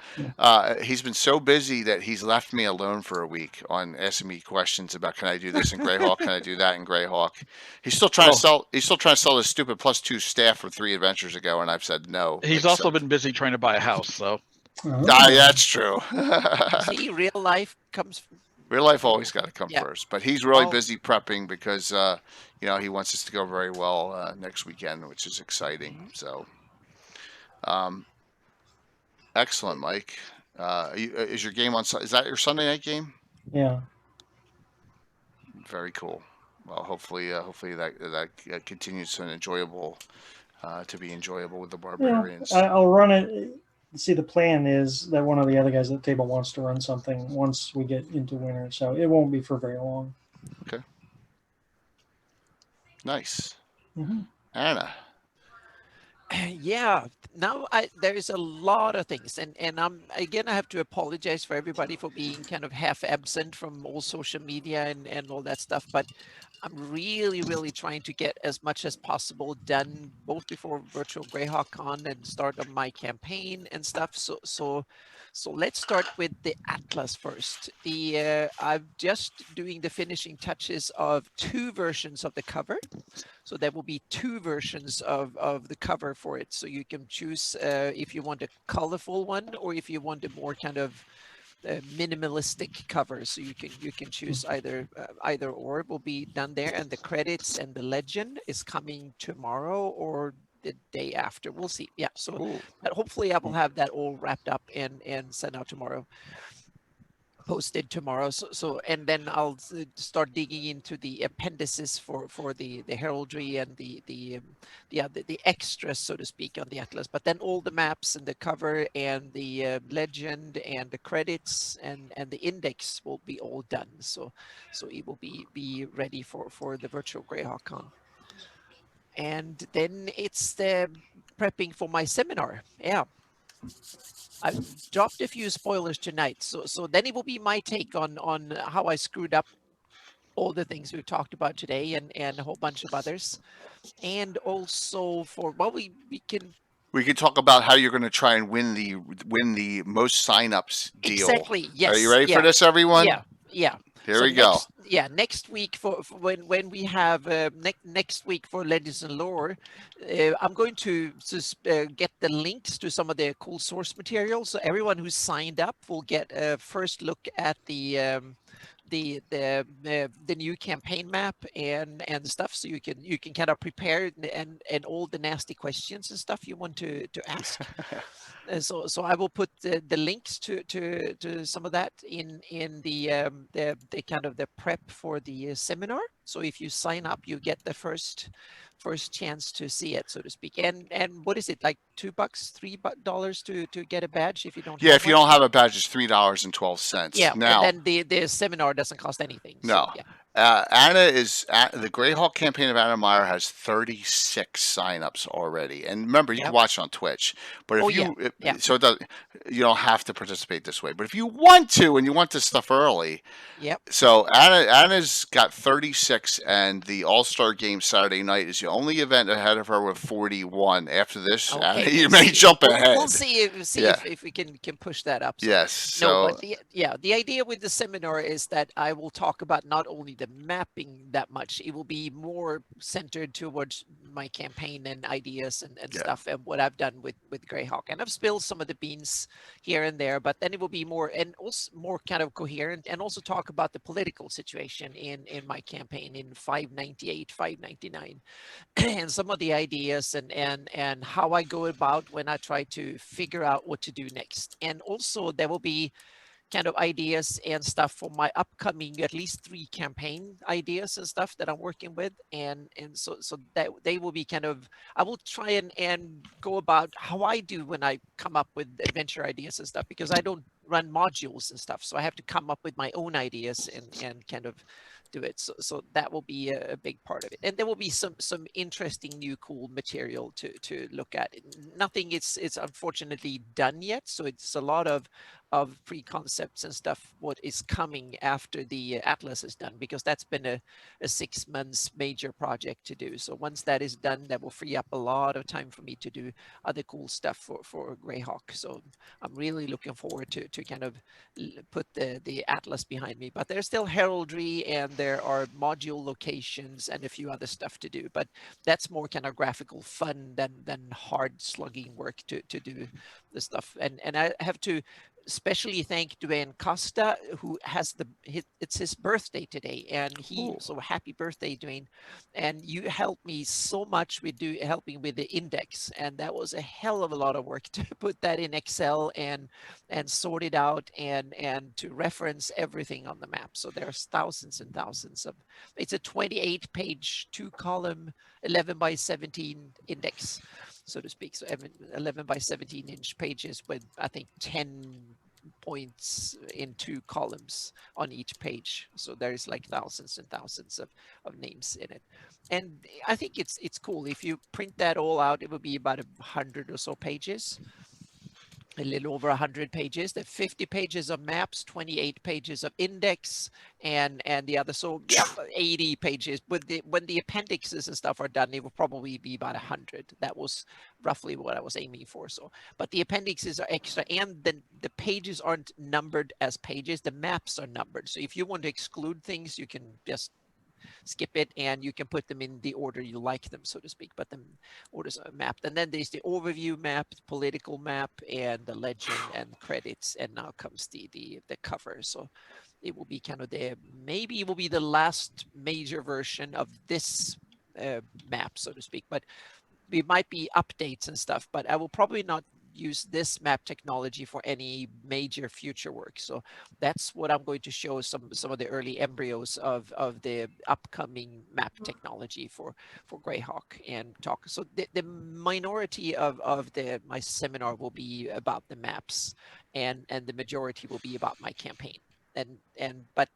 he's been so busy that he's left me alone for a week on asking me questions about can I do this in Greyhawk, can I do that in Greyhawk. He's still trying to sell. He's still trying to sell his stupid +2 staff from 3 adventures ago, and I've said no. He's also been busy trying to buy a house, so. Oh. That's true. See, real life comes. Real life always got to come Yeah. first, but he's really Oh. busy prepping because you know he wants us to go very well next weekend, which is exciting. So, excellent, Mike. Is your game on? Is that your Sunday night game? Yeah. Very cool. Well, hopefully that continues to enjoyable to be enjoyable with the barbarians. Yeah, I'll run it. See, the plan is that one of the other guys at the table wants to run something once we get into winter, so it won't be for very long. Okay. Nice. Mm-hmm. Anna. Yeah, now there's a lot of things, and I have to apologize for everybody for being kind of half absent from all social media and all that stuff, but I'm really trying to get as much as possible done both before virtual Greyhawk Con and start of my campaign and stuff. So let's start with the Atlas first. I'm just doing the finishing touches of 2 versions of the cover. So there will be 2 versions of the cover for it. So you can choose if you want a colorful one or if you want a more kind of minimalistic cover. So you can choose either or. It will be done there, and the credits and the legend is coming tomorrow or the day after. We'll see. Yeah. So hopefully I will have that all wrapped up and sent out tomorrow. Posted tomorrow, so and then I'll start digging into the appendices for the heraldry and the extras, so to speak, on the Atlas. But then all the maps and the cover and the legend and the credits and the index will be all done. So it will be ready for the virtual Greyhawk Con. And then it's the prepping for my seminar. Yeah. I've dropped a few spoilers tonight, so then it will be my take on how I screwed up all the things we've talked about today and a whole bunch of others, and also for we can talk about how you're going to try and win the most signups deal. Exactly. Yes. Are you ready for this, everyone? Yeah. Here we go. Next week for when we have next week for Legends and Lore, I'm going to get the links to some of the cool source materials. So everyone who's signed up will get a first look at the new campaign map and stuff, so you can kind of prepare and all the nasty questions and stuff you want to ask. So I will put the links to some of that in the kind of the prep for the seminar. So if you sign up, you get the first chance to see it, so to speak. And what is it, like $2, $3 to get a badge if you don't? Yeah, have if you one? don't have a badge, it's $3.12. Yeah. Now, and then the seminar doesn't cost anything. No. So, yeah. Anna is the Greyhawk campaign of Anna Meyer has 36 signups already, and remember you can watch it on Twitch. But if so it does, you don't have to participate this way. But if you want to and you want this stuff early, so Anna's got 36, and the All-Star game Saturday night is the only event ahead of her with 41. After this, Anna, you may jump ahead. We'll see if we can push that up. So. Yes. So no, but the idea with the seminar is that I will talk about not only the mapping that much, it will be more centered towards my campaign and ideas and Yeah. stuff, and what I've done with Greyhawk. And I've spilled some of the beans here and there, but then it will be more, and also more kind of coherent, and also talk about the political situation in my campaign in 598, 599, and some of the ideas and how I go about when I try to figure out what to do next. And also there will be kind of ideas and stuff for my upcoming at least 3 campaign ideas and stuff that I'm working with, and so that they will be kind of, I will try and go about how I do when I come up with adventure ideas and stuff, because I don't run modules and stuff, so I have to come up with my own ideas and kind of do it. So that will be a big part of it, and there will be some interesting new cool material to look at. Nothing it's unfortunately done yet, so it's a lot of pre-concepts and stuff what is coming after the Atlas is done, because that's been a 6 months major project to do. So once that is done, that will free up a lot of time for me to do other cool stuff for Greyhawk. So I'm really looking forward to kind of put the Atlas behind me, but there's still heraldry and there are module locations and a few other stuff to do, but that's more kind of graphical fun than hard slugging work to do the stuff. And I have to especially thank Dwayne Costa, who has it's his birthday today, and so happy birthday, Dwayne. And you helped me so much with helping with the index, and that was a hell of a lot of work to put that in Excel and sort it out and to reference everything on the map. So there's thousands and thousands of, it's a 28-page 2-column 11 by 17 index, so to speak. So 11 by 17-inch pages with, I think, 10 points in 2 columns on each page. So there's like thousands and thousands of names in it. And I think it's cool. If you print that all out, it will be about 100 or so pages. A little over 100 pages. There are 50 pages of maps, 28 pages of index, and the other, so yeah, 80 pages. But when the appendixes and stuff are done, it will probably be about 100. That was roughly what I was aiming for. So, but the appendixes are extra, and the pages aren't numbered as pages. The maps are numbered. So if you want to exclude things, you can just skip it and you can put them in the order you like them, so to speak, but the orders are mapped. And then there's the overview map, the political map, and the legend and credits, and now comes the cover. So it will be kind of maybe it will be the last major version of this map, so to speak, but it might be updates and stuff, but I will probably not use this map technology for any major future work. So that's what I'm going to show, some of the early embryos of the upcoming map technology for Greyhawk, and talk. So the minority of my seminar will be about the maps, and the majority will be about my campaign. But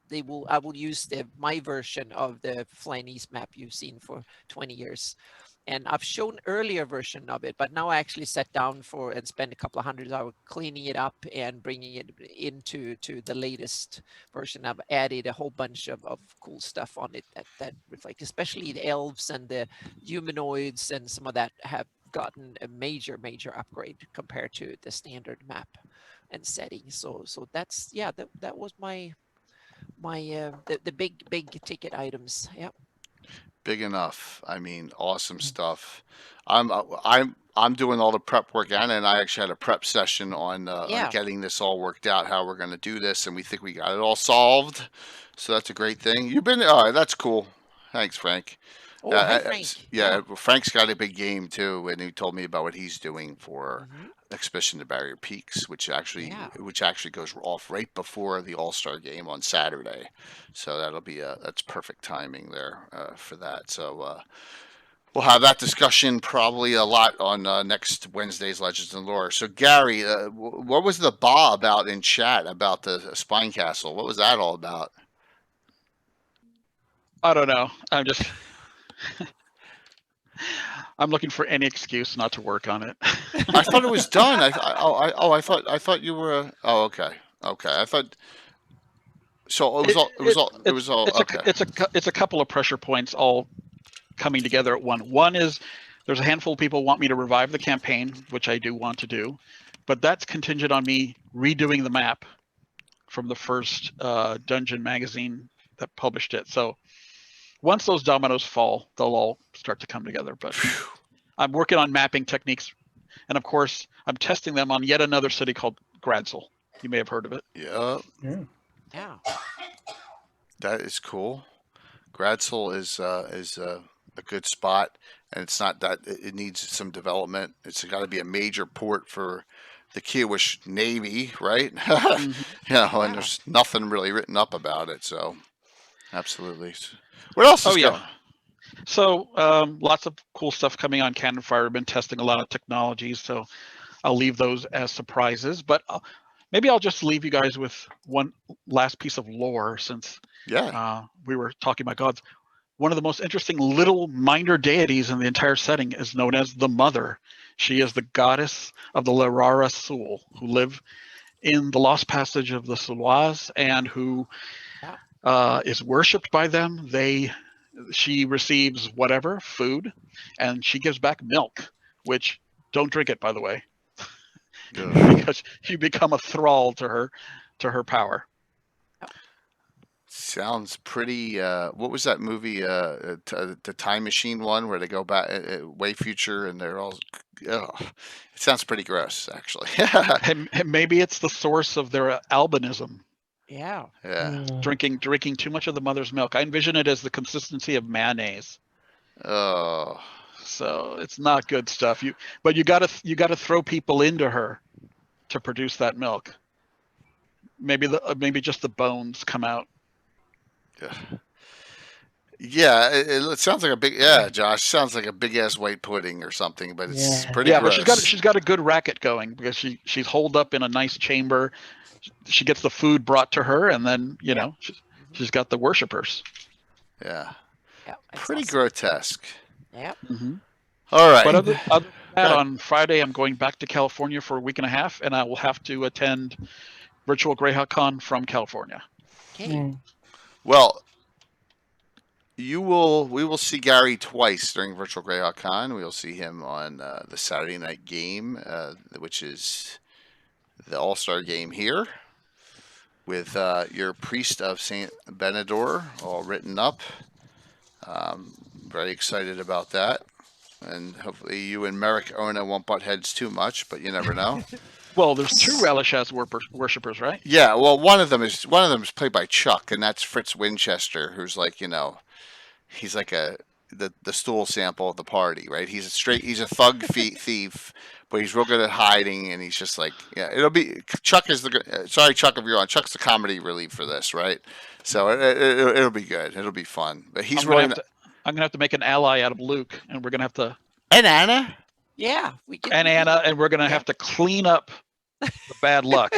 I will use my version of the Flanies map you've seen for 20 years. And I've shown earlier version of it, but now I actually sat down and spent a couple of hundred hours cleaning it up and bringing it into the latest version. I've added a whole bunch of cool stuff on it that reflect, especially the elves and the humanoids, and some of that have gotten a major upgrade compared to the standard map and setting. So that's, yeah, that was my the big ticket items. Yeah. Big enough. I mean, awesome stuff. I'm doing all the prep work, and I actually had a prep session on getting this all worked out, how we're going to do this, and we think we got it all solved. So that's a great thing. You've been that's cool. Thanks, Frank. Oh, hi, Frank. Yeah, Frank's got a big game too, and he told me about what he's doing for Expedition to Barrier Peaks, which actually goes off right before the All-Star game on Saturday. So that'll be that's perfect timing there for that. So we'll have that discussion probably a lot on next Wednesday's Legends and Lore. So Gary, what was the Bob out in chat about the Spine Castle? What was that all about? I don't know. I'm looking for any excuse not to work on it. I thought it was done. I thought you were. Oh, okay. I thought. So it was all. Okay. It's a couple of pressure points all coming together at one. One is there's a handful of people want me to revive the campaign, which I do want to do, but that's contingent on me redoing the map from the first Dungeon magazine that published it. So once those dominoes fall, they'll all start to come together. But I'm working on mapping techniques, and of course, I'm testing them on yet another city called Gradsel. You may have heard of it. Yeah, Yeah. that is cool. Gradsel is a good spot, and it's not that it needs some development. It's got to be a major port for the Kiowish Navy, right? Mhm. And there's nothing really written up about it. So, absolutely. What else is Oh yeah. going? So lots of cool stuff coming on Cannon Fire. I've been testing a lot of technologies, so I'll leave those as surprises. But maybe I'll just leave you guys with one last piece of lore, since Yeah. we were talking about gods. One of the most interesting little minor deities in the entire setting is known as the Mother. She is the goddess of the Lerara Sul, who live in the Lost Passage of the Sulwaz, and who is worshipped by them. She receives whatever food, and she gives back milk, which don't drink it, by the way, Ugh. because you become a thrall to her power. Sounds pretty. What was that movie? The Time Machine one, where they go back way future, and they're all. Ugh. It sounds pretty gross, actually. And maybe it's the source of their albinism. Yeah. Yeah. Drinking too much of the mother's milk. I envision it as the consistency of mayonnaise. Oh. So it's not good stuff. But you gotta throw people into her to produce that milk. Maybe just the bones come out. Yeah, it sounds like a big. Yeah, Josh, sounds like a big ass white pudding or something, but it's Yeah. pretty Yeah, gross. but she's got a good racket going, because she's holed up in a nice chamber. She gets the food brought to her, and then she's got the worshippers. Yeah, Yeah. That's pretty awesome. grotesque. Yeah. Mm-hmm. All right. But other than that, Good. on Friday, I'm going back to California for a week and a half, and I will have to attend virtual Greyhawk Con from California. Okay. Well, we will see Gary twice during Virtual Greyhawk Con. We will see him on the Saturday night game, which is the All-Star game here, with your Priest of Saint Benedor all written up. Very excited about that. And hopefully you and Merrick Ona won't butt heads too much, but you never know. Well, there's two Relish as worshippers, right? Yeah, well, one of them is played by Chuck, and that's Fritz Winchester, who's like, he's like the stool sample of the party, right? He's a thug thief, but he's real good at hiding, and he's just like, yeah, it'll be Chuck is sorry, Chuck, if you're on, Chuck's the comedy relief for this, right? So it'll be good, it'll be fun. But he's running. I'm gonna have to make an ally out of Luke, and we're gonna have to And Anna. Yeah. We can. and Anna, and we're gonna have to clean up the bad luck.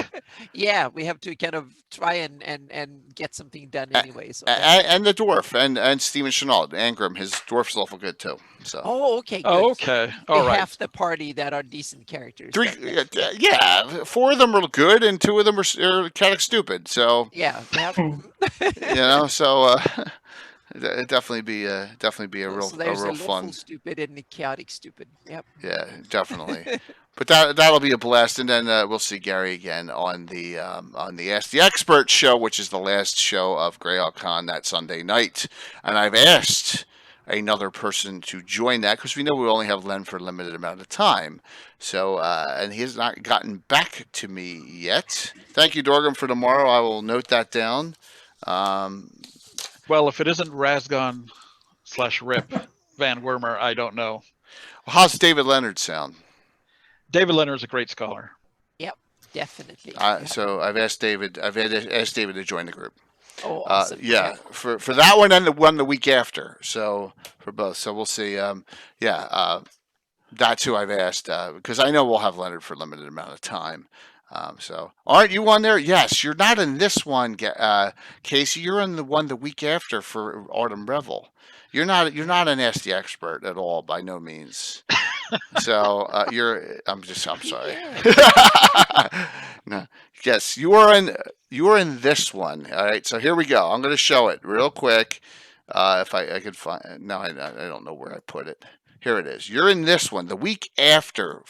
Yeah, we have to kind of try and get something done anyway. So And the dwarf and Stephen Chenault, Angram, his dwarf's awful good too. So oh, okay. Good. Oh, okay, all We right. have the party that are decent characters. three, That's yeah, 4 of them are good, and 2 of them are kind of stupid. So yeah. so it'd definitely be a real So there's a lawful fun. stupid and a chaotic stupid. Yep. Yeah, definitely. But that'll be a blast, and then we'll see Gary again on the Ask the Expert show, which is the last show of Greyhawk Con that Sunday night. And I've asked another person to join that, because we know we only have Len for a limited amount of time. So and he has not gotten back to me yet. Thank you, Dorgam, for tomorrow. I will note that down. Well, if it isn't Razgon/Rip Van Wormer, I don't know. How's David Leonard sound? David Leonard is a great scholar. Yep. Definitely. So I've asked David. I've asked David to join the group. Oh, awesome. Yeah, for that one and the one the week after. So for both. So we'll see. That's who I've asked, because I know we'll have Leonard for a limited amount of time. So aren't you on there? Yes, you're not in this one, Casey. You're in the one the week after for Autumn Revel. You're not an Ask the Expert at all, by no means. So I'm sorry. No. Yes, you are in this one. All right. So here we go. I'm going to show it real quick. If I could find. No, I don't know where I put it. Here it is. You're in this one the week after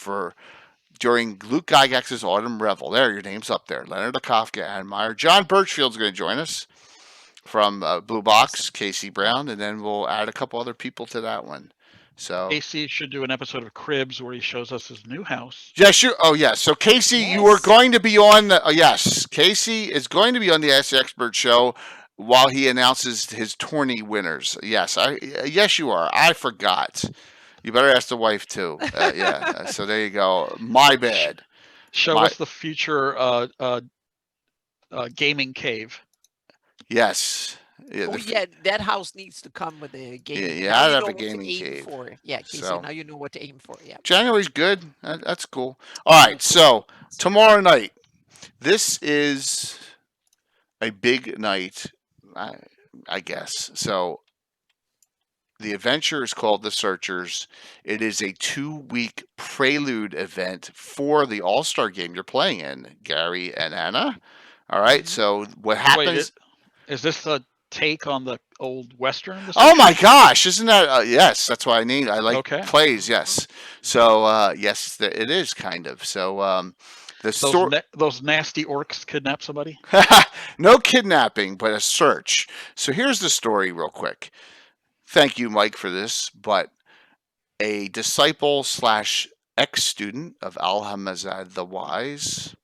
during Luke Gygax's Autumn Revel. There, your name's up there. Leonard Kafka and Meyer. John Birchfield's going to join us. from Blue Box, Casey Brown, and then we'll add a couple other people to that one. So AC should do an episode of Cribs where he shows us his new house. yes, you. Oh, yes. So Casey, you are Yes. going to be on the. Yes, Casey is going to be on the Ask the Expert show while he announces his tourney winners. Yes, yes, you are. I forgot. You better ask the wife too. Yeah. So there you go. My bad. Show My- us the future gaming cave. Yes. Yeah, Oh yeah, that house needs to come with a gaming. yeah, now I'd you have know a what to gaming aim cave. for. Yeah, Casey. So- Now you know what to aim for. Yeah. January's good. That's cool. All right. So tomorrow night, this is a big night, I guess. So the adventure is called The Searchers. It is a 2-week prelude event for the All-Star game you're playing in, Gary and Anna. All right. Mhm. So what happens? Wait, is this a take on the old Western? The Oh my Searchers? gosh! Isn't that yes? That's what I need. I like Okay. plays. Yes. So yes, it is kind of. So the Those, story. those nasty orcs kidnap somebody? No kidnapping, but a search. So here's the story, real quick. Thank you, Mike, for this. But a disciple / ex-student of Alhamazad the Wise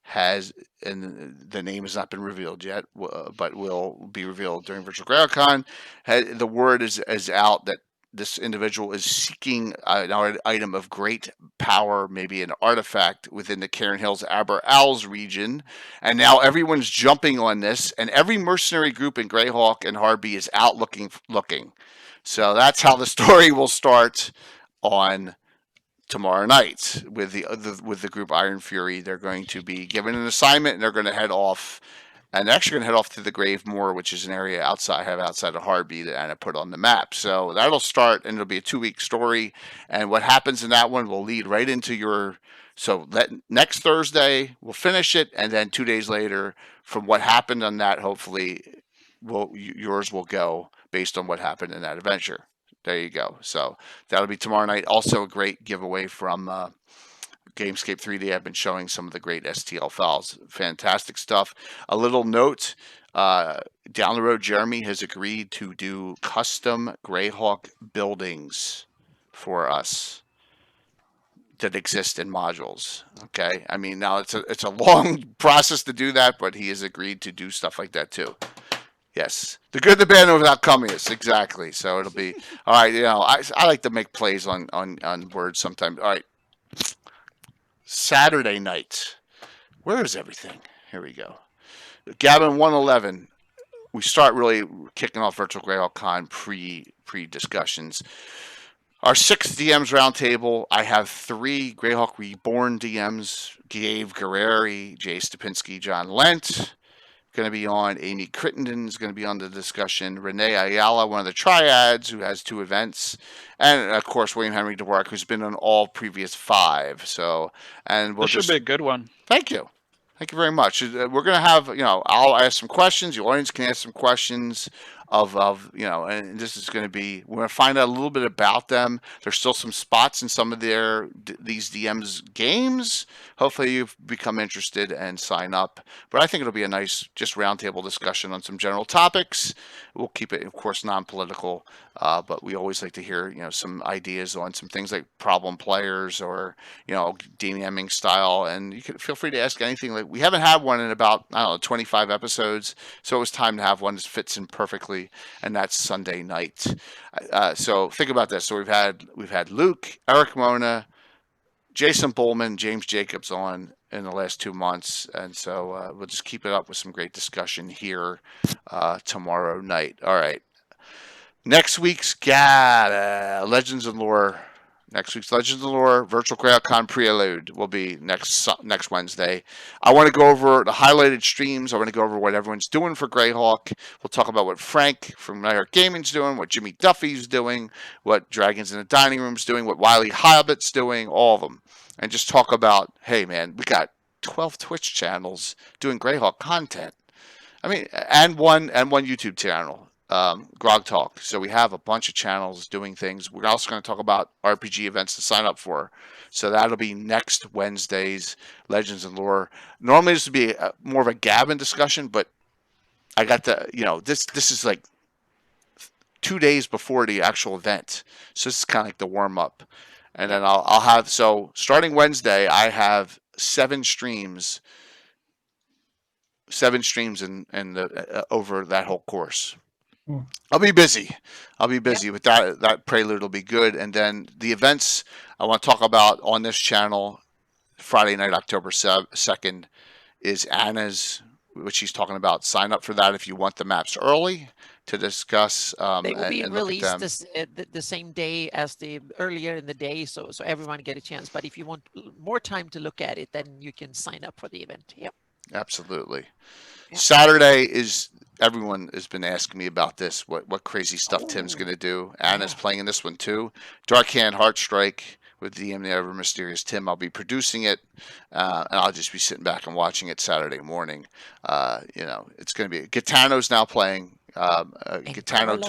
has, and the name has not been revealed yet, but will be revealed during Virtual GreyhawkCon. The word is out that this individual is seeking an item of great power, maybe an artifact within the Cairn Hills Aber Owls region, and now everyone's jumping on this, and every mercenary group in Greyhawk and Harby is out looking. So that's how the story will start on tomorrow night with the group Iron Fury. They're going to be given an assignment, and they're going to head off. And they're actually going to head off to the Grave Moor, which is an area outside of Harby that Anna put on the map. So that'll start, and it'll be a 2-week story. And what happens in that one will lead right into your. So next Thursday we'll finish it, and then 2 days later, from what happened on that, hopefully, yours will go based on what happened in that adventure. There you go. So that'll be tomorrow night. Also a great giveaway from Gamescape 3D. I've been showing some of the great STL files. Fantastic stuff. A little note, down the road, Jeremy has agreed to do custom Greyhawk buildings for us that exist in modules. Okay. I mean, now it's a long process to do that, but he has agreed to do stuff like that too. Yes, the good, the bad, and without communists. Exactly. So it'll be all right. You know, I like to make plays on words sometimes. All right. Saturday night. Where is everything? Here we go. Gavin 111. We start really kicking off Virtual GreyhawkCon pre discussions. Our 6th DMs roundtable. I have 3 Greyhawk Reborn DMs: Gabe Guerreri, Jay Stupinski, John Lent. Going to be on. Amy Crittenden is going to be on the discussion. Renee Ayala, one of the triads, who has 2 events, and of course William Henry DeWark, who's been on all previous 5. So, and we'll This should be a good one. Thank you. Thank you very much. We're going to have, I'll ask some questions. The audience can ask some questions of and this is going to be, we're going to find out a little bit about them. There's still some spots in some of these DMs games. Hopefully you've become interested and sign up. But I think it'll be a nice just roundtable discussion on some general topics. We'll keep it, of course, non-political, but we always like to hear, some ideas on some things like problem players or, DMing style. And you can feel free to ask anything. Like, we haven't had one in about, 25 episodes. So it was time to have one that fits in perfectly. And that's Sunday night. So think about this. So we've had Luke, Eric Mona, Jason Bullman, James Jacobs on in the last 2 months, and so we'll just keep it up with some great discussion here tomorrow night. All right, next week's Legends and Lore. Next week's Legends and Lore Virtual GreyhawkCon Prelude will be next Wednesday. I want to go over the highlighted streams. I want to go over what everyone's doing for Greyhawk. We'll talk about what Frank from Nighthawk Gaming's doing, what Jimmy Duffy's doing, what Dragons in the Dining Room's doing, what Wiley Hobbit's doing, all of them. And just talk about, hey man, we got 12 Twitch channels doing Greyhawk content. I mean, and one YouTube channel. Grog Talk. So we have a bunch of channels doing things. We're also going to talk about RPG events to sign up for. So that'll be next Wednesday's Legends and Lore. Normally this would be more of a Gavin discussion, but I got the, this is like 2 days before the actual event. So this is kind of like the warm up. And then I'll have, so starting Wednesday, I have 7 streams in the over that whole course. Hmm. I'll be busy. With that. That prelude will be good. And then the events I want to talk about on this channel Friday night, October 2nd, is Anna's, which she's talking about. Sign up for that if you want the maps early to discuss They will be and look at released them. the same day as the earlier in the day, so everyone get a chance. But if you want more time to look at it, then you can sign up for the event. Yep. Absolutely. Yeah. Saturday is, everyone has been asking me about this. What crazy stuff Tim's Oh, going to do. Anna's yeah. playing in this one too. Dark Hand Heartstrike with DM the Ever Mysterious Tim. I'll be producing it, and I'll just be sitting back and watching it Saturday morning. It's going to be Gitano's now playing. And Gitano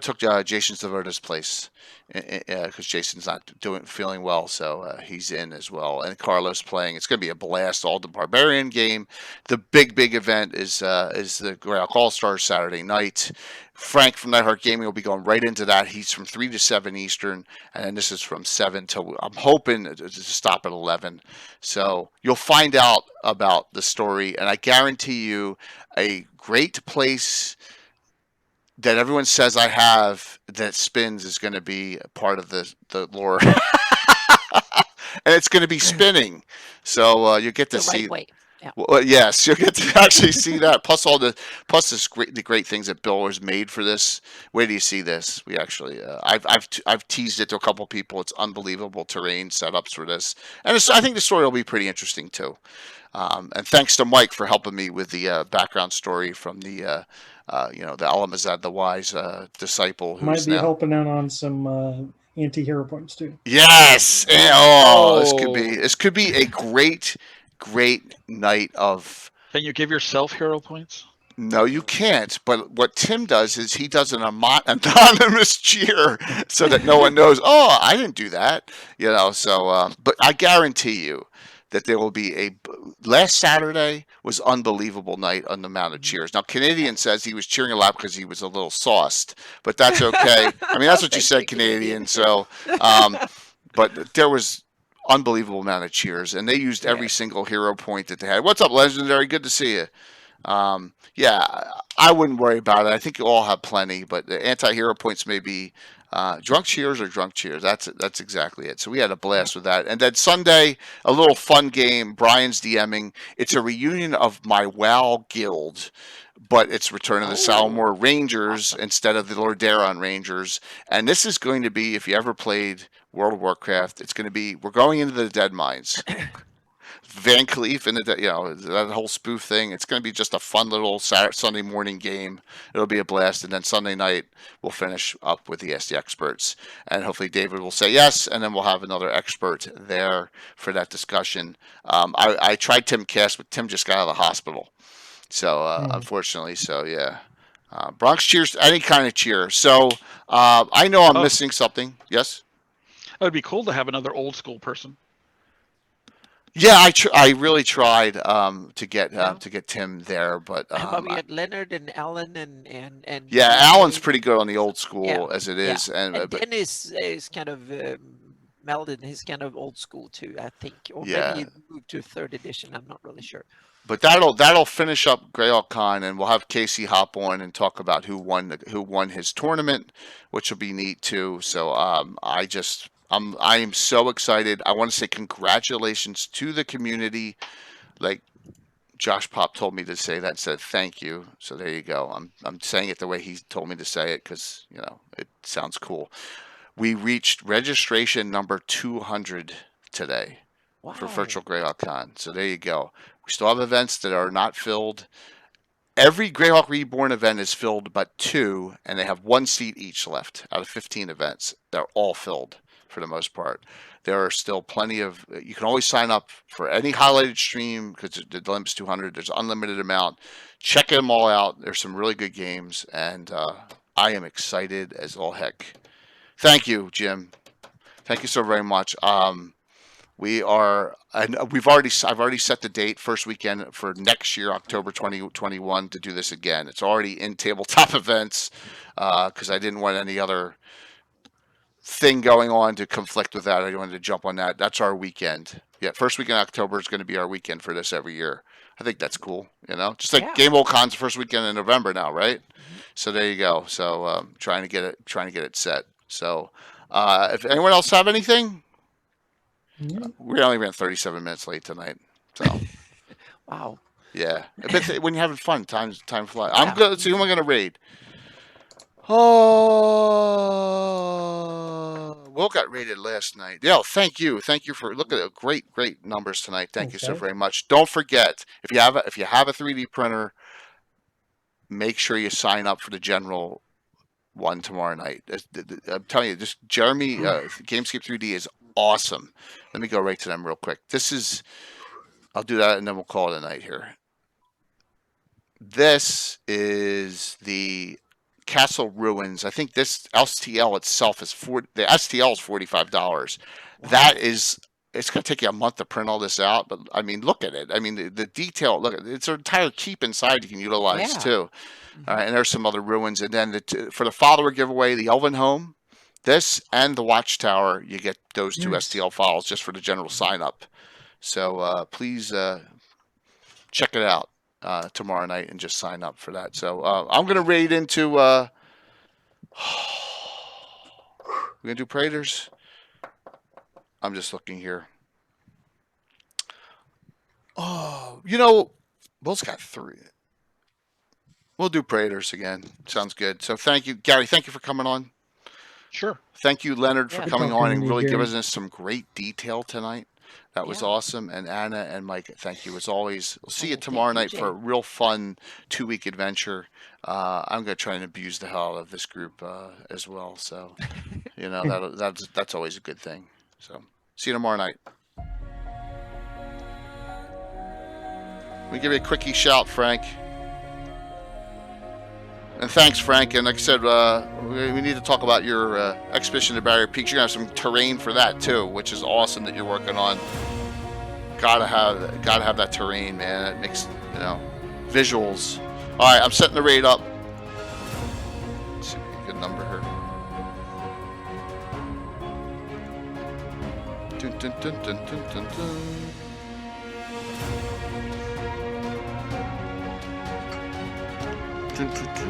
took Jason Zaverda's place because Jason's not feeling well, so he's in as well. And Carlos playing. It's going to be a blast. All the Barbarian game. The big event is the Greyhawk All Stars Saturday night. Frank from Nightheart Gaming will be going right into that. He's from 3 to 7 Eastern, and then this is from 7 till, I'm hoping to stop at 11. So you'll find out about the story, and I guarantee you a great place that everyone says I have that spins is going to be a part of the lore. And it's going to be spinning. So you get to The see. right way. Yeah. Well, yes, you'll get to actually see that. Plus the great things that Bill has made for this. Where do you see this? We actually, I've teased it to a couple people. It's unbelievable terrain setups for this, and I think the story will be pretty interesting too. And thanks to Mike for helping me with the background story from the Alamazad the Wise disciple who's Might be now. helping out on some anti-hero points too. Yes. And, Oh. this could be a great night of. Can you give yourself hero points? No, you can't. But what Tim does is he does an anonymous cheer so that no one knows. Oh, I didn't do that. So, but I guarantee you that there will be last Saturday was unbelievable night on the amount of cheers. Now, Canadian says he was cheering a lot because he was a little sauced, but that's okay. I mean, that's what you said, Canadian. So, but there was unbelievable amount of cheers, and they used every single hero point that they had. What's up, Legendary? Good to see you. I wouldn't worry about it. I think you all have plenty, but the anti-hero points may be drunk cheers or drunk cheers. That's exactly it. So we had a blast with that. And then Sunday, a little fun game. Brian's DMing. It's a reunion of my WoW guild, but it's Return of the Salmore Rangers instead of the Lordaeron Rangers. And this is going to be, if you ever played World of Warcraft, it's going to be, we're going into the Dead Mines. Van Cleef and that whole spoof thing. It's going to be just a fun little Sunday morning game. It'll be a blast, and then Sunday night we'll finish up with the Ask the Experts, and hopefully David will say yes, and then we'll have another expert there for that discussion. I tried Tim Cass, but Tim just got out of the hospital, so unfortunately, so yeah. Bronx cheers, any kind of cheer. So I know I'm missing something. Yes. It would be cool to have another old school person. Yeah, I really tried to get Tim there, but we had Leonard and Alan and yeah, Alan's pretty good on the old school as it is, and Dennis is kind of melded. He's kind of old school too, I think, or maybe he moved to 3rd edition. I'm not really sure. But that'll finish up Greyhawk Con, and we'll have Casey hop on and talk about who won his tournament, which will be neat too. So I am so excited. I want to say congratulations to the community. Like Josh Pop told me to say that, said thank you. So there you go. I'm saying it the way he told me to say it because it sounds cool. We reached registration number 200 today for Virtual Greyhawk Con. So there you go. We still have events that are not filled. Every Greyhawk Reborn event is filled but 2, and they have 1 seat each left out of 15 events. They're all filled for the most part. There are still plenty of, you can always sign up for any highlighted stream because the limit's 200. There's unlimited amount. Check them all out. There's some really good games, and I am excited as all heck. Thank you, Jim. Thank you so very much. We are, and I've already set the date, first weekend for next year, October 2021, to do this again. It's already in tabletop events because I didn't want any other thing going on to conflict with that. I wanted to jump on that. That's our weekend. Yeah, first weekend in October is going to be our weekend for this every year. I think that's cool. Just like Yeah. Game Old Con's first weekend in November now, right? Mhm. So there you go. So trying to get it set. So if anyone else have anything, Yeah. we only ran 37 minutes late tonight. So Wow. yeah, but when you're having fun, time flies. Yeah. I'm good. So who am I going to raid? Oh, Will got rated last night. Yeah, thank you for look at the great numbers tonight. Thank you so Okay. very much. Don't forget, if you have a 3D printer, make sure you sign up for the general one tomorrow night. I'm telling you, just Jeremy Gamescape 3D is awesome. Let me go right to them real quick. I'll do that and then we'll call it a night here. This is the Castle Ruins. I think this STL itself is the STL is $45. That is, it's going to take you a month to print all this out, but I mean, look at it. I mean, the detail, look, it's an entire keep inside you can utilize Yeah. too. All right, and there's some other ruins. And then for the follower giveaway, the Elven Home, this and the Watchtower, you get those two Nice. STL files just for the general sign up. So please check it out tomorrow night and just sign up for that. So I'm going to raid into. We're going to do Praetors. I'm just looking here. Oh, Will's got 3. We'll do Praetors again. Sounds good. So thank you, Gary. Thank you for coming on. Sure. Thank you, Leonard, for Yeah. coming Talking on to and you, really Gary. giving us some great detail tonight. That was Yeah. awesome. And Anna and Mike, thank you as always. We'll see you Oh, tomorrow thank night you, for a Jay. real fun 2-week adventure. I'm going to try and abuse the hell out of this group as well. So, that's always a good thing. So, see you tomorrow night. We give you a quickie shout, Frank. And thanks, Frank. And like I said, we need to talk about your expedition to Barrier Peaks. You're gonna have some terrain for that too, which is awesome that you're working on. Gotta have that terrain, man. It makes visuals. All right, I'm setting the raid up. Let's see, good number here. Dun, dun, dun, dun, dun, dun, dun. Dun, dun, dun.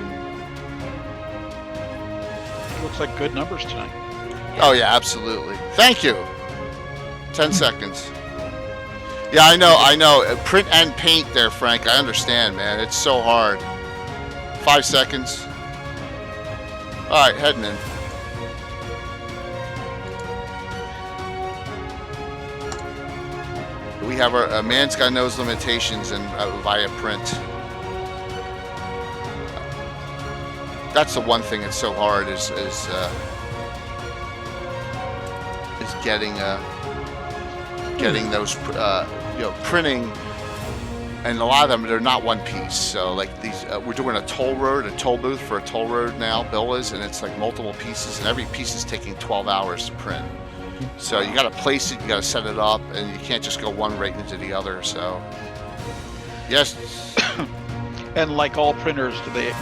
Looks like good numbers tonight. Oh yeah, absolutely. Thank you. 10 seconds. Yeah, I know. Print and paint there, Frank. I understand, man. It's so hard. 5 seconds. All right, heading in. We have a man's got knows limitations and via print. That's the one thing that's so hard is getting those printing, and a lot of them they're not one piece. So like these, we're doing a toll booth for a toll road now. Bill is, and it's like multiple pieces, and every piece is taking 12 hours to print. So you got to place it, you got to set it up, and you can't just go one right into the other. So yes. And like all printers, do they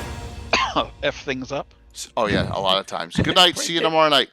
F things up? Oh yeah, a lot of times. Good night. See you tomorrow night.